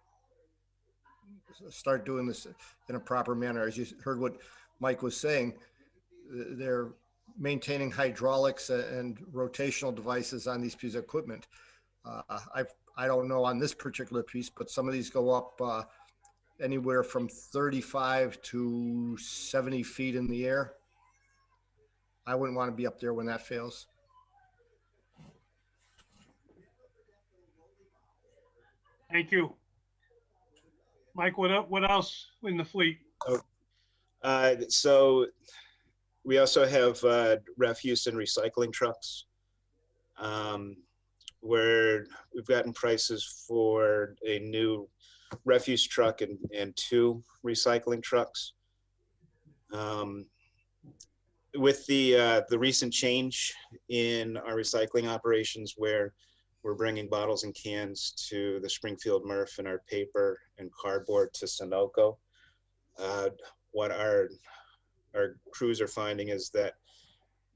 doing this in a proper manner. As you heard what Mike was saying, they're maintaining hydraulics and rotational devices on these pieces of equipment. I don't know on this particular piece, but some of these go up anywhere from 35 to 70 feet in the air. I wouldn't want to be up there when that fails. Thank you. Mike, what else in the fleet? So we also have refuse and recycling trucks, where we've gotten prices for a new refuse truck and 2 recycling trucks. with the recent change in our recycling operations, where we're bringing bottles and cans to the Springfield MRF and our paper and cardboard to Sunoco, what our crews are finding is that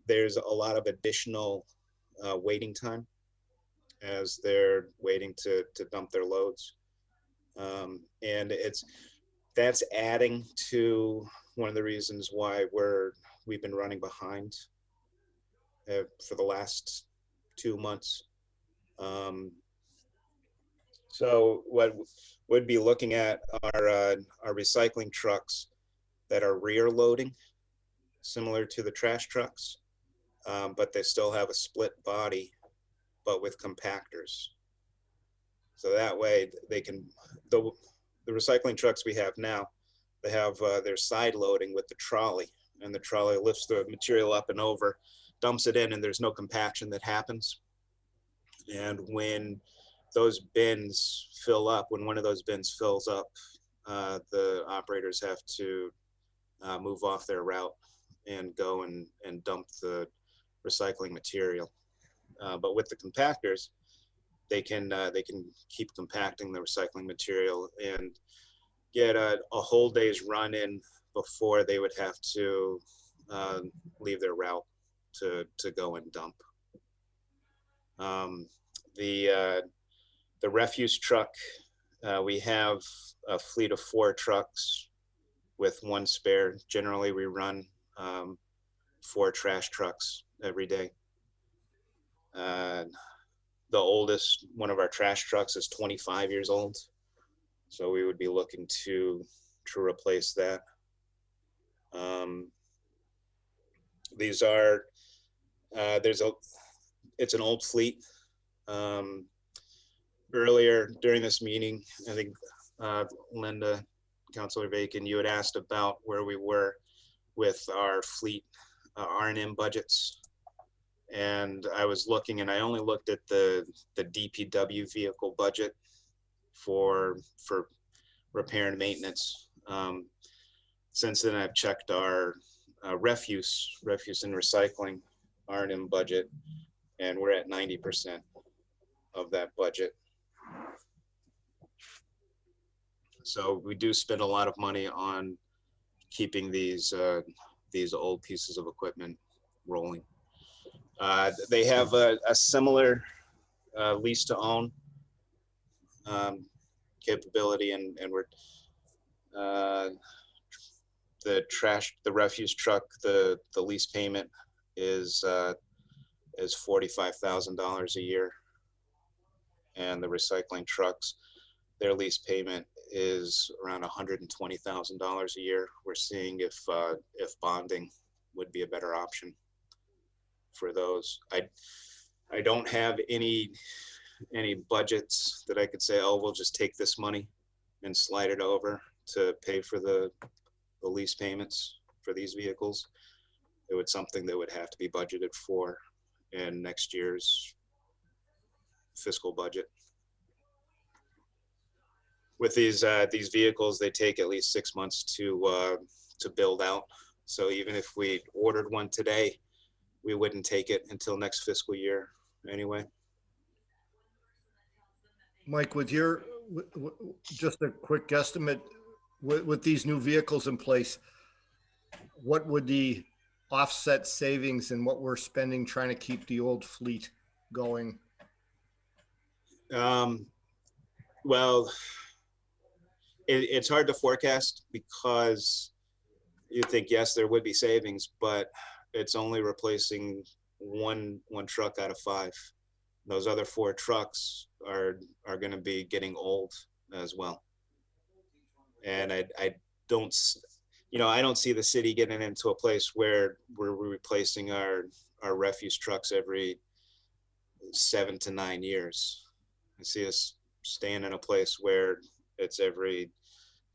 there's a lot of additional waiting time as they're waiting to dump their loads. And that's adding to one of the reasons why we've been running behind for the last 2 months. So what we'd be looking at are our recycling trucks that are rear loading, similar to the trash trucks, but they still have a split body, but with compactors. So that way they can, the recycling trucks we have now, they have their side loading with the trolley, and the trolley lifts the material up and over, dumps it in, and there's no compaction that happens. And when those bins fill up, when one of those bins fills up, the operators have to move off their route and go and dump the recycling material. But with the compactors, they can keep compacting the recycling material and get a whole day's run in before they would have to leave their route to go and dump. The refuse truck, we have a fleet of 4 trucks with 1 spare. Generally, we run 4 trash trucks every day. The oldest one of our trash trucks is 25 years old, so we would be looking to replace that. These are it's an old fleet. Earlier during this meeting, I think Linda, Councilor Bacon, you had asked about where we were with our fleet R&M budgets. And I was looking, and I only looked at the DPW vehicle budget for repair and maintenance. Since then, I've checked our refuse and recycling R&M budget, and we're at 90% of that budget. So we do spend a lot of money on keeping these old pieces of equipment rolling. They have a similar lease to own capability, and we're the refuse truck, the lease payment is $45,000 a year, and the recycling trucks, their lease payment is around $120,000 a year. We're seeing if bonding would be a better option for those. I don't have any budgets that I could say, oh, we'll just take this money and slide it over to pay for the lease payments for these vehicles. It would something that would have to be budgeted for in next year's fiscal budget. With these vehicles, they take at least 6 months to build out. So even if we ordered one today, we wouldn't take it until next fiscal year anyway. Mike, with your, just a quick guesstimate, with these new vehicles in place, what would the offset savings and what we're spending trying to keep the old fleet going? Well, it's hard to forecast, because you think, yes, there would be savings, but it's only replacing one truck out of 5. Those other 4 trucks are going to be getting old as well. And I don't, I don't see the city getting into a place where we're replacing our refuse trucks every 7 to 9 years. I see us staying in a place where it's every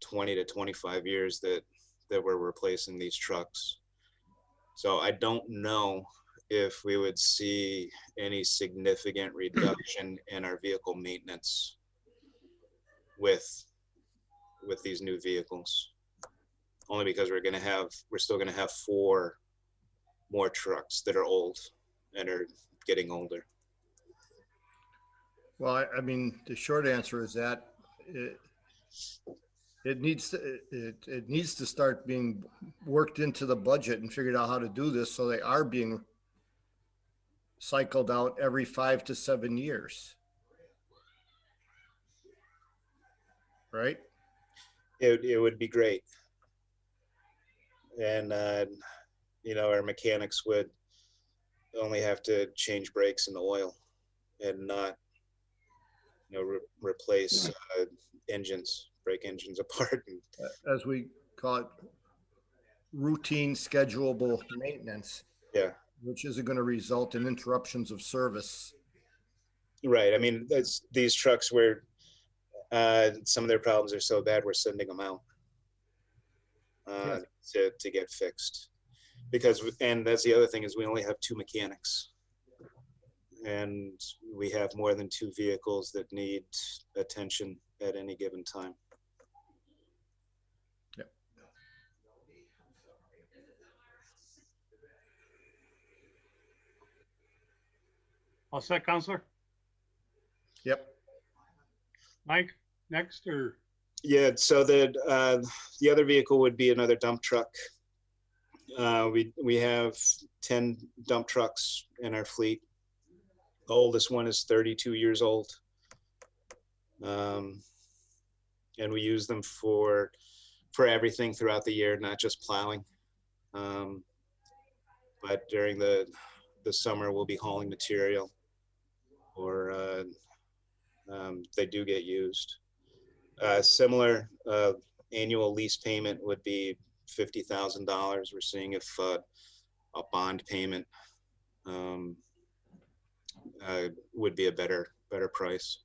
20 to 25 years that we're replacing these trucks. So I don't know if we would see any significant reduction in our vehicle maintenance with these new vehicles, only because we're still going to have 4 more trucks that are old and are getting older. Well, I mean, the short answer is that it needs to start being worked into the budget and figured out how to do this so they are being cycled out every 5 to 7 years. Right? It would be great. And, you know, our mechanics would only have to change brakes and oil and not, you know, replace engines, break engines apart. And, as we call it, routine schedulable maintenance. yeah. Which isn't going to result in interruptions of service. Right. I mean, these trucks where some of their problems are so bad, we're sending them out to get fixed. Because, and that's the other thing, is we only have 2 mechanics. And we have more than 2 vehicles that need attention at any given time. Yep. All set, Counselor? Yep. Mike, next, or? Yeah, so the other vehicle would be another dump truck. We have 10 dump trucks in our fleet. The oldest one is 32 years old. And we use them for everything throughout the year, not just plowing. But during the summer, we'll be hauling material, or they do get used. Similar annual lease payment would be $50,000. We're seeing if a bond payment would be a better price.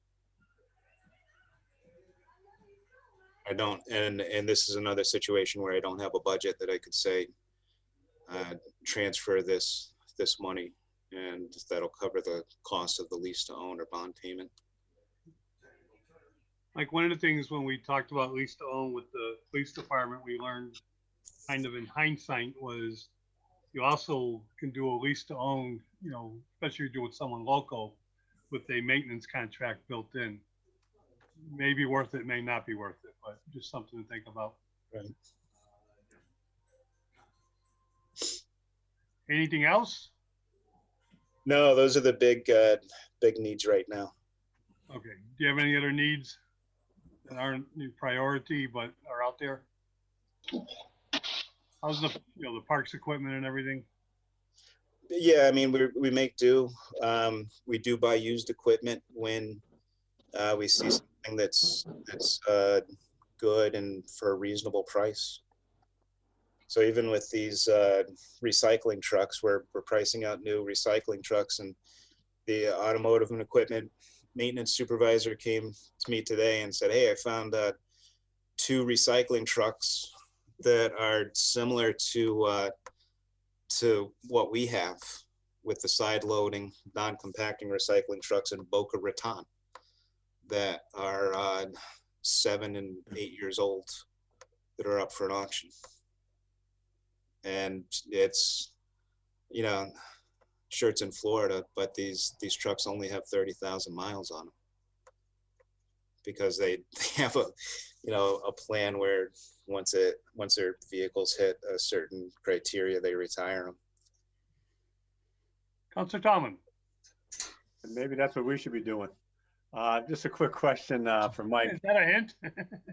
I don't, and this is another situation where I don't have a budget that I could say transfer this money, and that'll cover the cost of the lease to own or bond payment. Like, one of the things when we talked about lease to own with the police department, we learned kind of in hindsight was you also can do a lease to own, you know, especially if you're doing someone local with a maintenance contract built in. May be worth it, may not be worth it, but just something to think about. Right. Anything else? No, those are the big needs right now. Okay. Do you have any other needs that aren't a priority but are out there? How's the the parks equipment and everything? Yeah, I mean, we make do. We do buy used equipment when we see something that's good and for a reasonable price. So even with these recycling trucks, we're pricing out new recycling trucks, and the automotive and equipment maintenance supervisor came to me today and said, "Hey, I found 2 recycling trucks that are similar to what we have with the side loading, non-compacting recycling trucks in Boca Raton that are 7 and 8 years old that are up for an auction." And it's, you know, sure, it's in Florida, but these trucks only have 30,000 miles on them because they have a plan where once their vehicles hit a certain criteria, they retire them. Councilor Tomlin. And maybe that's what we should be doing. Just a quick question for Mike. Is that a hint?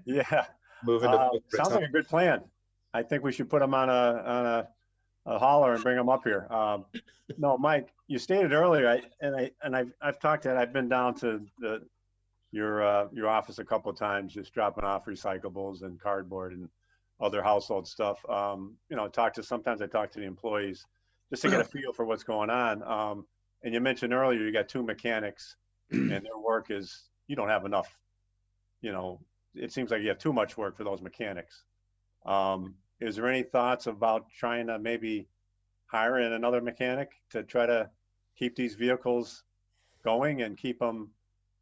Yeah. Moving to sounds like a good plan. I think we should put them on a hauler and bring them up here. No, Mike, you stated earlier, I've talked to, I've been down to your office a couple of times, just dropping off recyclables and cardboard and other household stuff. Sometimes I talk to the employees just to get a feel for what's going on. And you mentioned earlier, you got 2 mechanics and their work is, you don't have enough, it seems like you have too much work for those mechanics. Is there any thoughts about trying to maybe hire in another mechanic to try to keep these vehicles going and keep them,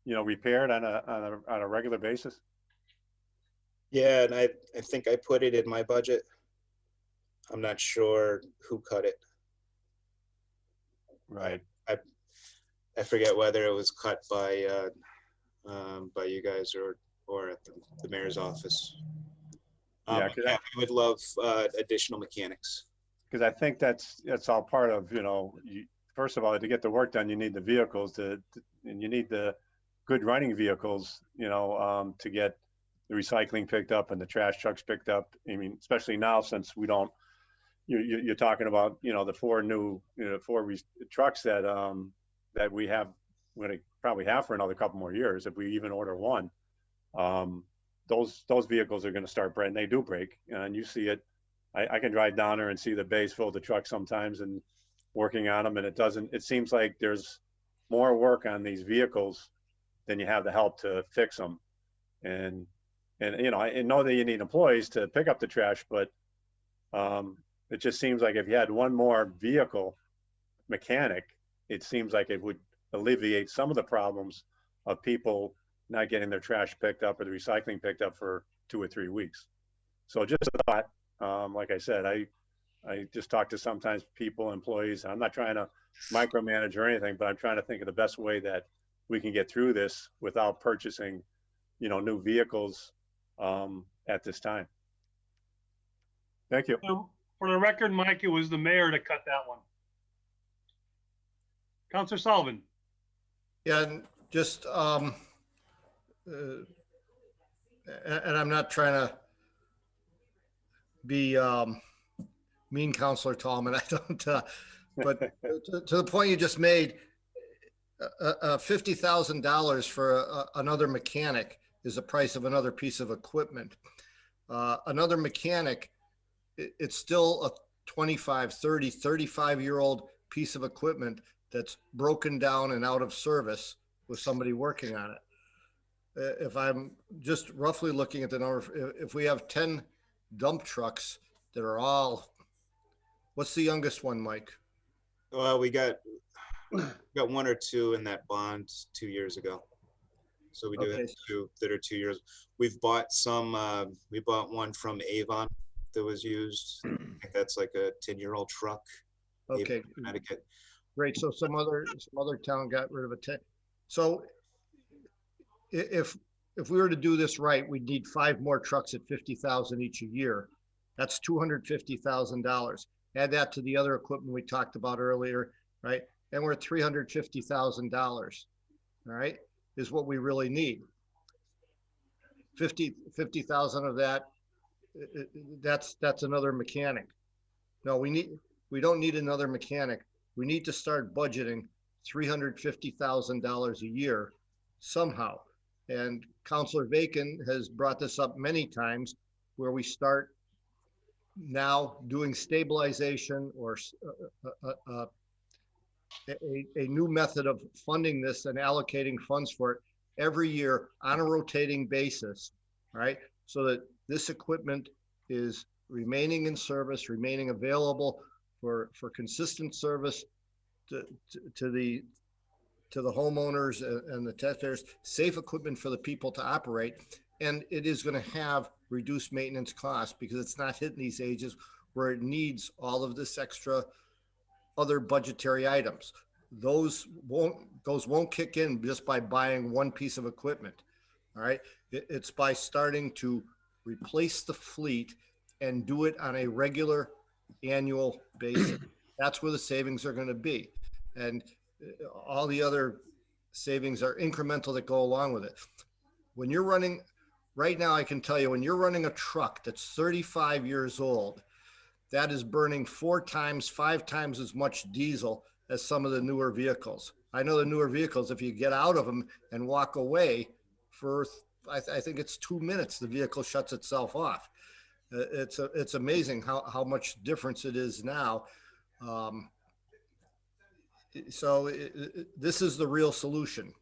repaired on a regular basis? Yeah, and I think I put it in my budget. I'm not sure who cut it. Right. I forget whether it was cut by you guys or at the mayor's office. Yeah, Yeah, we would love additional mechanics. because I think that's all part of, you know, first of all, to get the work done, you need the vehicles and you need the good running vehicles, you know, to get the recycling picked up and the trash trucks picked up. I mean, especially now since we don't, you're talking about, you know, the four new, trucks that that we have, we're gonna probably have for another couple more years if we even order one. Those vehicles are going to start breaking. They do break, and you see it. I can drive down there and see the bays full of the trucks sometimes and working on them, and it seems like there's more work on these vehicles than you have the help to fix them. And you know, I know that you need employees to pick up the trash, but it just seems like if you had one more vehicle mechanic, it seems like it would alleviate some of the problems of people not getting their trash picked up or the recycling picked up for 2 or 3 weeks. So just a thought, like I said, I just talk to sometimes people, employees. I'm not trying to micromanage or anything, but I'm trying to think of the best way that we can get through this without purchasing, you know, new vehicles at this time. Thank you. For the record, Mike, it was the mayor that cut that one. Councilor Sullivan. Yeah, and just, and I'm not trying to be mean, Counselor Tallman. I don't, but to the point you just made, $50,000 for another mechanic is the price of another piece of equipment. Another mechanic, it's still a 25, 30, 35-year-old piece of equipment that's broken down and out of service with somebody working on it. If I'm just roughly looking at the number, if we have 10 dump trucks that are all, what's the youngest one, Mike? Well, we got one or two in that bond 2 years ago. So we do have two that are 2 years. We've bought some, we bought one from Avon that was used. I think that's like a 10-year-old truck. Okay. Avon, Connecticut. Great. So some other town got rid of a 10. So if we were to do this right, we'd need 5 more trucks at 50,000 each a year. That's $250,000. Add that to the other equipment we talked about earlier, right? And we're at $350,000. All right, is what we really need. 50,000 of that. That's another mechanic. No, we don't need another mechanic. We need to start budgeting $350,000 a year somehow. And Councilor Bacon has brought this up many times, where we start now doing stabilization or a new method of funding this and allocating funds for it every year on a rotating basis, right? So that this equipment is remaining in service, remaining available for consistent service to the homeowners and the taxpayers, safe equipment for the people to operate. And it is going to have reduced maintenance costs because it's not hitting these ages where it needs all of this extra other budgetary items. Those won't kick in just by buying one piece of equipment. All right. It's by starting to replace the fleet and do it on a regular annual basis. That's where the savings are going to be. And all the other savings are incremental that go along with it. When you're running, right now, I can tell you, when you're running a truck that's 35 years old, that is burning 4 times, 5 times as much diesel as some of the newer vehicles. I know the newer vehicles, if you get out of them and walk away for, I think it's 2 minutes, the vehicle shuts itself off. It's amazing how much difference it is now. So this is the real solution,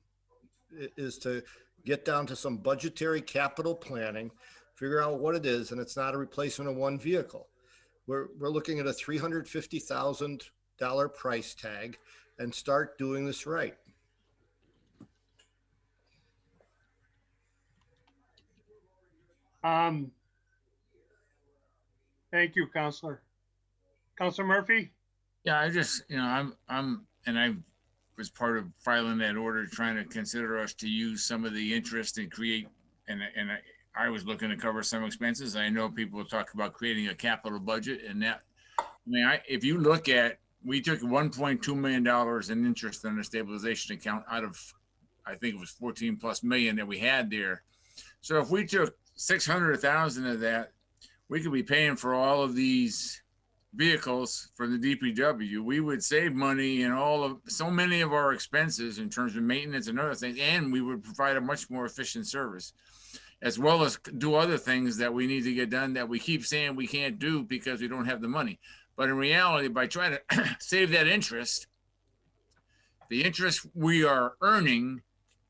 is to get down to some budgetary capital planning, figure out what it is, and it's not a replacement of one vehicle. We're looking at a $350,000 price tag and start doing this right. Thank you, Counselor. Counselor Murphy? Yeah, I just, I'm and I was part of filing that order, trying to consider us to use some of the interest and create, and I was looking to cover some expenses. I know people talk about creating a capital budget, and that, I mean, if you look at, we took $1.2 million in interest on the stabilization account out of, I think it was 14 plus million that we had there. So if we took 600,000 of that, we could be paying for all of these vehicles for the DPW. We would save money in so many of our expenses in terms of maintenance and other things, and we would provide a much more efficient service, as well as do other things that we need to get done that we keep saying we can't do because we don't have the money. But in reality, by trying to save that interest, the interest we are earning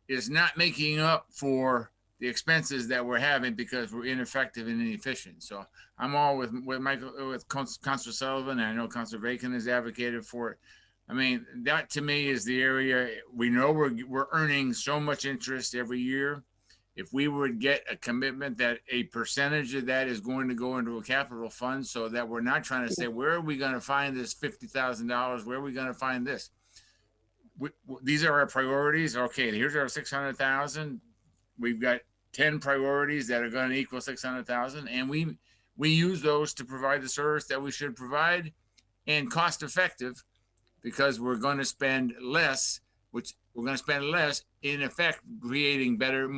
is not making up for the expenses that we're having because we're ineffective and inefficient. So I'm all with Michael, with Councilor Sullivan, and I know Councilor Bacon has advocated for it. I mean, that to me is the area. We know we're earning so much interest every year. If we would get a commitment that a percentage of that is going to go into a capital fund, so that we're not trying to say, where are we going to find this $50,000? Where are we going to find this? These are our priorities. Okay, here's our 600,000. We've got 10 priorities that are going to equal 600,000, and we use those to provide the service that we should provide, and cost effective, because we're going to spend less, which we're going to spend less, in effect, creating better,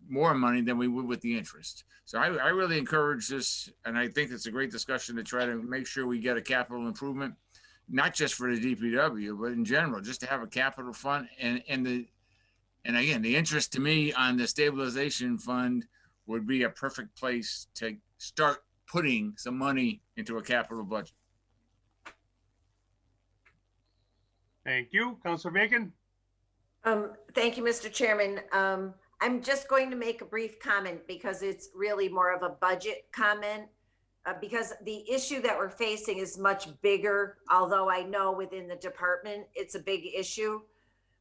more money than we would with the interest. So I really encourage this, and I think it's a great discussion to try to make sure we get a capital improvement, not just for the DPW, but in general, just to have a capital fund. And again, the interest to me on the stabilization fund would be a perfect place to start putting some money into a capital budget. Thank you. Councilor Bacon? Thank you, Mr. Chairman. I'm just going to make a brief comment because it's really more of a budget comment, because the issue that we're facing is much bigger, although I know within the department it's a big issue.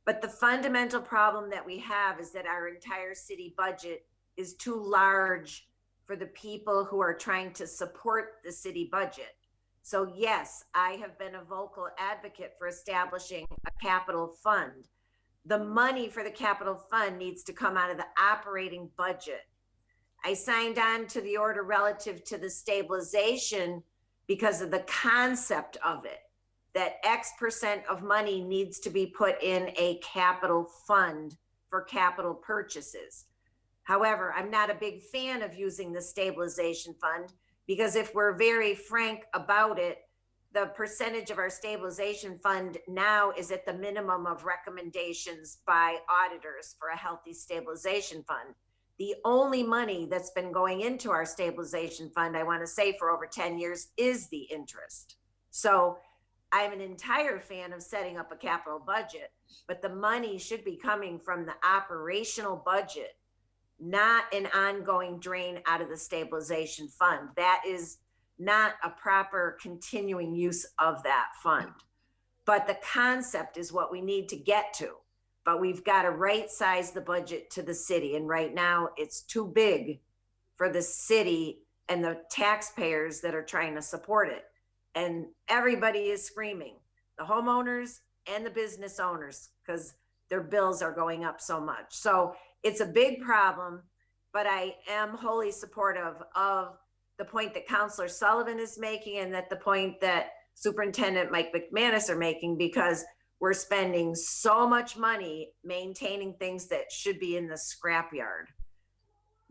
But the fundamental problem that we have is that our entire city budget is too large for the people who are trying to support the city budget. So yes, I have been a vocal advocate for establishing a capital fund. The money for the capital fund needs to come out of the operating budget. I signed on to the order relative to the stabilization because of the concept of it, that X% of money needs to be put in a capital fund for capital purchases. However, I'm not a big fan of using the stabilization fund, because if we're very frank about it, the percentage of our stabilization fund now is at the minimum of recommendations by auditors for a healthy stabilization fund. The only money that's been going into our stabilization fund, I want to say for over 10 years, is the interest. So I'm an entire fan of setting up a capital budget, but the money should be coming from the operational budget, not an ongoing drain out of the stabilization fund. That is not a proper continuing use of that fund. But the concept is what we need to get to. But we've got to right size the budget to the city. And right now it's too big for the city and the taxpayers that are trying to support it. And everybody is screaming, the homeowners and the business owners, because their bills are going up so much. So it's a big problem, but I am wholly supportive of the point that Councilor Sullivan is making, and that the point that Superintendent Mike McManus are making, because we're spending so much money maintaining things that should be in the scrapyard.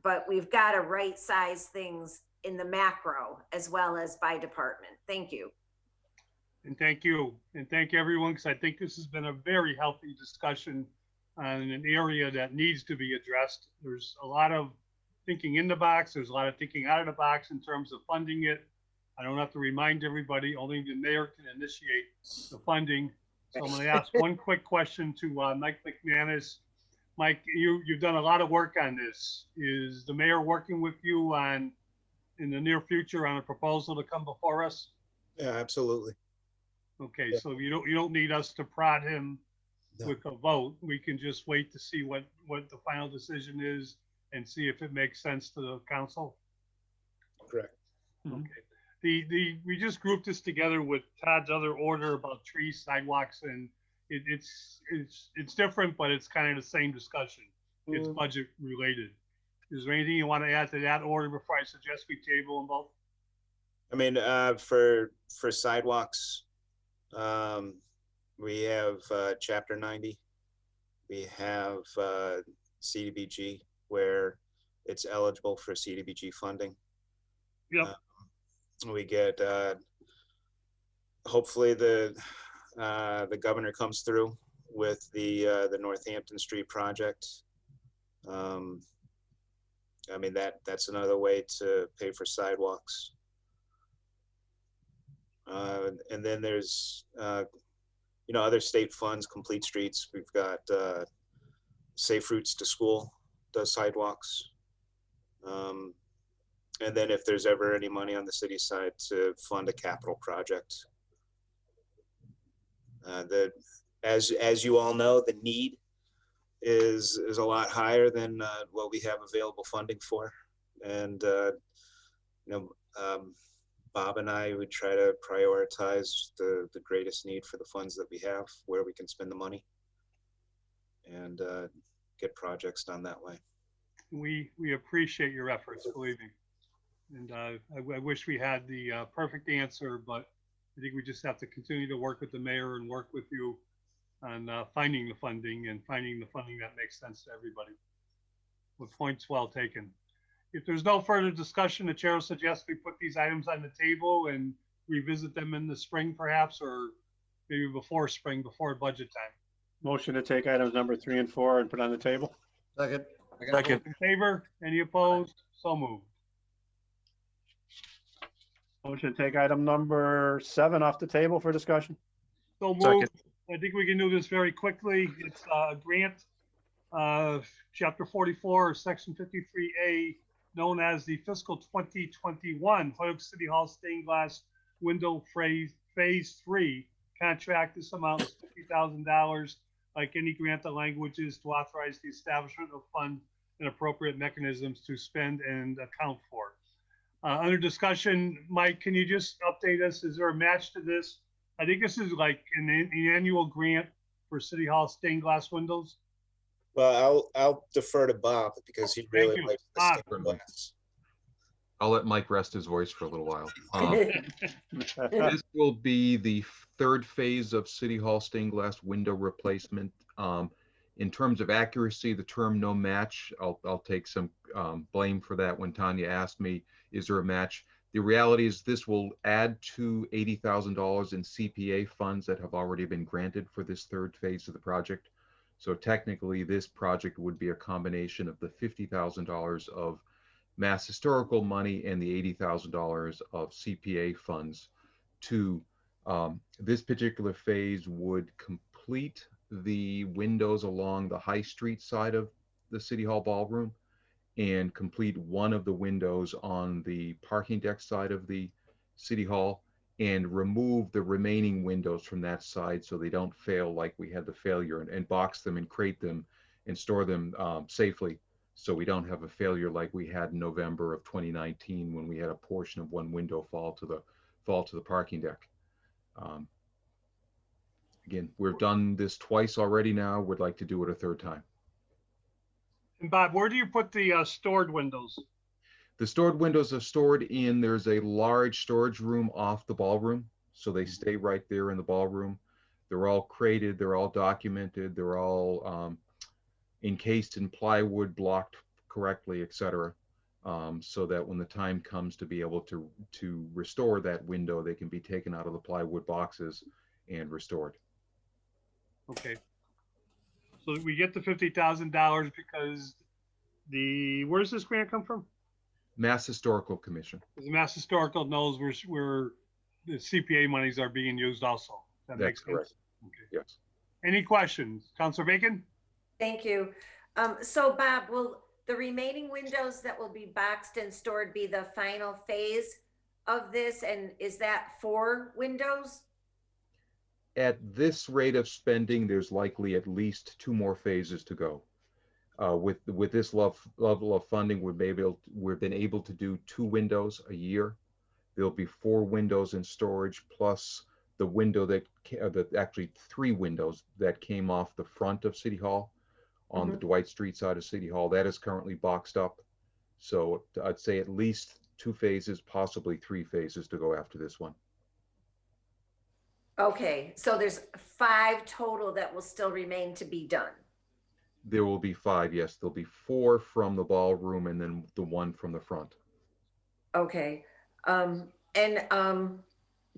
But we've got to right size things in the macro as well as by department. Thank you. And thank you. And thank everyone, because I think this has been a very healthy discussion on an area that needs to be addressed. There's a lot of thinking in the box. There's a lot of thinking out of the box in terms of funding it. I don't have to remind everybody, only the mayor can initiate the funding. So I'm going to ask one quick question to Mike McManus. Mike, you've done a lot of work on this. Is the mayor working with you on, in the near future, on a proposal to come before us? Yeah, absolutely. Okay, so you don't need us to prod him with a vote. We can just wait to see what the final decision is and see if it makes sense to the council. Correct. Okay. We just grouped this together with Todd's other order about trees, sidewalks, and it's different, but it's kind of the same discussion. It's budget related. Is there anything you want to add to that order before I suggest we table them both? I mean, for sidewalks, we have Chapter 90. We have CDBG where it's eligible for CDBG funding. Yep. We get hopefully the governor comes through with the Northampton Street project. I mean, that's another way to pay for sidewalks. And then there's, you know, other state funds, complete streets. We've got Safe Routes to School does sidewalks. And then if there's ever any money on the city side to fund a capital project. As you all know, the need is a lot higher than what we have available funding for. And, you know, Bob and I would try to prioritize the greatest need for the funds that we have, where we can spend the money and get projects done that way. We appreciate your efforts, believe me. And I wish we had the perfect answer, but I think we just have to continue to work with the mayor and work with you on finding the funding that makes sense to everybody. With points well taken. If there's no further discussion, the chair suggests we put these items on the table and revisit them in the spring perhaps, or maybe before spring, before budget time. Motion to take items number 3 and 4 and put on the table. Second. Second. In favor? Any opposed? So moved. Motion to take item number 7 off the table for discussion. So moved. I think we can do this very quickly. It's a grant, Chapter 44, Section 53A, known as the fiscal 2021 Holyoke City Hall Stained Glass Window Phase 3 contract. This amount is $50,000. Like any grant, the language is to authorize the establishment of fund and appropriate mechanisms to spend and account for. Under discussion, Mike, can you just update us? Is there a match to this? I think this is like an annual grant for City Hall stained glass windows. Well, I'll defer to Bob because he really likes the stained glass. I'll let Mike rest his voice for a little while. This will be the 3rd phase of City Hall stained glass window replacement. In terms of accuracy, the term no match, I'll take some blame for that when Tanya asked me, is there a match? The reality is this will add to $80,000 in CPA funds that have already been granted for this 3rd phase of the project. So technically this project would be a combination of the $50,000 of Mass Historical money and the $80,000 of CPA funds. To this particular phase would complete the windows along the High Street side of the City Hall ballroom and complete one of the windows on the parking deck side of the City Hall and remove the remaining windows from that side so they don't fail like we had the failure, and box them and crate them and store them safely so we don't have a failure like we had in November of 2019 when we had a portion of one window fall to the parking deck. Again, we've done this twice already now. We'd like to do it a 3rd time. And Bob, where do you put the stored windows? The stored windows are stored in, there's a large storage room off the ballroom. So they stay right there in the ballroom. They're all crated, they're all documented, they're all encased in plywood, blocked correctly, etc. So that when the time comes to be able to restore that window, they can be taken out of the plywood boxes and restored. Okay. So we get the $50,000 because where does this grant come from? Mass Historical Commission. The Mass Historical knows where the CPA monies are being used also. That makes sense. Correct. Okay. Yes. Any questions? Councilor Bacon? Thank you. So Bob, will the remaining windows that will be boxed and stored be the final phase of this? And is that 4 windows? At this rate of spending, there's likely at least 2 more phases to go. With this level of funding, we've been able to do 2 windows a year. There'll be 4 windows in storage plus the window actually 3 windows that came off the front of City Hall on the Dwight Street side of City Hall, that is currently boxed up. So I'd say at least 2 phases, possibly 3 phases to go after this one. Okay, so there's 5 total that will still remain to be done. There will be 5, yes. There'll be 4 from the ballroom and then the 1 from the front. Okay.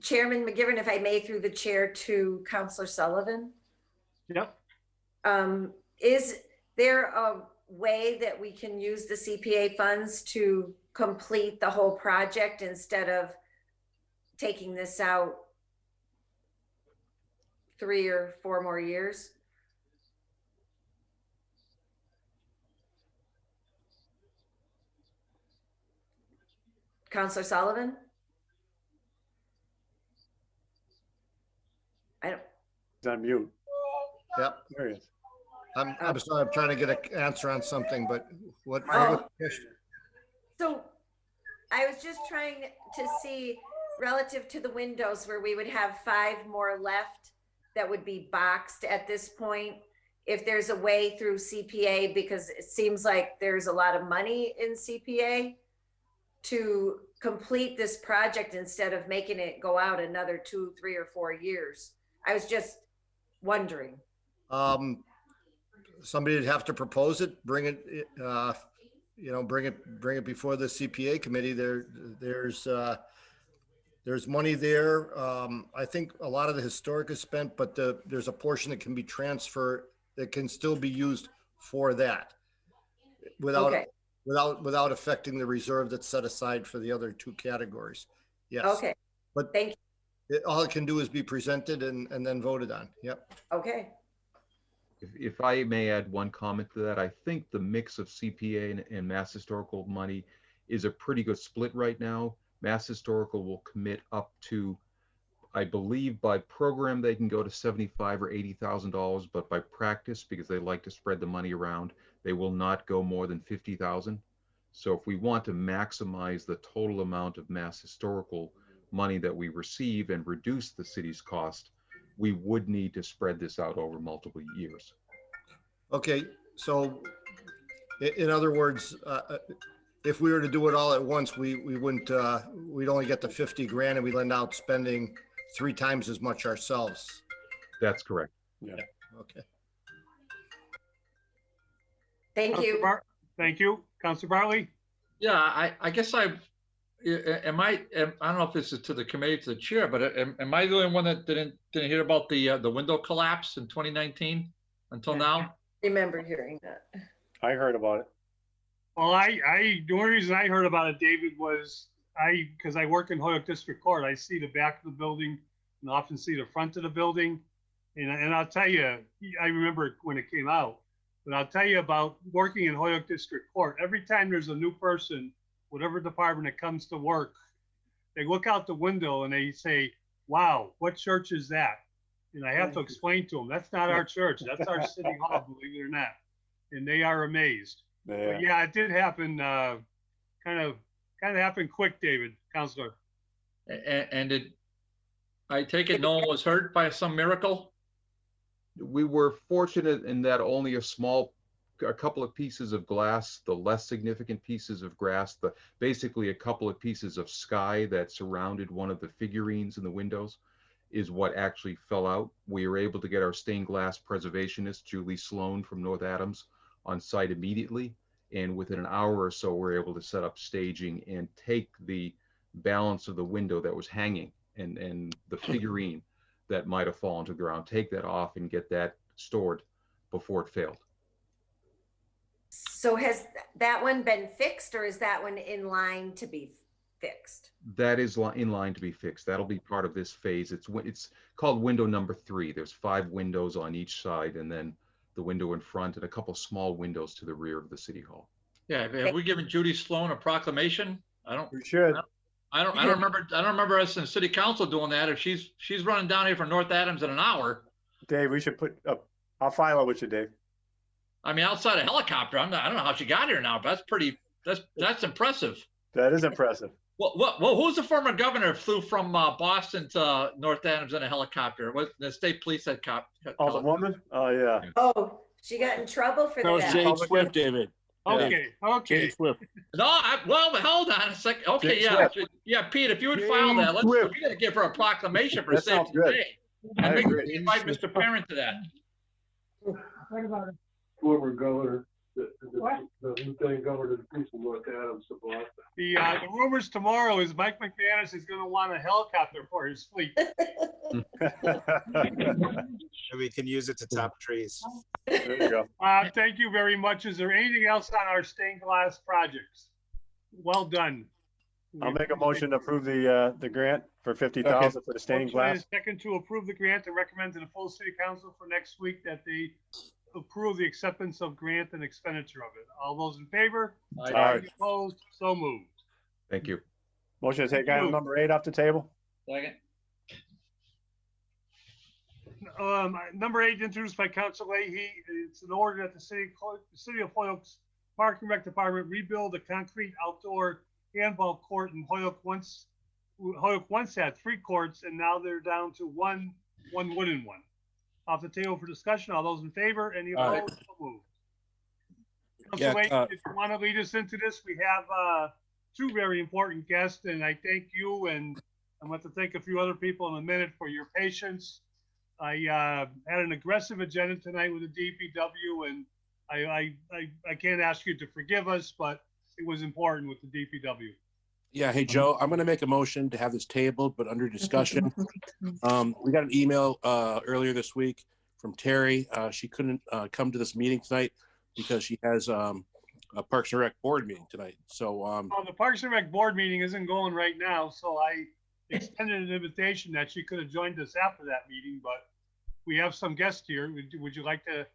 Chairman McGiverin, if I may, through the chair to Councilor Sullivan. Yep. Is there a way that we can use the CPA funds to complete the whole project instead of taking this out 3 or 4 more years? Councilor Sullivan? He's on mute. Yep. There he is. I'm sorry, I'm trying to get an answer on something, but what was the question? So I was just trying to see relative to the windows where we would have 5 more left that would be boxed at this point. If there's a way through CPA, because it seems like there's a lot of money in CPA to complete this project instead of making it go out another 2, 3, or 4 years. I was just wondering. Somebody would have to propose it, bring it, bring it before the CPA committee. There's money there. I think a lot of the historic is spent, but there's a portion that can be transferred that can still be used for that without affecting the reserve that's set aside for the other 2 categories. Yes. Okay. But thank you. All it can do is be presented and then voted on. Yep. Okay. If I may add one comment to that, I think the mix of CPA and Mass Historical money is a pretty good split right now. Mass Historical will commit up to, I believe by program they can go to $75,000 or $80,000, but by practice, because they like to spread the money around, they will not go more than $50,000. So if we want to maximize the total amount of Mass Historical money that we receive and reduce the city's cost, we would need to spread this out over multiple years. Okay, so in other words, if we were to do it all at once, we wouldn't, we'd only get the 50 grand and we'd end out spending 3 times as much ourselves. That's correct. Yeah. Okay. Thank you. Thank you. Councilor Bartley? Yeah, I guess I don't know if this is to the committee, to the chair, but am I the only one that didn't hear about the window collapse in 2019 until now? I remember hearing that. I heard about it. Well, the only reason I heard about it, David, was because I work in Holyoke District Court. I see the back of the building and often see the front of the building. And I'll tell you, I remember when it came out, but I'll tell you about working in Holyoke District Court. Every time there's a new person, whatever department that comes to work, they look out the window and they say, wow, what church is that? And I have to explain to them, that's not our church. That's our city hall, believe it or not. And they are amazed. Yeah. But yeah, it did happen, kind of happened quick, David, Counselor. And did I take it no one was hurt by some miracle? We were fortunate in that only a couple of pieces of glass, the less significant pieces of glass, basically a couple of pieces of sky that surrounded one of the figurines in the windows is what actually fell out. We were able to get our stained glass preservationist, Julie Sloan from North Adams, on site immediately. And within an hour or so, we were able to set up staging and take the balance of the window that was hanging and the figurine that might have fallen to the ground, take that off and get that stored before it failed. So has that one been fixed, or is that one in line to be fixed? That is in line to be fixed. That'll be part of this phase. It's called window number 3. There's 5 windows on each side, and then the window in front and a couple small windows to the rear of the city hall. Yeah, have we given Judy Sloan a proclamation? We should. I don't remember us in city council doing that. If she's running down here from North Adams in an hour. Dave, we should put up. I'll file it with you, Dave. I mean, outside a helicopter, I don't know how she got here now, but that's impressive. That is impressive. Well, who's the former governor who flew from Boston to North Adams in a helicopter? What the state police had Oh, the woman? Oh, yeah. Oh, she got in trouble for That was that. Jade Swift, David. Okay, okay. Jade Swift. No, well, hold on a second. Okay, Jane yeah, Swift. yeah, Pete, if you would file that, Jane Swift. we got to give her a proclamation for That sounds Safety good. Day, I and maybe agree. we invite Mr. Parent to that. Former governor, the lieutenant governor of the police in North Adams to Boston. The rumors tomorrow is Mike McManus is going to want a helicopter for his fleet. We can use it to top trees. There you go. Thank you very much. Is there anything else on our stained glass projects? Well done. I'll make a motion to approve the grant for 50,000 for the stained Motion and glass. a second to approve the grant and recommend to the full city council for next week that they approve the acceptance of grant and expenditure of it. All those in favor? Aye. Any opposed? So moved. Thank you. Motion to take item number 8 off the table. Second. Number 8, introduced by Council Leahy. It's an order that the city of Hoyoke's Park and Rec Department rebuild a concrete outdoor handball court in Hoyoke. Hoyoke once had 3 courts, and now they're down to one wooden one. Off the table for discussion. All those in favor? Any opposed? So moved. Council Leahy, if you want to lead us into this, we have 2 very important guests, and I thank you, and I want to thank a few other people in a minute for your patience. I had an aggressive agenda tonight with the DPW, and I can't ask you to forgive us, but it was important with the DPW. Yeah, hey, Joe, I'm going to make a motion to have this tabled, but under discussion. We got an email earlier this week from Terry. She couldn't come to this meeting tonight because she has a Parks and Rec board meeting tonight. So the Parks and Rec board meeting isn't going right now, so I extended an invitation that she could have joined us after that meeting, but we have some guests here. Would you like to?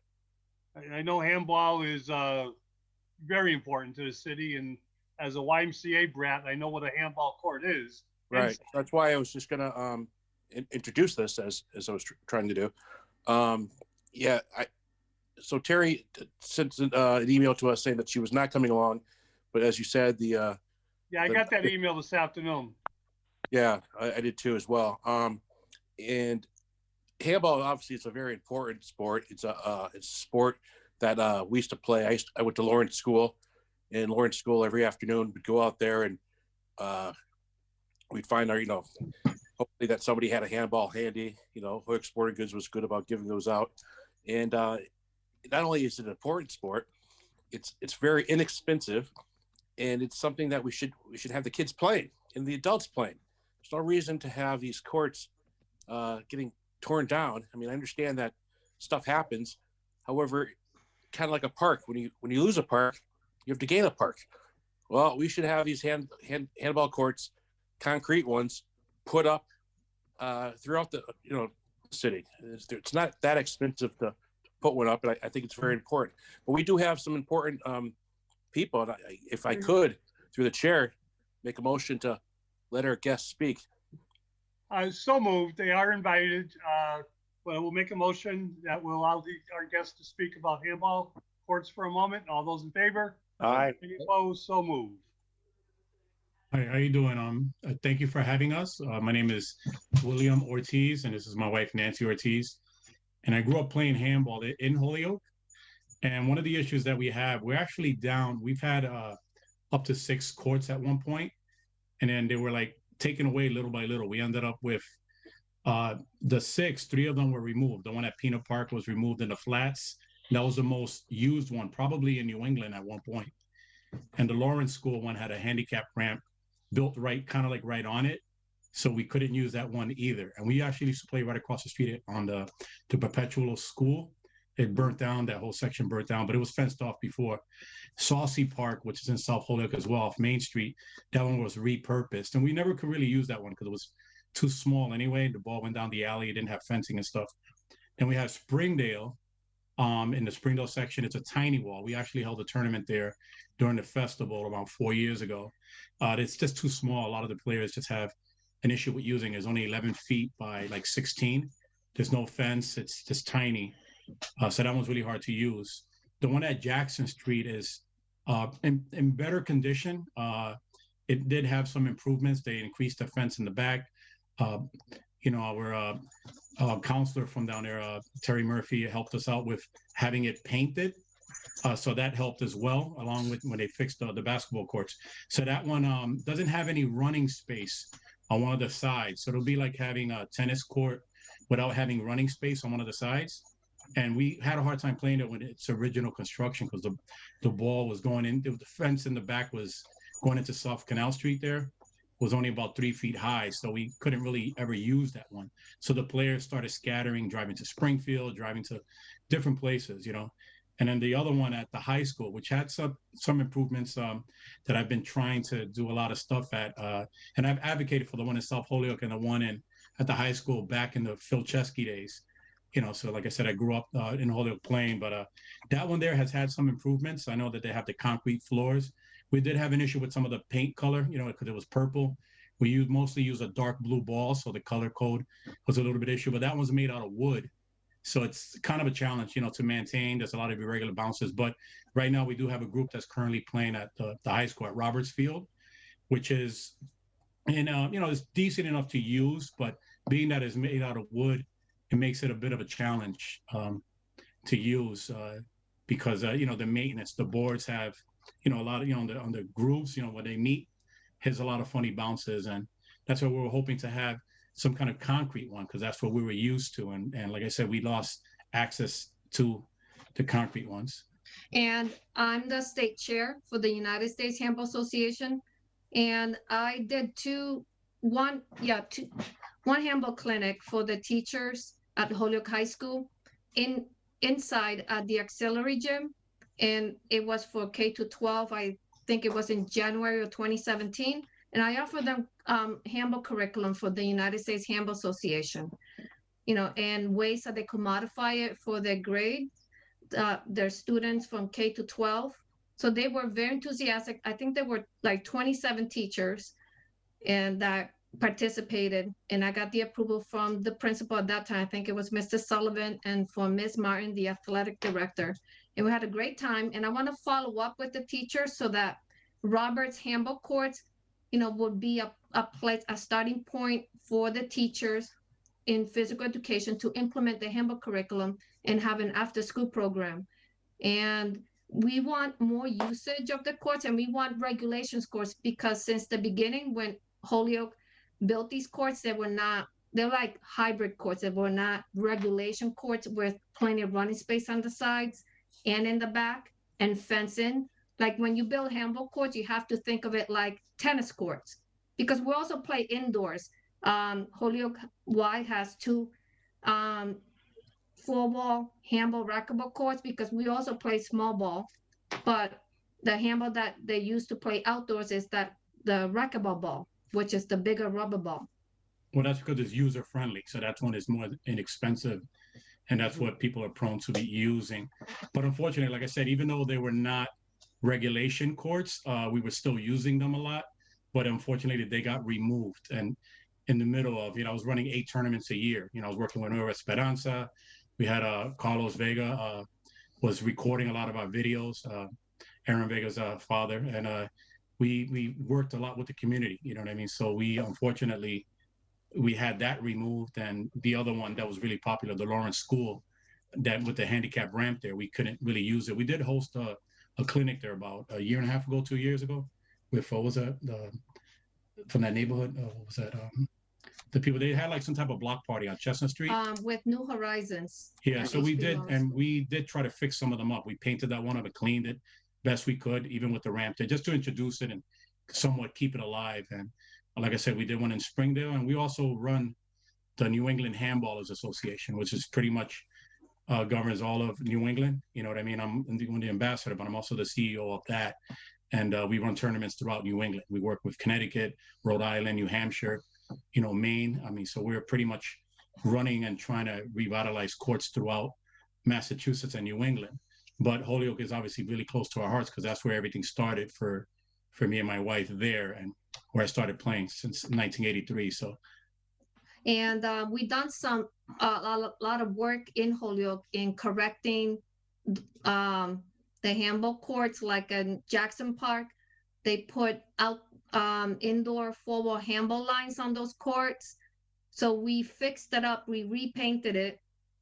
I know handball is very important to the city, and as a YMCA brat, I know what a handball court is. right, that's why I was just going to introduce this as I was trying to do. Yeah, so Terry sent an email to us saying that she was not coming along, but as you said, yeah, I got that email this afternoon. Yeah, I did too as well. And handball, obviously, it's a very important sport. It's a sport that we used to play. I went to Lawrence School. In Lawrence School, every afternoon, we'd go out there and we'd find our, hopefully that somebody had a handball handy. Hoyok Sporting Goods was good about giving those out. And not only is it an important sport, it's very inexpensive, and it's something that we should have the kids playing and the adults playing. There's no reason to have these courts getting torn down. I mean, I understand that stuff happens. However, kind of like a park, when you lose a park, you have to gain a park. Well, we should have these handball courts, concrete ones, put up throughout the city. It's not that expensive to put one up, and I think it's very important. But we do have some important people. And if I could, through the chair, make a motion to let our guests speak. So moved. They are invited. But we'll make a motion that will allow our guests to speak about handball courts for a moment. All those in favor? Aye. Any opposed? So moved. Hi, how you doing? Thank you for having us. My name is William Ortiz, and this is my wife, Nancy Ortiz. And I grew up playing handball in Holyoke. And one of the issues that we have, we're actually down. We've had up to 6 courts at one point, and then they were like taken away little by little. We ended up with the 6, 3 of them were removed. The one at Peanut Park was removed in the flats. That was the most used one, probably in New England at one point. And the Lawrence School one had a handicap ramp built kind of like right on it. So we couldn't use that one either. And we actually used to play right across the street on the Perpetual School. It burnt down, that whole section burnt down, but it was fenced off before. Saucy Park, which is in South Holyoke as well, off Main Street, that one was repurposed. And we never could really use that one because it was too small anyway. The ball went down the alley, it didn't have fencing and stuff. Then we have Springdale. In the Springdale section, it's a tiny wall. We actually held a tournament there during the festival about 4 years ago. It's just too small. A lot of the players just have an issue with using it. It's only 11 feet by like 16. There's no fence. It's just tiny. So that one's really hard to use. The one at Jackson Street is in better condition. it did have some improvements. They increased the fence in the back. You know, our counselor from down there, Terry Murphy, helped us out with having it painted. So that helped as well, along with when they fixed the basketball courts. So that one doesn't have any running space on one of the sides. So it'll be like having a tennis court without having running space on one of the sides. And we had a hard time playing it when its original construction, because the ball was going in, the fence in the back was going into South Canal Street there, was only about 3 feet high. So we couldn't really ever use that one. So the players started scattering, driving to Springfield, driving to different places, you know. And then the other one at the high school, which had some improvements that I've been trying to do a lot of stuff at. And I've advocated for the one in South Holyoke and the one at the high school back in the Phil Chesky days. You know, so like I said, I grew up in Holyoke playing, but that one there has had some improvements. I know that they have the concrete floors. We did have an issue with some of the paint color, you know, because it was purple. We mostly use a dark blue ball, so the color code was a little bit issue, but that one's made out of wood. So it's kind of a challenge, you know, to maintain. There's a lot of irregular bounces, but right now we do have a group that's currently playing at the high school at Roberts Field, which is, and you know, it's decent enough to use, but being that it's made out of wood, it makes it a bit of a challenge to use because you know, the maintenance, the boards have, you know, a lot of, you know, on the grooves, you know, where they meet, has a lot of funny bounces, and that's what we were hoping to have some kind of concrete one, because that's what we were used to. And like I said, we lost access to the concrete ones. And I'm the state chair for the United States Handball Association. And I did one handball clinic for the teachers at Holyoke High School inside at the auxiliary gym. And it was for K-12. I think it was in January of 2017. And I offered them handball curriculum for the United States Handball Association, you know, and ways that they could modify it for their grade, their students from K-12. So they were very enthusiastic. I think there were like 27 teachers and that participated. And I got the approval from the principal at that time. I think it was Mr. Sullivan, and from Ms. Martin, the athletic director. And we had a great time. And I want to follow up with the teachers so that Robert's handball courts, you know, would be a starting point for the teachers in physical education to implement the handbook curriculum and have an after-school program. And we want more usage of the courts, and we want regulations courts, because since the beginning, when Holyoke built these courts, they're like hybrid courts. They were not regulation courts with plenty of running space on the sides and in the back and fencing. Like when you build handball courts, you have to think of it like tennis courts, because we also play indoors. Holyoke Y has 2 4-ball handball racquetball courts, because we also play small ball. But the handball that they use to play outdoors is the racquetball ball, which is the bigger rubber ball. Well, that's because it's user friendly. So that's one is more inexpensive, and that's what people are prone to be using. But unfortunately, like I said, even though they were not regulation courts, we were still using them a lot, but unfortunately they got removed. And in the middle of, you know, I was running 8 tournaments a year. You know, I was working with Nueva Esperanza. We had Carlos Vega was recording a lot of our videos, Aaron Vega's father, and we worked a lot with the community, you know what I mean? So unfortunately, we had that removed. And the other one that was really popular, the Lawrence School, that with the handicap ramp there, we couldn't really use it. We did host a clinic there about a year and a half ago, 2 years ago, with what was that, from that neighborhood, what was that, the people, they had like some type of block party on Chestnut Street. With New Horizons. Yeah, so we did, and we did try to fix some of them up. We painted that one up and cleaned it best we could, even with the ramp there, just to introduce it and somewhat keep it alive. And like I said, we did one in Springdale, and we also run the New England Handballers Association, which is pretty much governs all of New England. You know what I mean? I'm the ambassador, but I'm also the CEO of that. And we run tournaments throughout New England. We work with Connecticut, Rhode Island, New Hampshire, you know, Maine. I mean, so we're pretty much running and trying to revitalize courts throughout Massachusetts and New England. But Holyoke is obviously really close to our hearts, because that's where everything started for me and my wife there, and where I started playing since 1983. So. And we've done a lot of work in Holyoke in correcting the handball courts, like in Jackson Park. They put out indoor four-wall handball lines on those courts. So we fixed it up, we repainted it,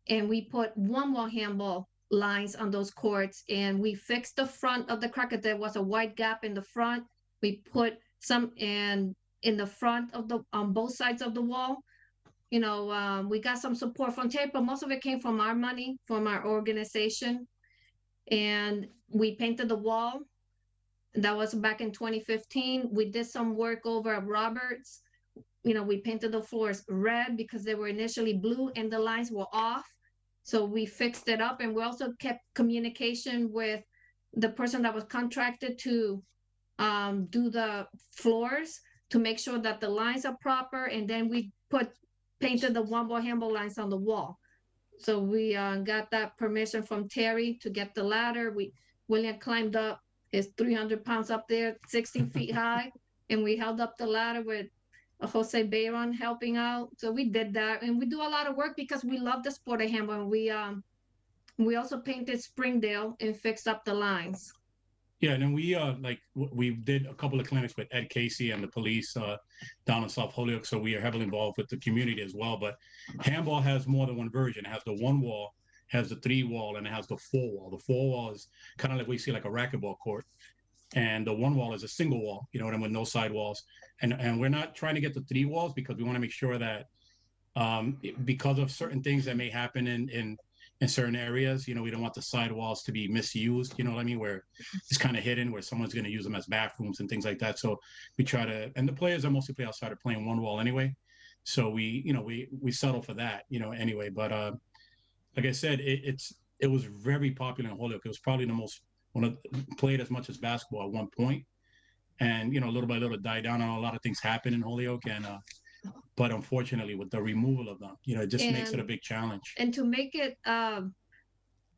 and we put one-wall handball lines on those courts, and we fixed the front of the crack. There was a wide gap in the front. We put some in the front of on both sides of the wall. You know, we got some support from TAPE, but most of it came from our money, from our organization. And we painted the wall. That was back in 2015. We did some work over at Roberts. You know, we painted the floors red because they were initially blue and the lines were off. So we fixed it up, and we also kept communication with the person that was contracted to do the floors to make sure that the lines are proper. And then we painted the one-wall handball lines on the wall. So we got that permission from Terry to get the ladder. William climbed up his 300 pounds up there, 16 feet high, and we held up the ladder with Jose Bayron helping out. So we did that, and we do a lot of work because we love the sport of handball. We also painted Springdale and fixed up the lines. Yeah, and then we did a couple of clinics with Ed Casey and the police down in South Holyoke, so we are heavily involved with the community as well. But handball has more than one version. It has the one wall, has the three wall, and it has the four wall. The four wall is kind of like we see like a racquetball court, and the one wall is a single wall, you know, and with no side walls. And we're not trying to get the three walls because we want to make sure that because of certain things that may happen in certain areas, you know, we don't want the sidewalls to be misused, you know what I mean, where it's kind of hidden, where someone's going to use them as bathrooms and things like that. So we try to, and the players are mostly play outside of playing one wall anyway. So we settle for that, you know, anyway. But like I said, it was very popular in Holyoke. It was probably played as much as basketball at one point. And, you know, little by little died down. A lot of things happen in Holyoke, and but unfortunately, with the removal of them, you know, it just makes it a big challenge. And to make it,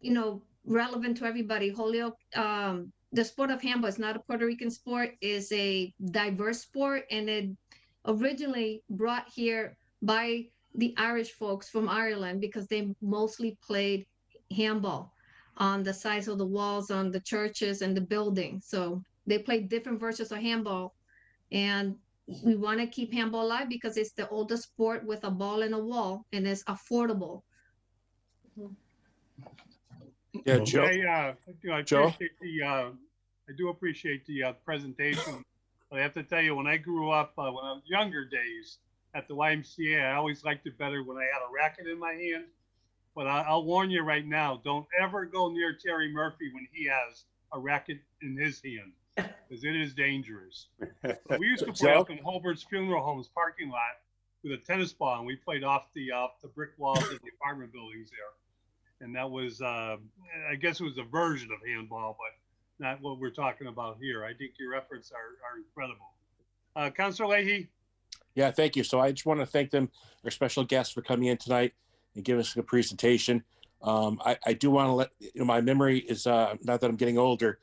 you know, relevant to everybody, Holyoke, the sport of handball is not a Puerto Rican sport, is a diverse sport, and it originally brought here by the Irish folks from Ireland because they mostly played handball on the sides of the walls, on the churches and the buildings. So they played different versions of handball, and we want to keep handball alive because it's the oldest sport with a ball and a wall, and it's affordable. Yeah, Joe. I do appreciate the presentation. But I have to tell you, when I grew up, when I was younger days at the YMCA, I always liked it better when I had a racket in my hand. But I'll warn you right now, don't ever go near Terry Murphy when he has a racket in his hand, because it is dangerous. So we used to play up in Holbert's Funeral Home's parking lot with a tennis ball, and we played off the brick walls of the apartment buildings there. And that was, I guess it was a version of handball, but not what we're talking about here. I think your efforts are incredible. Councilor Leahy? Yeah, thank you. So I just want to thank them, our special guests, for coming in tonight and giving us a presentation. I do want to let you know, my memory is, not that I'm getting older,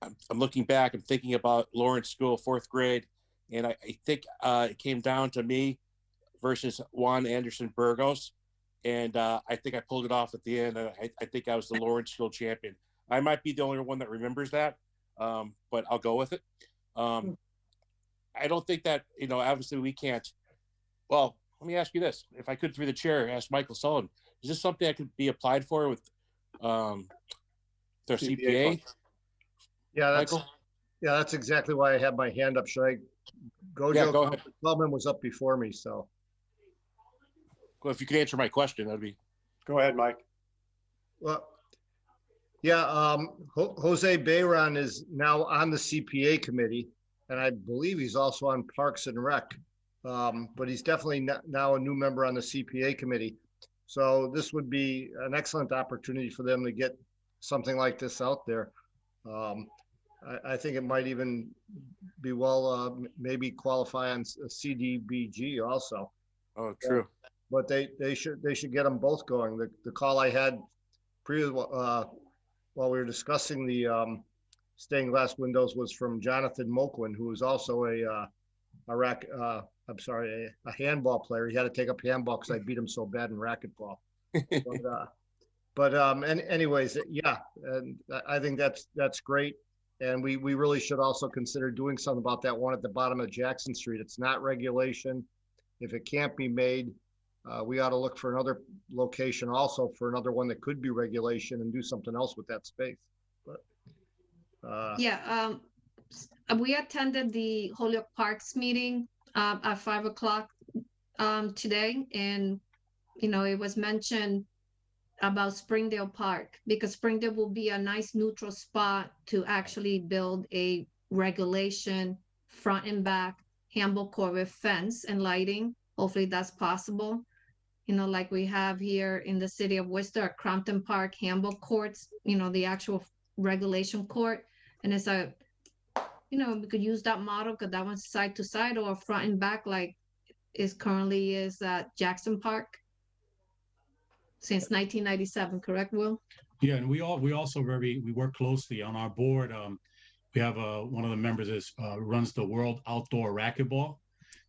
I'm looking back, I'm thinking about Lawrence School, 4th grade, and I think it came down to me versus Juan Anderson Burgos, and I think I pulled it off at the end. I think I was the Lawrence School champion. I might be the only one that remembers that, but I'll go with it. I don't think that, you know, obviously we can't. Well, let me ask you this. If I could, through the chair, ask Michael Sullivan, is this something that could be applied for with their CPA? Yeah, that's exactly why I had my hand up. Should I go? Yeah, Joe? go ahead. Feldman was up before me, so. Well, if you could answer my question, that'd be. Go ahead, Mike. Well, yeah, Jose Bayron is now on the CPA committee, and I believe he's also on Parks and Rec, but he's definitely now a new member on the CPA committee. So this would be an excellent opportunity for them to get something like this out there. I think it might even be maybe qualify on CDBG also. Oh, true. But they should get them both going. The call I had while we were discussing the stained glass windows was from Jonathan Moquin, who is also a handball player. He had to take up handball because I beat him so bad in racquetball. But anyways, yeah, and I think that's great. And we really should also consider doing something about that one at the bottom of Jackson Street. It's not regulation. If it can't be made, we ought to look for another location also for another one that could be regulation and do something else with that space. But Yeah, we attended the Holyoke Parks meeting at 5 o'clock today, and it was mentioned about Springdale Park, because Springdale will be a nice neutral spot to actually build a regulation front and back handball court with fence and lighting. Hopefully that's possible. Like we have here in the city of Worcester at Crompton Park, handball courts, the actual regulation court. And it's we could use that model because that one's side to side or front and back, like currently is at Jackson Park since 1997, correct, Will? Yeah, and we also we work closely on our board. We have one of the members runs the World Outdoor Racquetball.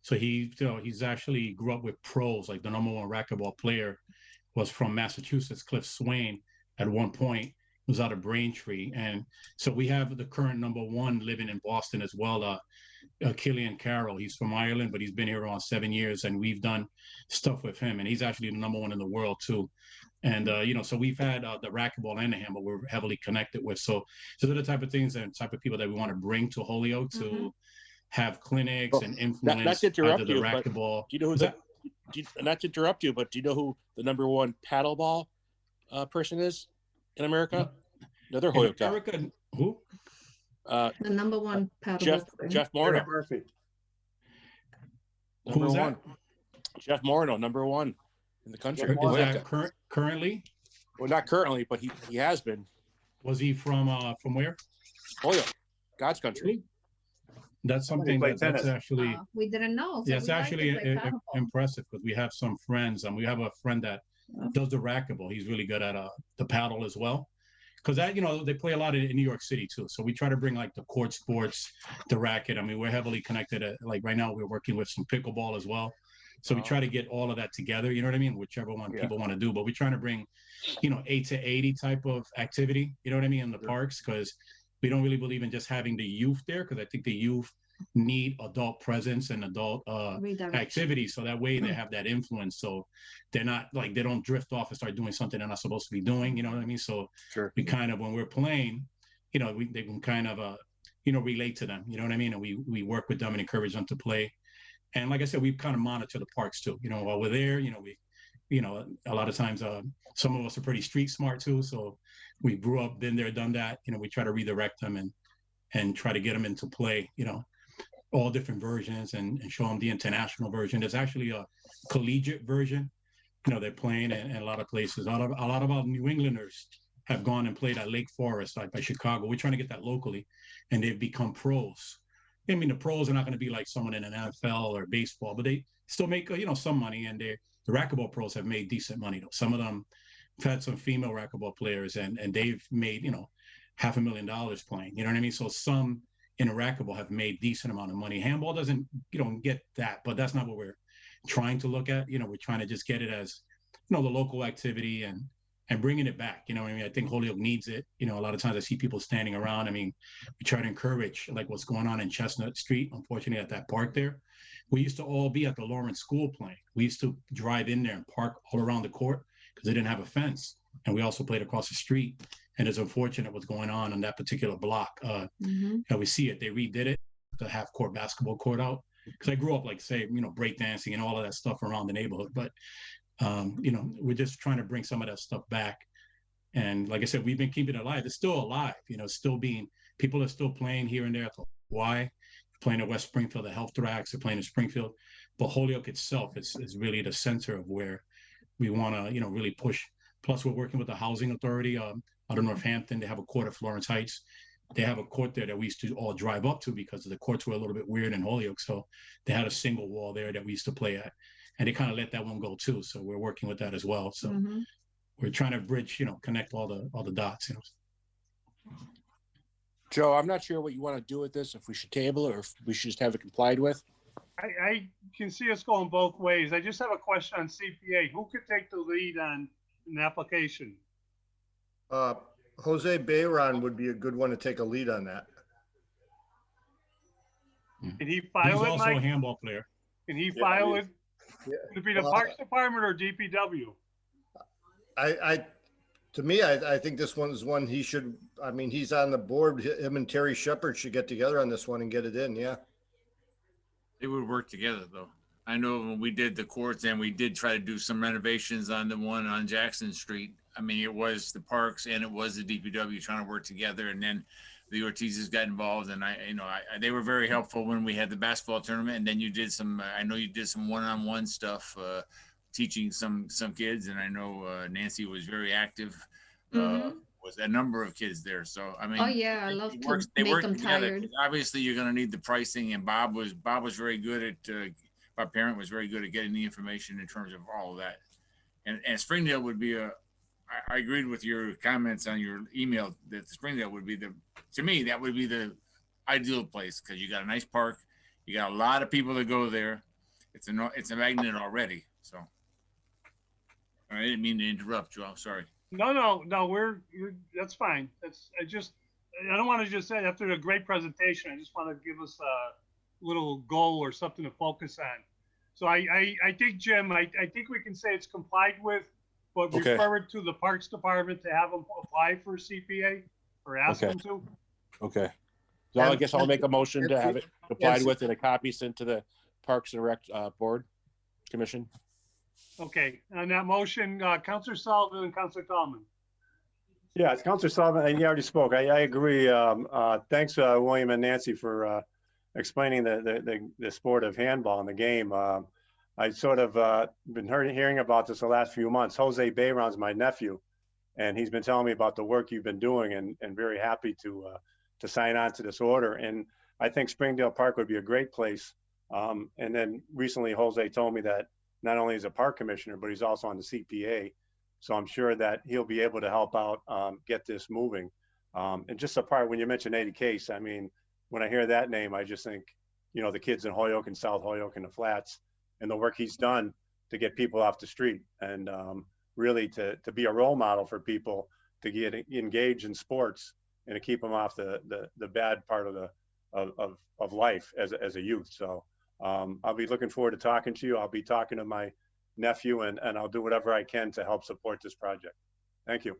So he's actually grew up with pros, like the #1 racquetball player was from Massachusetts, Cliff Swain. At one point, was out of Braintree, and so we have the current #1 living in Boston as well, Killian Carroll. He's from Ireland, but he's been here around 7 years, and we've done stuff with him, and he's actually the #1 in the world too. And so we've had the racquetball and the handball we're heavily connected with. So those are the type of things and type of people that we want to bring to Holyoke to have clinics and influence not to interrupt the you, racquetball. Do you know who not to interrupt you, but do you know who the #1 paddleball person is in America? Another Holyoke guy. America, who? The #1 paddle. Jeff Morno. Murphy. Who's that? Jeff Morno, #1 in the country. Is that currently? Well, not currently, but he has been. Was he from where? Holyoke, God's country. That's something that's actually we didn't know. So it's actually impressive because we have some friends, and we have a friend that does the racquetball. He's really good at the paddle as well. Because they play a lot in New York City too. So we try to bring like the court sports, the racket. I mean, we're heavily connected. Like right now, we're working with some pickleball as well. So we try to get all of that together. You know what I mean? Whichever one people want to do. But we're trying to bring, 8 to 80 type of activity. You know what I mean in the parks, because we don't really believe in just having the youth there. Because I think the youth need adult presence and adult activity, so that way they have that influence, so they're not like they don't drift off and start doing something they're not supposed to be doing. You know what I mean? So we kind of, when we're playing, they can kind of relate to them. You know what I mean? And we work with them and encourage them to play. And like I said, we kind of monitor the parks too. While we're there, a lot of times some of us are pretty street smart too, so we grew up, been there, done that. We try to redirect them and try to get them into play. All different versions and show them the international version. There's actually a collegiate version, they're playing in a lot of places. A lot of our New Englanders have gone and played at Lake Forest, like by Chicago. We're trying to get that locally, and they've become pros. I mean, the pros are not going to be like someone in an NFL or baseball, but they still make, some money, and the racquetball pros have made decent money. Some of them have had some female racquetball players, and they've made, $500,000 playing, you know what I mean? So some in a racquetball have made decent amount of money. Handball doesn't, get that, but that's not what we're trying to look at. We're trying to just get it as, the local activity and bringing it back. I mean, I think Holyoke needs it. A lot of times I see people standing around. I mean, we try to encourage like what's going on in Chestnut Street. Unfortunately, at that park there, we used to all be at the Lawrence School playing. We used to drive in there and park all around the court because they didn't have a fence. And we also played across the street. And it's unfortunate what's going on that particular block. And we see it. They redid it, the half-court basketball court out. Because I grew up, like, say, breakdancing and all of that stuff around the neighborhood. But, we're just trying to bring some of that stuff back. And like I said, we've been keeping it alive. It's still alive, people are still playing here and there at the Y, playing at West Springfield, the Health Tracks, they're playing in Springfield. But Holyoke itself is really the center of where we want to, really push. Plus, we're working with the Housing Authority out of Northampton. They have a court at Florence Heights. They have a court there that we used to all drive up to because the courts were a little bit weird in Holyoke. So they had a single wall there that we used to play at. And they kind of let that one go too. So we're working with that as well. So we're trying to bridge, connect all the dots. Joe, I'm not sure what you want to do with this, if we should table it or if we should just have it complied with. I can see us going both ways. I just have a question on CPA. Who could take the lead on an application? Jose Bayron would be a good one to take a lead on that. Can he He's file it, also a Mike? handball player. Can he Yeah, file I it? Yeah. Would it be the Well, Parks Department or DPW? To me, I think this one's one he should, I mean, he's on the board. Him and Terry Shepard should get together on this one and get it in. Yeah. They would work together though. I know when we did the courts and we did try to do some renovations on the one on Jackson Street. I mean, it was the parks and it was the DPW trying to work together, and then the Ortizes got involved, and they were very helpful when we had the basketball tournament. And then you did some, I know you did some one-on-one stuff, teaching some kids, and I know Nancy was very active. Was a number of kids there, so I mean, Oh yeah, I love to they make work them together. tired. Obviously, you're going to need the pricing, and Bob was very good at. My parent was very good at getting the information in terms of all of that, and Springdale would be I agreed with your comments on your email that Springdale would be to me that would be the ideal place, because you got a nice park, you got a lot of people that go there. It's a magnet already. So I didn't mean to interrupt you. I'm sorry. No, that's fine. I don't want to just say after a great presentation, I just want to give us a little goal or something to focus on. So I think, Jim, I think we can say it's complied with, but Okay. refer it to the Parks Department to have them apply for CPA or ask Okay. them to. Okay. So I guess I'll make a motion to have it applied and- with and a copy sent to the Parks and Rec Board Commission. Okay, on that motion, Councilor Sullivan and Councilor Tallman. Yeah, it's Councilor Sullivan, and you already spoke. I agree. Thanks, William and Nancy, for explaining the sport of handball in the game. I sort of been hearing about this the last few months. Jose Bayron's my nephew, and he's been telling me about the work you've been doing, and very happy to sign on to this order. And I think Springdale Park would be a great place. And then recently, Jose told me that not only is a park commissioner, but he's also on the CPA. So I'm sure that he'll be able to help out, get this moving. And just a part, when you mentioned Eddie Case, I mean, when I hear that name, I just think, the kids in Holyoke and South Holyoke and the Flats, and the work he's done to get people off the street, and really to be a role model for people to get engaged in sports and to keep them off the bad part of life as a youth. So I'll be looking forward to talking to you. I'll be talking to my nephew, and I'll do whatever I can to help support this project. Thank you.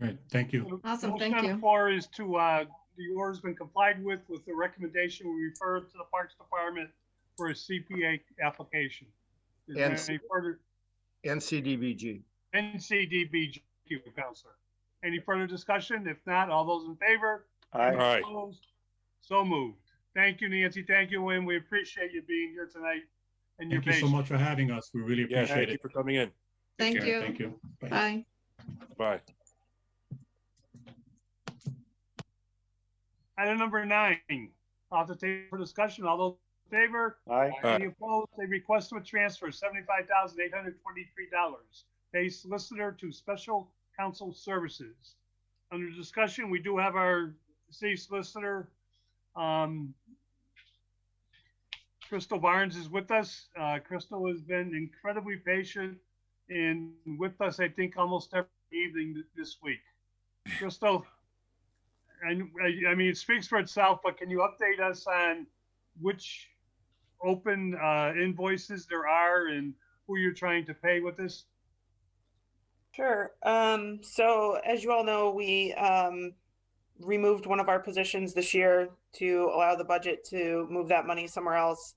Great, thank you. Awesome, Motion thank on you. the floor is to, the order's been complied with the recommendation, we refer it to the Parks Department for a CPA application. Is there And- any further? NCDBG. NCDBG, Counselor. Any further discussion? If not, all those in favor? All All right. Opposed? So moved. Thank you, Nancy. Thank you, Wim. We appreciate you being here tonight and your Thank you so patience. much for having us. We really Yeah, appreciate thank you it. for coming in. Thank you. Thank you. Bye. Bye. Bye. Item number 9, off the table for discussion. All those in favor? Aye. Any opposed? A request to a transfer $75,823. Pay solicitor to special counsel services. Under discussion, we do have our city solicitor. Crystal Barnes is with us. Crystal has been incredibly patient and with us, I think, almost every evening this week. Crystal, and I mean, it speaks for itself, but can you update us on which open invoices there are and who you're trying to pay with this? Sure. So as you all know, we removed one of our positions this year to allow the budget to move that money somewhere else,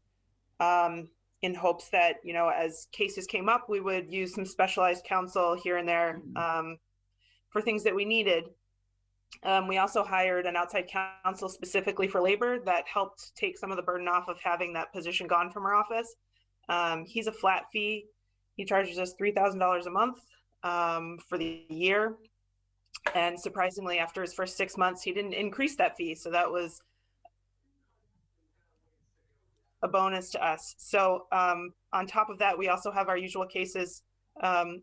in hopes that, as cases came up, we would use some specialized counsel here and there for things that we needed. We also hired an outside counsel specifically for labor that helped take some of the burden off of having that position gone from our office. He's a flat fee. He charges us $3,000 a month for the year. And surprisingly, after his first 6 months, he didn't increase that fee. So that was a bonus to us. So on top of that, we also have our usual cases,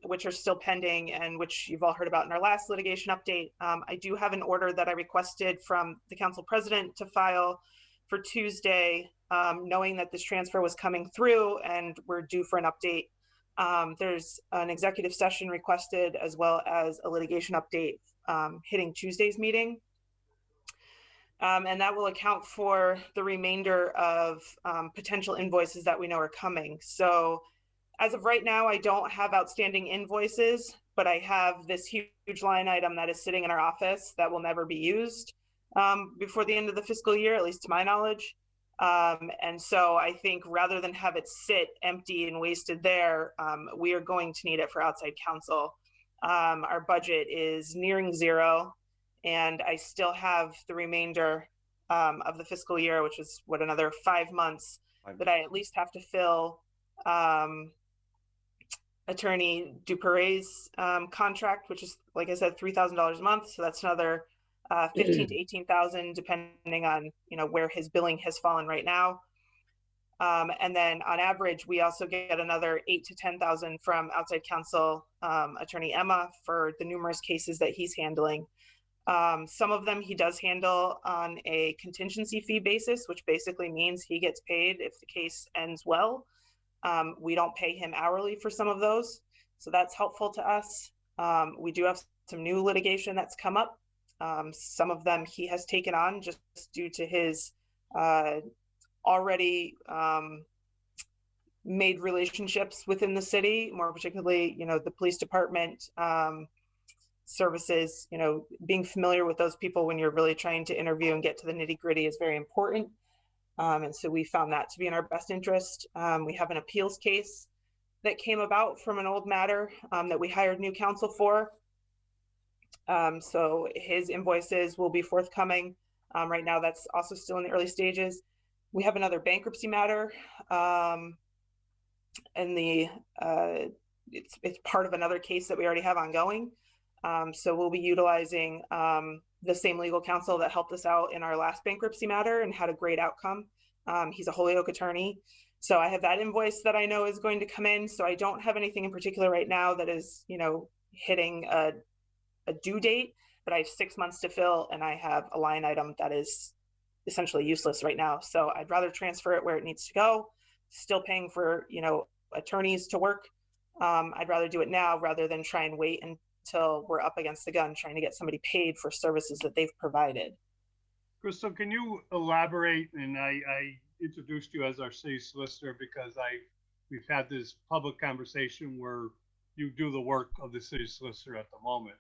which are still pending and which you've all heard about in our last litigation update. I do have an order that I requested from the council president to file for Tuesday, knowing that this transfer was coming through and we're due for an update. There's an executive session requested as well as a litigation update hitting Tuesday's meeting. And that will account for the remainder of potential invoices that we know are coming. So as of right now, I don't have outstanding invoices, but I have this huge line item that is sitting in our office that will never be used before the end of the fiscal year, at least to my knowledge. And so I think rather than have it sit empty and wasted there, we are going to need it for outside counsel. Our budget is nearing zero, and I still have the remainder of the fiscal year, which is what, another 5 months that I at least have to fill Attorney Duperre's contract, which is, like I said, $3,000 a month. So that's another 15 to 18,000, depending on, you know, where his billing has fallen right now. And then on average, we also get another 8 to 10,000 from outside counsel, Attorney Emma, for the numerous cases that he's handling. Some of them he does handle on a contingency fee basis, which basically means he gets paid if the case ends well. We don't pay him hourly for some of those, so that's helpful to us. We do have some new litigation that's come up. Some of them he has taken on just due to his already made relationships within the city, more particularly, you know, the police department services. You know, being familiar with those people when you're really trying to interview and get to the nitty-gritty is very important. And so we found that to be in our best interest. We have an appeals case that came about from an old matter that we hired new counsel for. So his invoices will be forthcoming. Right now, that's also still in the early stages. We have another bankruptcy matter, and it's part of another case that we already have ongoing. So we'll be utilizing the same legal counsel that helped us out in our last bankruptcy matter and had a great outcome. He's a Holyoke attorney. So I have that invoice that I know is going to come in. So I don't have anything in particular right now that is, you know, hitting a due date, but I have 6 months to fill, and I have a line item that is essentially useless right now. So I'd rather transfer it where it needs to go, still paying for, you know, attorneys to work. I'd rather do it now rather than try and wait until we're up against the gun trying to get somebody paid for services that they've provided. Crystal, can you elaborate? And I introduced you as our city solicitor because we've had this public conversation where you do the work of the city solicitor at the moment.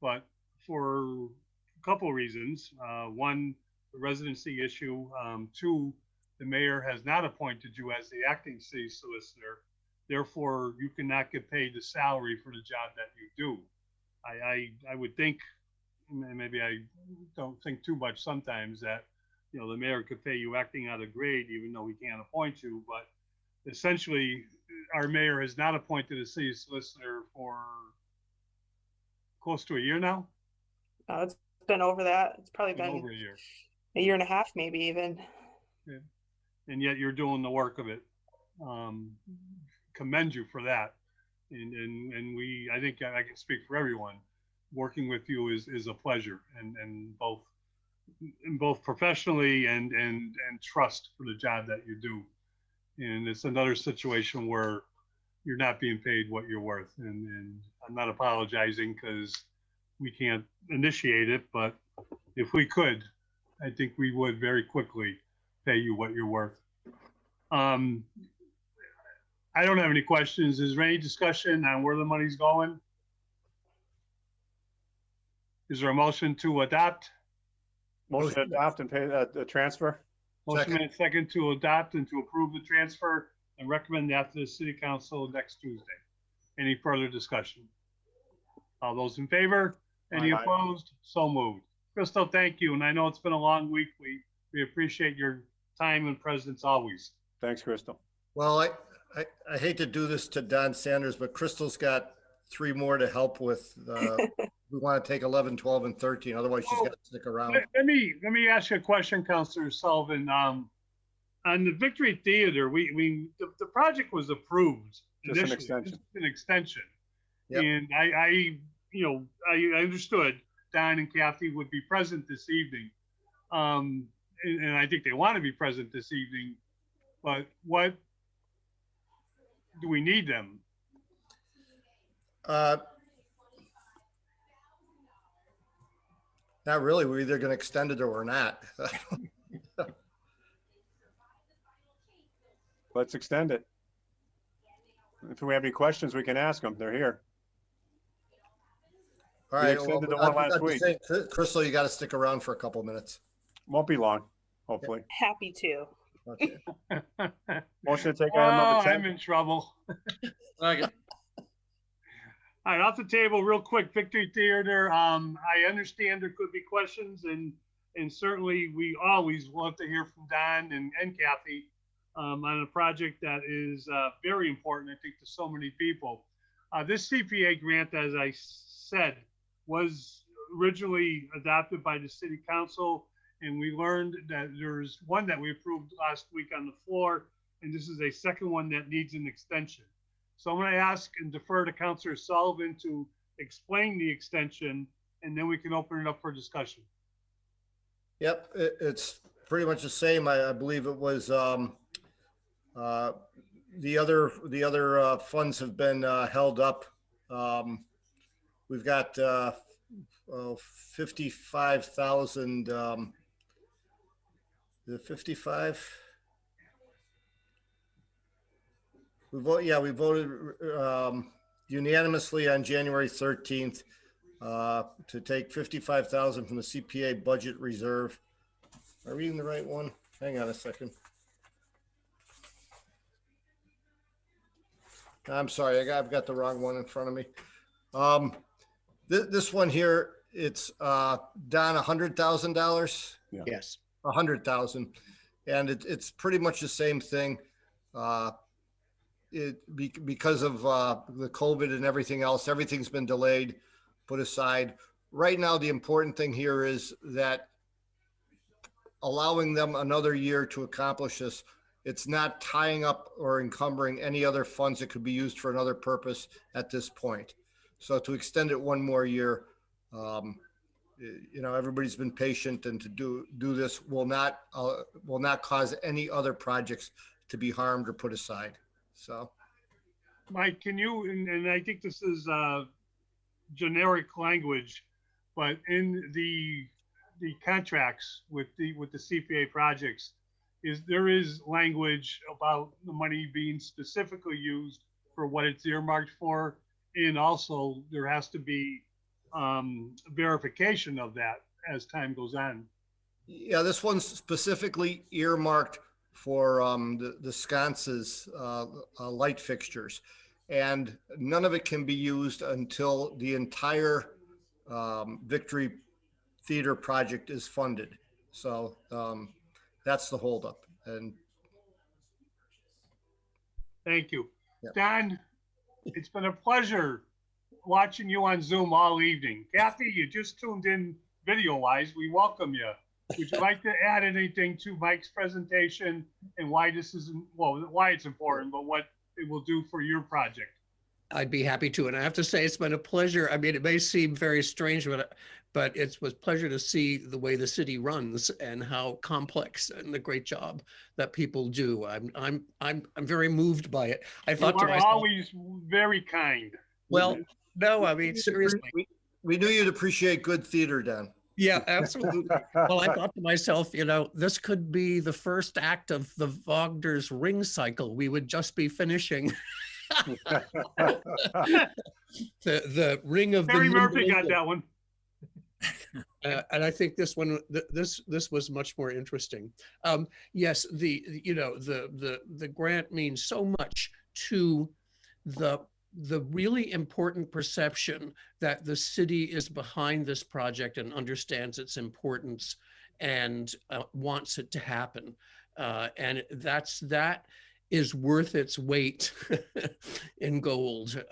But for a couple of reasons, one, the residency issue, two, the mayor has not appointed you as the acting city solicitor. Therefore, you cannot get paid the salary for the job that you do. I would think, and maybe I don't think too much sometimes, that, you know, the mayor could pay you acting out of grade even though he can't appoint you. But essentially, our mayor has not appointed a city solicitor for close to a year now. It's been over that. It's probably been over a year and a half, maybe even. Yeah. And yet you're doing the work of it. Commend you for that. And I think I can speak for everyone. Working with you is a pleasure, and both professionally and trust for the job that you do. And it's another situation where you're not being paid what you're worth. And I'm not apologizing because we can't initiate it, but if we could, I think we would very quickly pay you what you're worth. I don't have any questions. Is there any discussion on where the money's going? Is there a motion to adopt? Motion to adopt and pay the transfer. Motion made second to adopt and to approve the transfer and recommend that to the city council next Tuesday. Any further discussion? All those in favor? Any Aye. opposed? So moved. Crystal, thank you. And I know it's been a long week. We appreciate your time and presence always. Thanks, Crystal. Well, I hate to do this to Don Sanders, but Crystal's got 3 more to help with. We want to take 11, 12, and 13. Otherwise, she's got to stick around. Let me ask you a question, Councilor Sullivan. On the Victory Theater, the project was approved Just an extension. Just an extension. Yep. And I understood Don and Kathy would be present this evening. And I think they want to be present this evening. But what do we need them? Not really. We're either going to extend it or we're not. Let's extend it. If we have any questions, we can ask them. They're here. All We right. extended the I'd one last be week. saying, Crystal, you got to stick around for a couple minutes. Won't be long, hopefully. Happy to. Okay. Motion to take Oh, item number 10. I'm in trouble. Second. All right, off the table, real quick, Victory Theater. I understand there could be questions, and certainly we always love to hear from Don and Kathy on a project that is very important, I think, to so many people. This CPA grant, as I said, was originally adopted by the City Council, and we learned that there's one that we approved last week on the floor, and this is a second one that needs an extension. So I'm going to ask and defer to Councilor Sullivan to explain the extension, and then we can open it up for discussion. Yep, it's pretty much the same. I believe it was the other funds have been held up. We've got 55,000. The 55. We voted unanimously on January 13th to take 55,000 from the CPA budget reserve. Am I reading the right one? Hang on a second. I'm sorry, I've got the wrong one in front of me. This one here, it's down $100,000. Yeah. Yes, 100,000, and it's pretty much the same thing. Because of the COVID and everything else, everything's been delayed, put aside. Right now, the important thing here is that allowing them another year to accomplish this, it's not tying up or encumbering any other funds that could be used for another purpose at this point. So to extend it one more year, everybody's been patient, and to do this will not cause any other projects to be harmed or put aside. So, Mike, can you, and I think this is generic language, but in the contracts with the CPA projects, there is language about the money being specifically used for what it's earmarked for, and also there has to be verification of that as time goes on. Yeah, this one's specifically earmarked for the sconces light fixtures, and none of it can be used until the entire Victory Theater project is funded. So that's the holdup. And thank you. Yep. Don, it's been a pleasure watching you on Zoom all evening. Kathy, you just tuned in video-wise. We welcome you. Would you like to add anything to Mike's presentation and why this is, well, why it's important, but what it will do for your project? I'd be happy to. And I have to say, it's been a pleasure. I mean, it may seem very strange, but it was a pleasure to see the way the city runs and how complex and the great job that people do. I'm very moved by it. I thought you to are myself, always very kind. well, no, I mean, seriously. We knew you'd appreciate good theater, Don. Yeah, absolutely. Well, I thought to myself, this could be the first act of the Wagner's Ring cycle. We would just be finishing the Ring of Barry the Murphy got that one. And I think this one, this was much more interesting. Yes, the grant means so much to the really important perception that the city is behind this project and understands its importance and wants it to happen. And that is worth its weight in gold.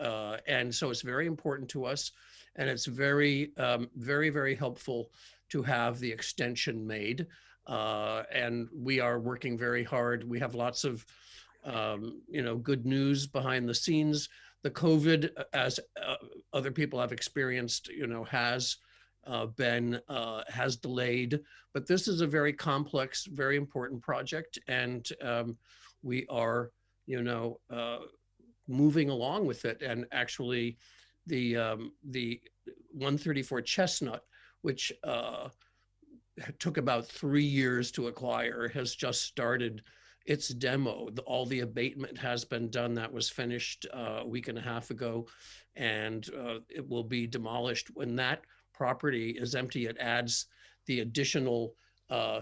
And so it's very important to us. And it's very, very helpful to have the extension made. And we are working very hard. We have lots of, good news behind the scenes. The COVID, as other people have experienced, has delayed, but this is a very complex, very important project. And we are, moving along with it. And actually the 134 Chestnut, which took about 3 years to acquire, has just started its demo. All the abatement has been done. That was finished a week and a half ago, and it will be demolished. When that property is empty, it adds the additional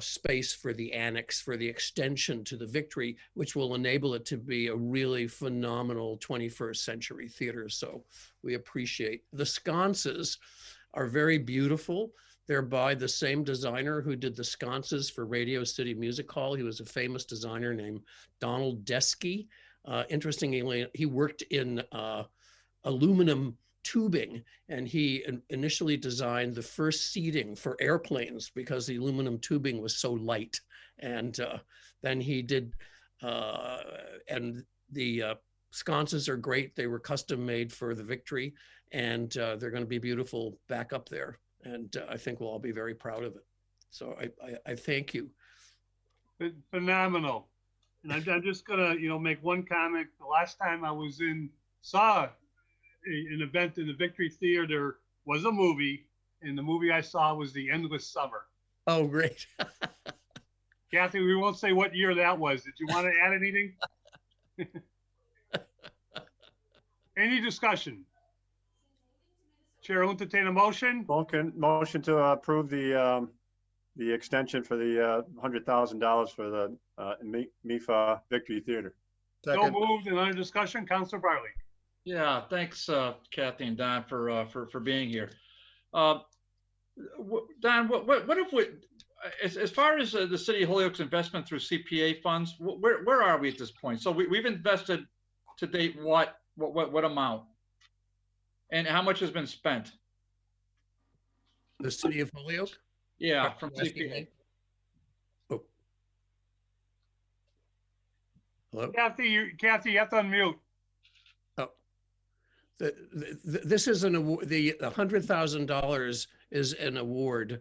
space for the annex, for the extension to the Victory, which will enable it to be a really phenomenal 21st century theater. So we appreciate. The sconces are very beautiful. They're by the same designer who did the sconces for Radio City Music Hall. He was a famous designer named Donald Deskey. Interestingly, he worked in aluminum tubing, and he initially designed the first seating for airplanes because the aluminum tubing was so light. And then he did, and the sconces are great. They were custom made for the Victory, and they're going to be beautiful back up there. And I think we'll all be very proud of it. So I thank you. Phenomenal. And I'm just gonna, make one comment. The last time I was saw an event in the Victory Theater was a movie, and the movie I saw was The Endless Summer. Oh, great. Kathy, we won't say what year that was. Did you want to add anything? Any discussion? Chair will entertain a motion. Motion to approve the extension for the $100,000 for the MIFA Victory Theater. So moved. And under discussion, Councilor Bartley. Yeah, thanks, Kathy and Don, for being here. Don, what if we, as far as the City of Holyoke's investment through CPA funds, where are we at this point? So we've invested to date what amount? And how much has been spent? The City of Holyoke? Yeah, from CPA. Oh. Hello? Kathy, you have to unmute. Oh. This is an award. The $100,000 is an award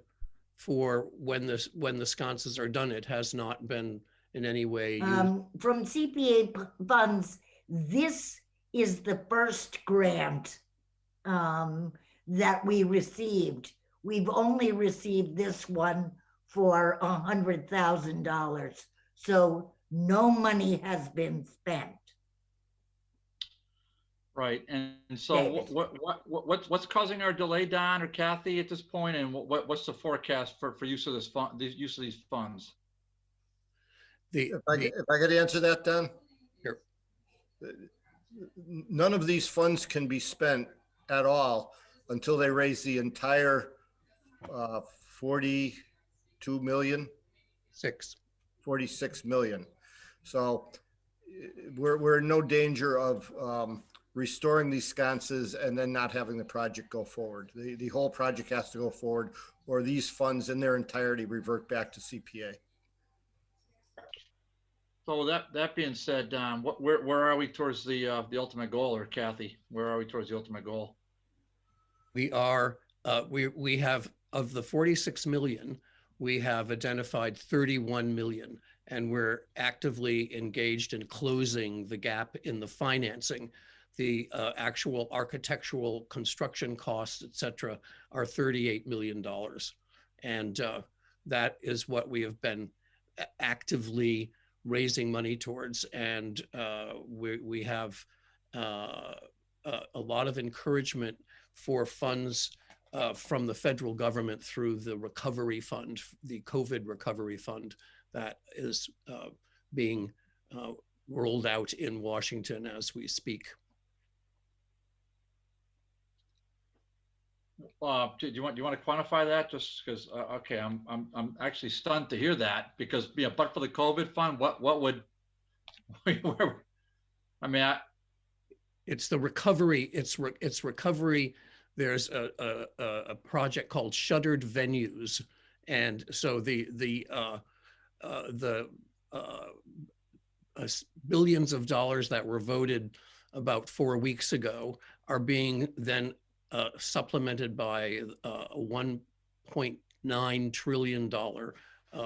for when the sconces are done. It has not been in any way used. From CPA funds, this is the first grant that we received. We've only received this one for $100,000. So no money has been spent. Right, and so what's causing our delay, Don or Kathy, at this point, and what's the forecast for use of this fund, the use of these funds? If I could answer that, Don. Sure. None of these funds can be spent at all until they raise the entire 42 million. 46 million. So we're in no danger of restoring these sconces and then not having the project go forward. The whole project has to go forward, or these funds in their entirety revert back to CPA. So that being said, Don, where are we towards the ultimate goal, or Kathy, where are we towards the ultimate goal? We are we have, of the 46 million, we have identified 31 million, and we're actively engaged in closing the gap in the financing. The actual architectural construction costs, et cetera, are $38 million. And that is what we have been actively raising money towards. And we have a lot of encouragement for funds from the federal government through the recovery fund, the COVID recovery fund that is being rolled out in Washington as we speak. Do you want to quantify that? Just because, okay, I'm actually stunned to hear that, because but for the COVID fund, what would I mean? It's the recovery. It's recovery. There's a project called Shuttered Venues, and so the billions of dollars that were voted about 4 weeks ago are being then supplemented by a $1.9 trillion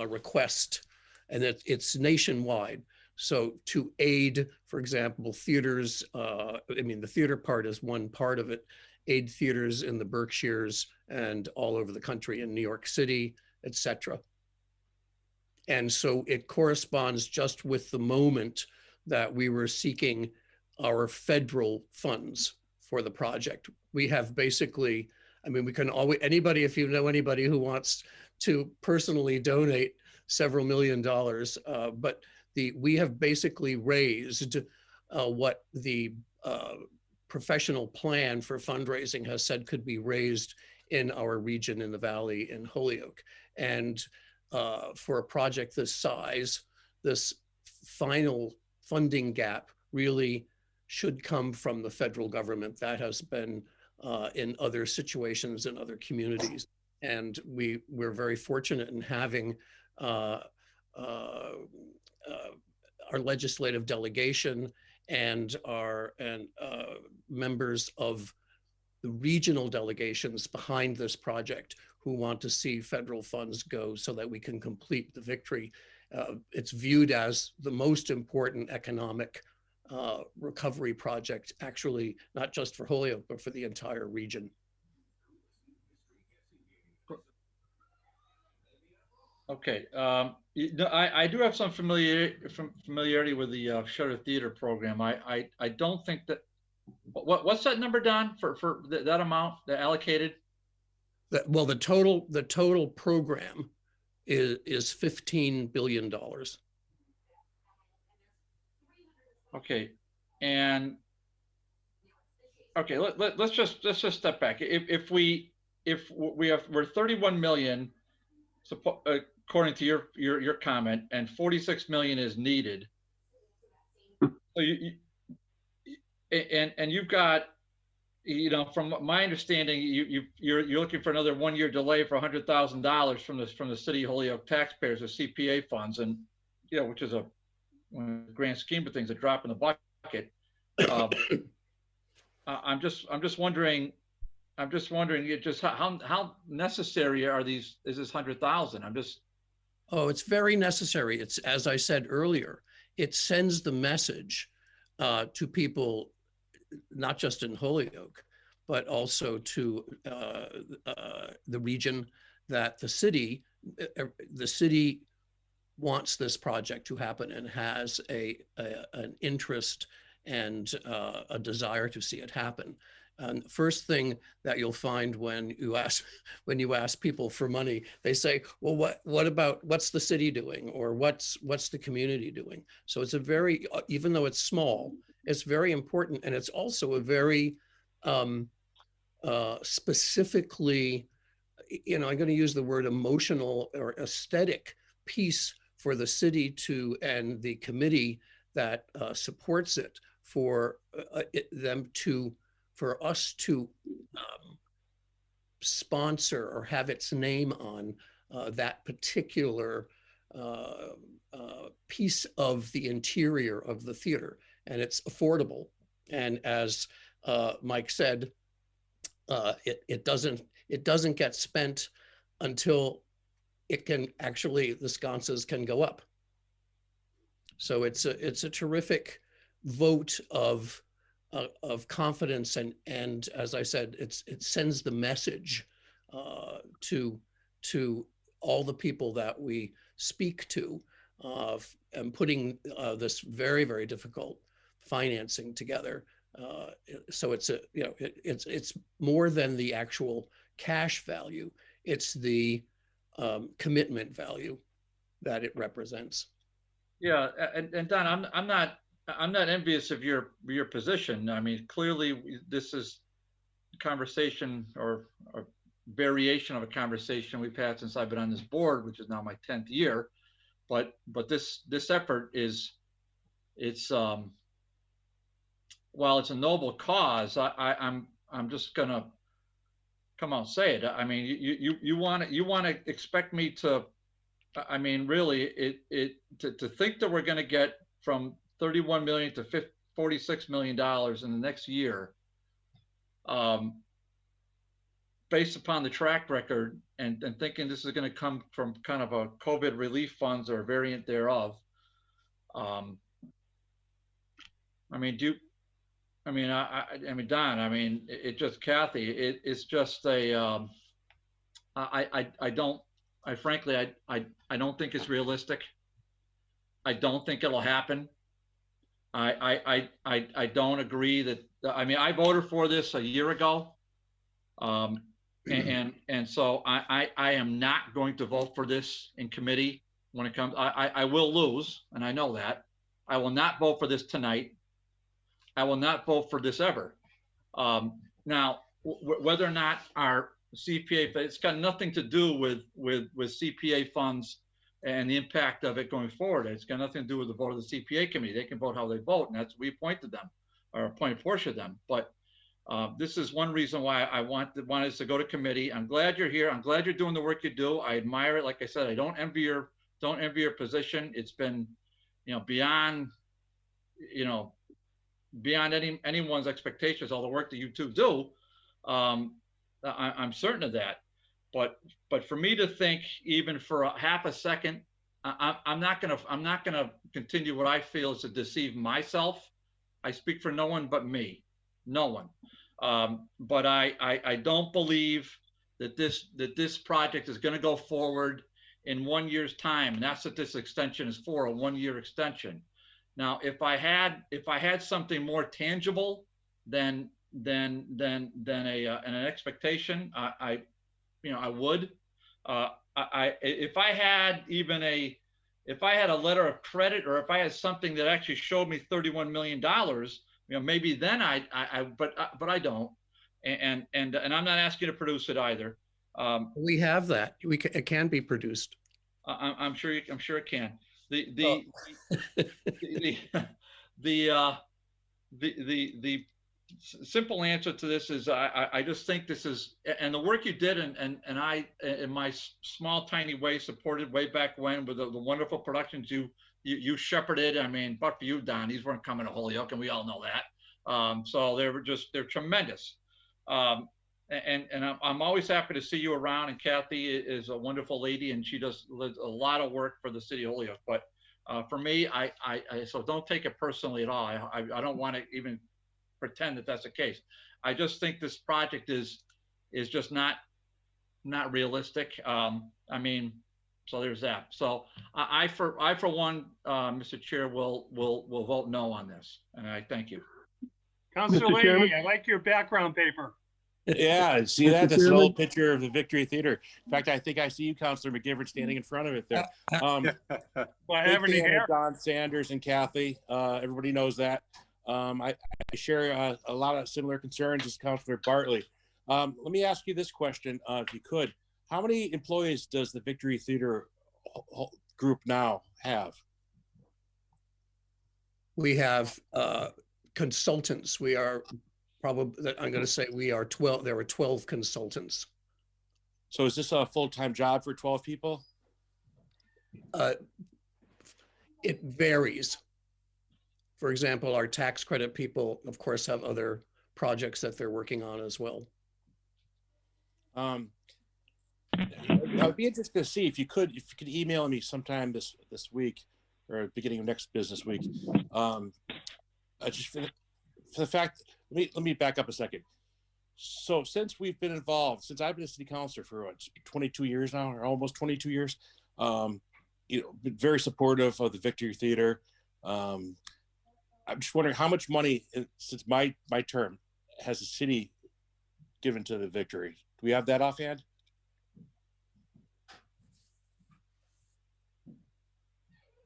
request, and it's nationwide. So to aid, for example, theaters, I mean, the theater part is one part of it. aid theaters in the Berkshires and all over the country, in New York City, etc. And so it corresponds just with the moment that we were seeking our federal funds for the project. We have basically, I mean, we can always, anybody, if you know anybody who wants to personally donate several $1,000,000, but we have basically raised what the professional plan for fundraising has said could be raised in our region in the Valley in Holyoke. And for a project this size, this final funding gap really should come from the federal government. That has been in other situations in other communities. And we're very fortunate in having our legislative delegation and our members of the regional delegations behind this project who want to see federal funds go so that we can complete the victory. It's viewed as the most important economic recovery project, actually, not just for Holyoke, but for the entire region. Okay, I do have some familiarity with the Shutter Theater program. I don't think that, what's that number, Don, for that amount that allocated? Well, the total program is $15 billion. Okay, and okay, let's just step back. If we're 31 million, according to your comment, and 46 million is needed. So you've got, you know, from my understanding, you're looking for another 1 year delay for $100,000 from the city of Holyoke taxpayers, the CPA funds, and you know, which is in the grand scheme of things, a drop in the bucket. I'm just wondering just how necessary is this 100,000? Oh, it's very necessary. It's, as I said earlier, it sends the message to people, not just in Holyoke, but also to the region, that the city wants this project to happen and has an interest and a desire to see it happen. And the first thing that you'll find when you ask people for money, they say, well, what's the city doing, or what's the community doing? So it's a very, even though it's small, it's very important, and it's also a very specifically, you know, I'm going to use the word emotional or aesthetic piece for the city and the committee that supports it, for for us to sponsor or have its name on that particular piece of the interior of the theater. And it's affordable. And as Mike said, it doesn't get spent until it can actually, the sconces can go up. So it's a terrific vote of confidence, and as I said, it sends the message to all the people that we speak to, and putting this very, very difficult financing together. So it's it's more than the actual cash value. It's the commitment value that it represents. Yeah, and Don, I'm not envious of your position. I mean, clearly this is a conversation or a variation of a conversation we've had since I've been on this board, which is now my 10th year. But this effort while it's a noble cause, I'm just gonna come out and say it. I mean, you want to expect me to, I mean, really, to think that we're going to get from 31 million to $46 million in the next year, based upon the track record, and thinking this is going to come from kind of a COVID relief funds or a variant thereof. I mean, I mean, I mean, Don, I mean, it just, Kathy, it's just a, I don't, I frankly, I don't think it's realistic. I don't think it'll happen. I don't agree that, I mean, I voted for this a year ago. And so I am not going to vote for this in committee when it comes, I will lose, and I know that. I will not vote for this tonight. I will not vote for this ever. Now, whether or not our CPA, it's got nothing to do with CPA funds and the impact of it going forward. It's got nothing to do with the vote of the CPA committee. They can vote how they vote, and that's, we appointed them, or appointed a portion of them. But this is one reason why I want us to go to committee. I'm glad you're here. I'm glad you're doing the work you do. I admire it. Like I said, I don't envy your position. It's been, you know, beyond anyone's expectations, all the work that you two do. I'm certain of that. But for me to think even for a half a second, I'm not gonna continue what I feel is to deceive myself. I speak for no one but me, no one. But I don't believe that this project is going to go forward in 1 year's time, and that's what this extension is for, a 1-year extension. Now, if I had something more tangible than an expectation, I would. If I had a letter of credit, or if I had something that actually showed me $31 million, maybe then but I don't, and I'm not asking to produce it either. We have that. It can be produced. I'm sure it can. The simple answer to this is I just think this is, and the work you did, and I, in my small tiny way, supported way back when with the wonderful productions you shepherded. I mean, but for you, Don, these weren't coming to Holyoke, and we all know that. So they're tremendous. And I'm always happy to see you around. And Kathy is a wonderful lady, and she does a lot of work for the city of Holyoke. But for me, so don't take it personally at all. I don't want to even pretend that that's the case. I just think this project is just not realistic. I mean, so there's that. So I for one, Mr. Chair, will vote no on this, and I thank you. Councilor Leahy, I like your background paper. Yeah, see that? That's an old picture of the Victory Theater. In fact, I think I see you, Councilor McGiverin, standing in front of it there. Well, I have any hair. Don Sanders and Kathy. Everybody knows that. I share a lot of similar concerns as Councilor Bartley. Let me ask you this question, if you could. How many employees does the Victory Theater group now have? We have consultants. We are probably, I'm going to say we are 12. There are 12 consultants. So is this a full-time job for 12 people? It varies. For example, our tax credit people, of course, have other projects that they're working on as well. I'd be interested to see if you could email me sometime this week or beginning of next business week. Just for the fact, let me back up a second. So since we've been involved, since I've been a city councilor for what, 22 years now, or almost 22 years, been very supportive of the Victory Theater. I'm just wondering how much money since my term has the city given to the Victory. Do we have that offhand?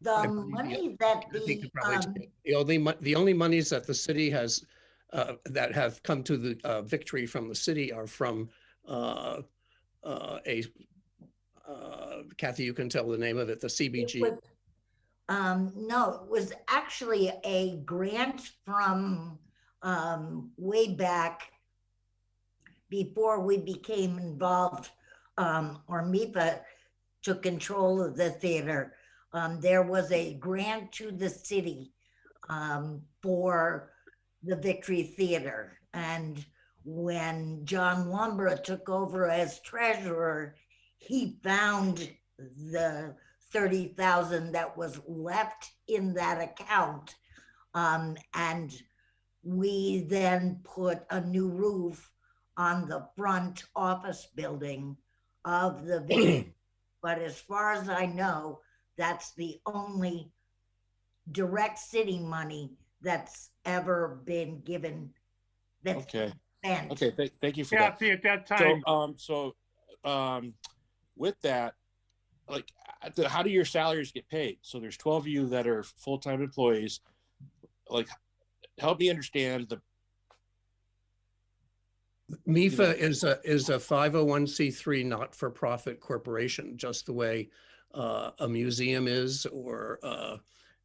The money that the only monies that the city has that have come to the Victory from the city are from Kathy, you can tell the name of it, the CBG. No, it was actually a grant from way back before we became involved, or MIPA took control of the theater. There was a grant to the city for the Victory Theater. And when John Lumbra took over as treasurer, he found the $30,000 that was left in that account. And we then put a new roof on the front office building of the Victory. But as far as I know, that's the only direct city money that's ever been given. That's Okay. spent. Okay. Thank you for that. Kathy, at that time, With that, like, how do your salaries get paid? So there's 12 of you that are full-time employees. Like, help me understand the. MIFA is a 501c3 not-for-profit corporation, just the way a museum is, or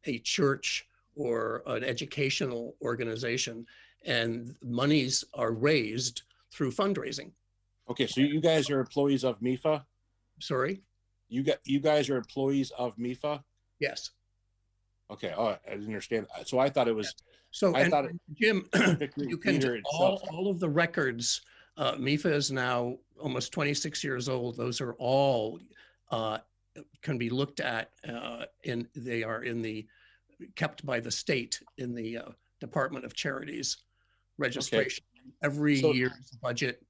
a church, or an educational organization, and monies are raised through fundraising. Okay, so you guys are employees of MIFA? Sorry? You guys are employees of MIFA? Yes. Okay. Oh, I didn't understand. So I thought it was. So, I thought Jim, Victory you can Theater itself. all of the records. MIFA is now almost 26 years old. Those are all can be looked at they are kept by the state in the Department of Charities registration. Okay. Every year's budget,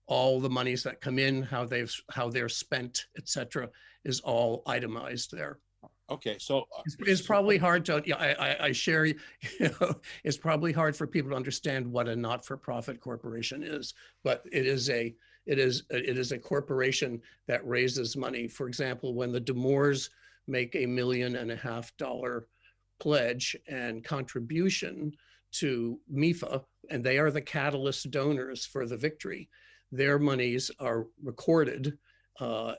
all the monies that come in, how they're spent, etc., is all itemized there. Okay, so it's probably hard to. Yeah, I share. You know, it's probably hard for people to understand what a not-for-profit corporation is, but it is a corporation that raises money. For example, when the D'Amours make $1.5 million pledge and contribution to MIFA, and they are the catalyst donors for the Victory, their monies are recorded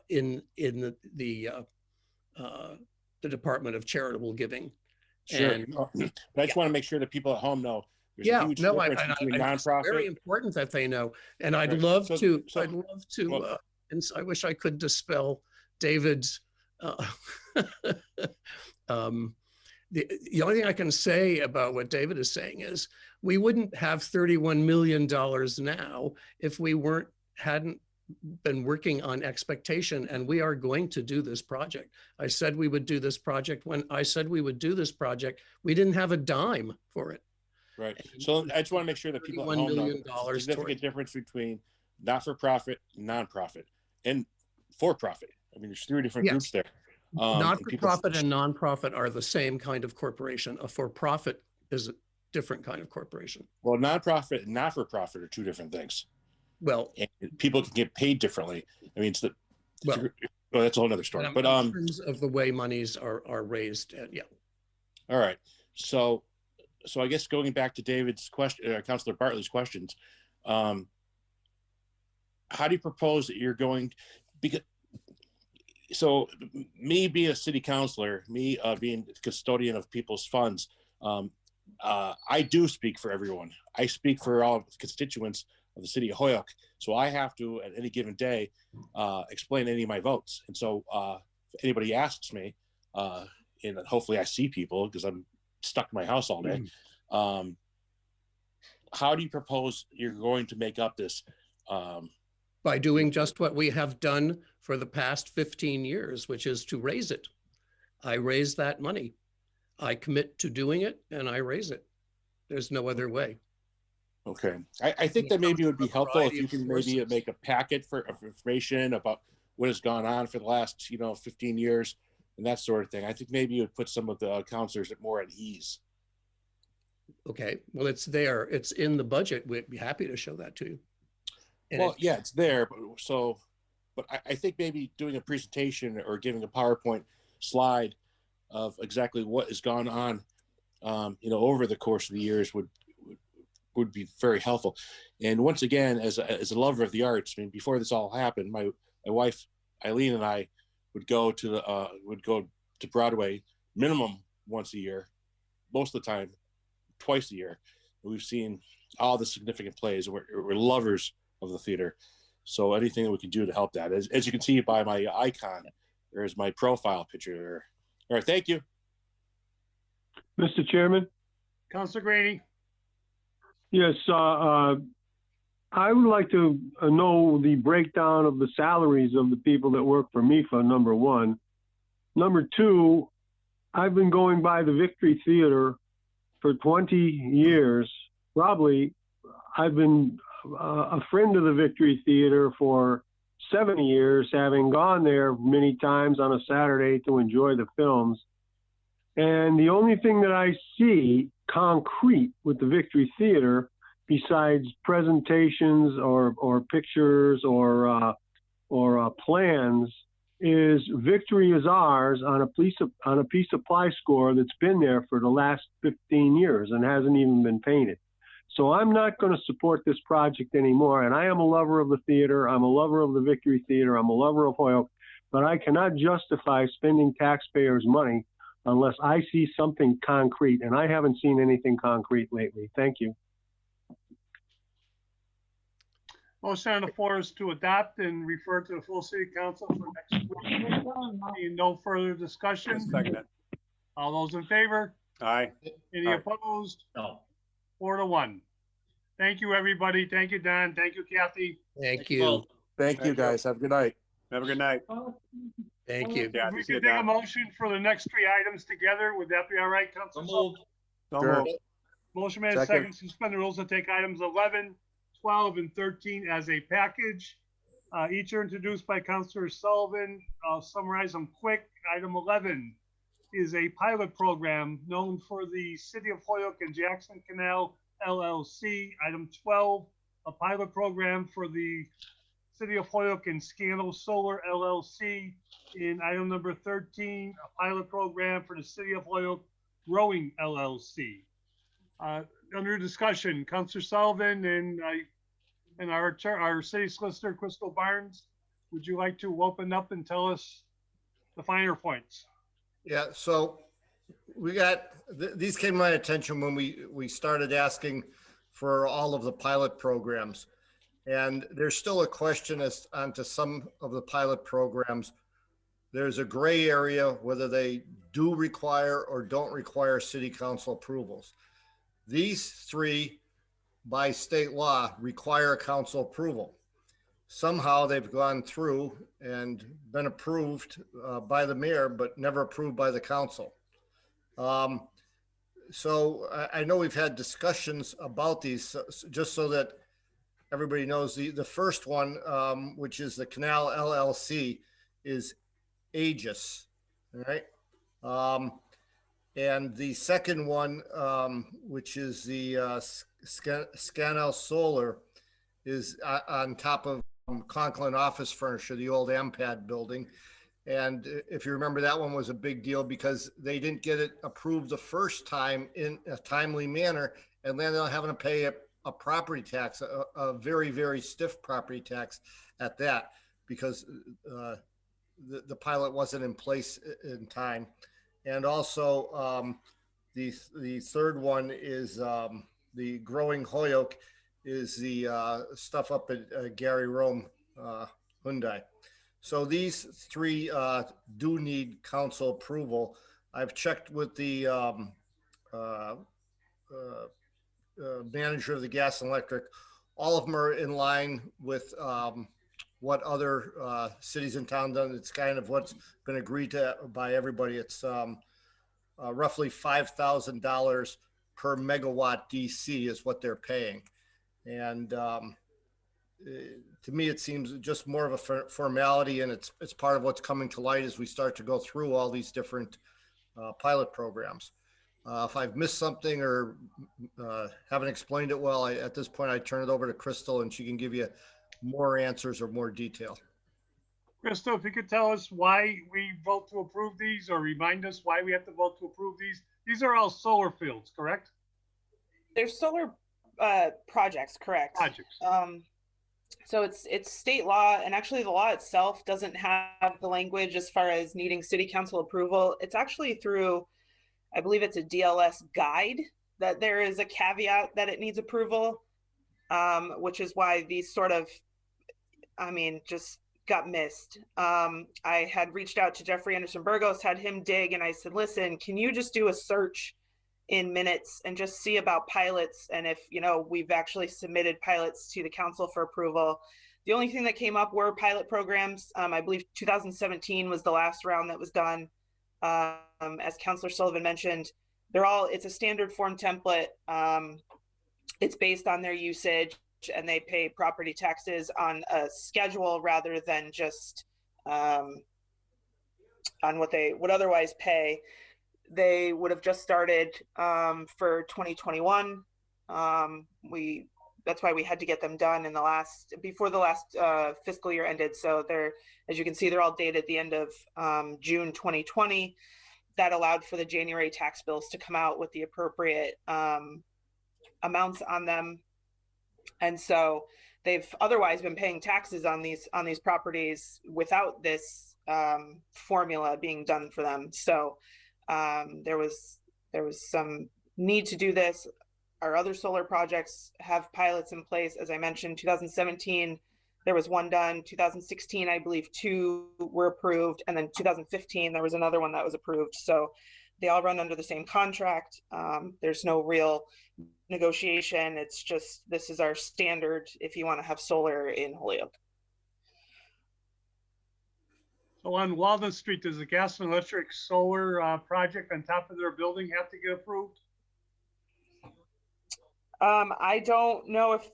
in the Department of Charitable Giving. Sure. But I just want to make sure that people at home know there's a huge difference between nonprofit. It's very important that they know. And I'd love to, and I wish I could dispel David's, the only thing I can say about what David is saying is we wouldn't have $31 million now if we hadn't been working on expectation, and we are going to do this project. I said we would do this project. When I said we would do this project, we didn't have a dime for it. Right. So I just want to make sure that people at home know the significant difference between not-for-profit, nonprofit, and for-profit. I mean, there's 3 different groups there. Not-for-profit and nonprofit are the same kind of corporation. A for-profit is a different kind of corporation. Well, nonprofit and not-for-profit are 2 different things. Well, and people can get paid differently. I mean, that's a whole other story. But in terms of the way monies are raised, yeah. All right. So I guess going back to David's question, Councilor Bartley's questions, how do you propose that you're going? Because so me being a city councilor, me being custodian of people's funds, I do speak for everyone. I speak for all constituents of the city of Holyoke. So I have to, at any given day, explain any of my votes. And so if anybody asks me, and hopefully I see people because I'm stuck in my house all day, how do you propose you're going to make up this? By doing just what we have done for the past 15 years, which is to raise it. I raise that money. I commit to doing it and I raise it. There's no other way. Okay. I think that maybe it would be helpful if you can maybe make a packet of information about what has gone on for the last, 15 years and that sort of thing. I think maybe it would put some of the counselors more at ease. Okay. Well, it's there. It's in the budget. We'd be happy to show that to you. And well, yeah, it's there. But I think maybe doing a presentation or giving a PowerPoint slide of exactly what has gone on, over the course of the years would be very helpful. And once again, as a lover of the arts, I mean, before this all happened, my wife Eileen and I would go to Broadway minimum once a year, most of the time twice a year. And we've seen all the significant plays. We're lovers of the theater, so anything that we can do to help that, as you can see by my icon, there's my profile picture there. All right, thank you, Mr. Chairman. Councilor Grady. Yes, I would like to know the breakdown of the salaries of the people that work for MIFA, number one. Number two, I've been going by the Victory Theater for 20 years, probably, I've been a friend of the Victory Theater for 7 years, having gone there many times on a Saturday to enjoy the films. And the only thing that I see concrete with the Victory Theater, besides presentations or pictures or plans, is Victory is Ours on a piece of ply score that's been there for the last 15 years and hasn't even been painted. So I'm not going to support this project anymore. And I am a lover of the theater. I'm a lover of the Victory Theater. I'm a lover of Holyoke, but I cannot justify spending taxpayers' money unless I see something concrete. And I haven't seen anything concrete lately. Thank you. Motion on the floor is to adopt and refer to the full city council for next week. Seeing no further discussion. Second it. All those in favor? Aye. Any Aye. opposed? No. 4-1. Thank you, everybody. Thank you, Don. Thank you, Kathy. Thank you. Well, Thank you, guys. Have a good night. Have a good night. Thank you. Yeah, If we see you, could take a Don. motion for the next 3 items together, would that be all right, so Council? moved. So Sure. moved. Motion made Second. second, suspend the rules and take items 11, 12, and 13 as a package. Each are introduced by Councilor Sullivan. I'll summarize them quick. Item 11 is a pilot program known for the City of Holyoke and Jackson Canal LLC. Item 12, a pilot program for the City of Holyoke and Scannell Solar LLC. In item number 13, a pilot program for the City of Holyoke Growing LLC. Under discussion, Councilor Sullivan and our city solicitor, Crystal Barnes, would you like to open up and tell us the finer points? Yeah, so we got, these came to my attention when we started asking for all of the pilot programs. And there's still a question as onto some of the pilot programs. There's a gray area whether they do require or don't require city council approvals. These 3 by state law require council approval. Somehow they've gone through and been approved by the mayor, but never approved by the council. So I know we've had discussions about these, just so that everybody knows. The first one, which is the Canal LLC, is Aegis, all right? And the second one, which is the Scannell Solar, is on top of Conklin Office Furniture, the old AMPAD building. And if you remember, that one was a big deal because they didn't get it approved the first time in a timely manner. And then they're having to pay a property tax, a very, very stiff property tax at that, because the pilot wasn't in place in time. And also the third one is the Growing Holyoke, is the stuff up at Gary Rome Hyundai. So these 3 do need council approval. I've checked with the manager of the gas and electric. All of them are in line with what other cities in town done. It's kind of what's been agreed to by everybody. It's roughly $5,000 per megawatt DC is what they're paying. And to me, it seems just more of a formality, and it's part of what's coming to light as we start to go through all these different pilot programs. If I've missed something or haven't explained it well, at this point, I turn it over to Crystal and she can give you more answers or more detail. Crystal, if you could tell us why we vote to approve these, or remind us why we have to vote to approve these. These are all solar fields, correct? They're solar projects, correct? Projects. So it's state law, and actually the law itself doesn't have the language as far as needing city council approval. It's actually through, I believe it's a DLS guide, that there is a caveat that it needs approval, which is why these sort of, just got missed. I had reached out to Jeffrey Anderson Burgos, had him dig, and I said, listen, can you just do a search in minutes and just see about pilots, and if we've actually submitted pilots to the council for approval. The only thing that came up were pilot programs. I believe 2017 was the last round that was done. As Councilor Sullivan mentioned, it's a standard form template. it's based on their usage, and they pay property taxes on a schedule rather than just on what they would otherwise pay. They would have just started for 2021. That's why we had to get them done in before the last fiscal year ended. So they're, as you can see, they're all dated the end of June 2020. That allowed for the January tax bills to come out with the appropriate amounts on them. And so they've otherwise been paying taxes on these properties without this formula being done for them. So there was some need to do this. Our other solar projects have pilots in place. As I mentioned, 2017, there was one done. 2016, I believe 2 were approved. And then 2015, there was another one that was approved. So they all run under the same contract. There's no real negotiation. It's just, this is our standard if you want to have solar in Holyoke. So on Walnut Street, does the gas and electric solar project on top of their building have to get approved? I don't know if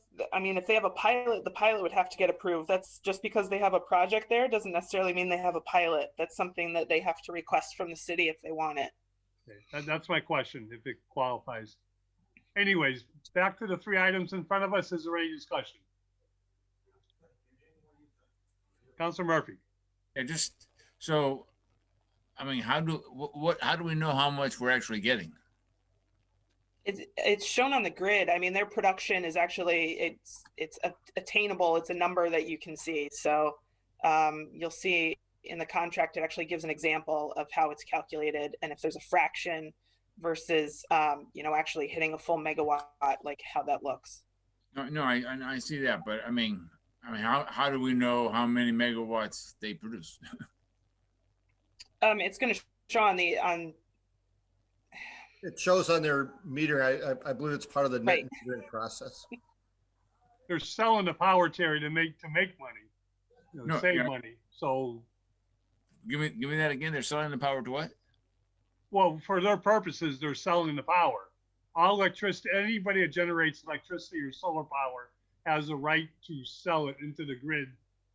they have a pilot, the pilot would have to get approved. That's just because they have a project there doesn't necessarily mean they have a pilot. That's something that they have to request from the city if they want it. Okay. That's my question, if it qualifies. Anyways, back to the 3 items in front of us. Is there any discussion? Councilor Murphy. Yeah, just so, how do we know how much we're actually getting? It's shown on the grid. Their production is actually, it's attainable. It's a number that you can see. So you'll see in the contract, it actually gives an example of how it's calculated. And if there's a fraction versus, actually hitting a full megawatt, like how that looks. No, I see that, but how do we know how many megawatts they produce? It's going to show on It shows on their meter. I believe it's part of the net Right. metering process. They're selling the power, Terry, to make money, No, save yeah. money. So, Give me that again. They're selling the power to what? well, for their purposes, they're selling the power. All electricity, anybody that generates electricity or solar power has a right to sell it into the grid.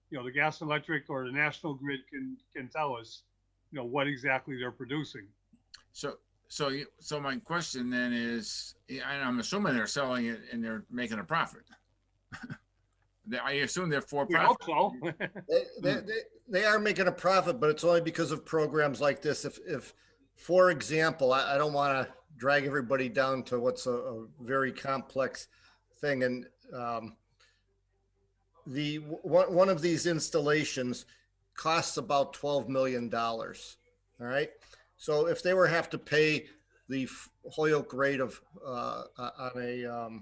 The gas and electric or the national grid can tell us, what exactly they're producing. So my question then is, and I'm assuming they're selling it and they're making a profit. I assume they're for profit. We hope so. They are making a profit, but it's only because of programs like this. If for example, I don't want to drag everybody down to what's a very complex thing, and one of these installations costs about $12 million. All right. So if they were have to pay the Holyoke rate of on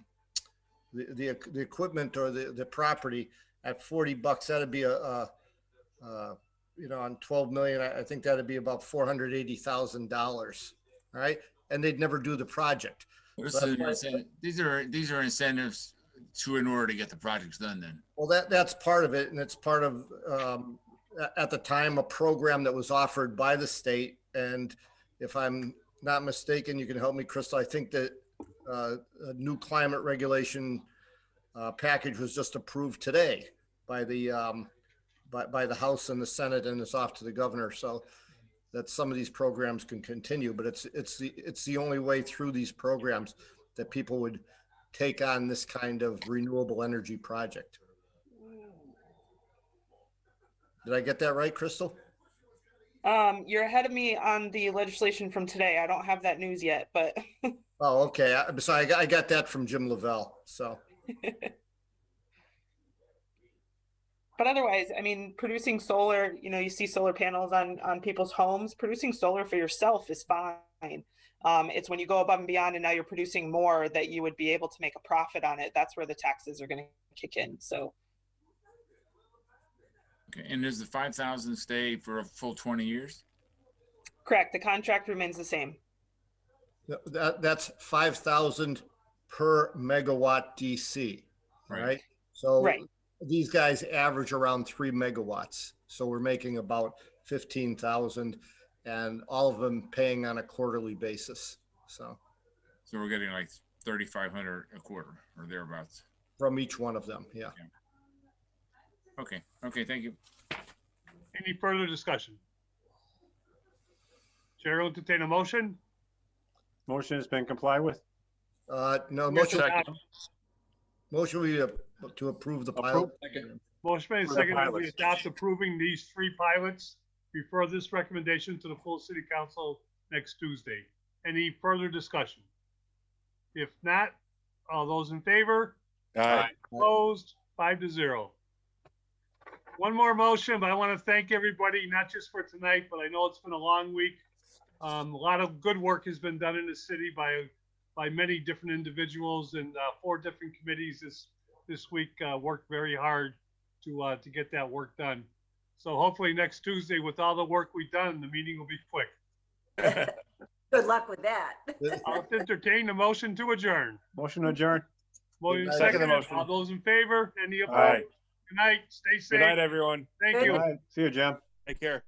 the equipment or the property at $40, that'd be on 12 million, I think that'd be about $480,000. All right, and they'd never do the project. These are incentives in order to get the projects done. Then. Well, that's part of it, and it's part of at the time a program that was offered by the state. And if I'm not mistaken, you can help me, Crystal. I think that a new climate regulation package was just approved today by the House and the Senate, and it's off to the governor. So that some of these programs can continue, but it's the only way through these programs that people would take on this kind of renewable energy project. Did I get that right, Crystal? You're ahead of me on the legislation from today. I don't have that news yet, but. Oh, okay. So I got that from Jim Lavelle. So. But otherwise, producing solar, you see solar panels on people's homes. Producing solar for yourself is fine. It's when you go above and beyond and now you're producing more that you would be able to make a profit on it. That's where the taxes are going to kick in. So. Okay. And does the 5,000 stay for a full 20 years? Correct. The contract remains the same. That's 5,000 per megawatt DC. Right. So right. These guys average around 3 megawatts. So we're making about 15,000, and all of them paying on a quarterly basis. So we're getting like $3,500 a quarter or thereabouts. from each one of them, yeah. Okay, okay, thank you. Any further discussion? Chair will entertain a motion. Motion has been complied with? No, We have to motion, adopt- motion we to approve the pilot. Motion made For the second that we pilots. adopt approving these 3 pilots. Refer this recommendation to the full city council next Tuesday. Any further discussion? If not, all those in favor? Aye. Opposed? 5-0. One more motion, but I want to thank everybody, not just for tonight, but I know it's been a long week. A lot of good work has been done in the city by many different individuals, and 4 different committees this week worked very hard to get that work done. So hopefully next Tuesday, with all the work we've done, the meeting will be quick. Good luck with that. I'll entertain the motion to adjourn. Motion adjourned. Motion Second second. motion. All those in favor? Any Aye. opposed? Good night. Stay safe. Good night, everyone. Thank Good you. All right. See you, Jim. Take care.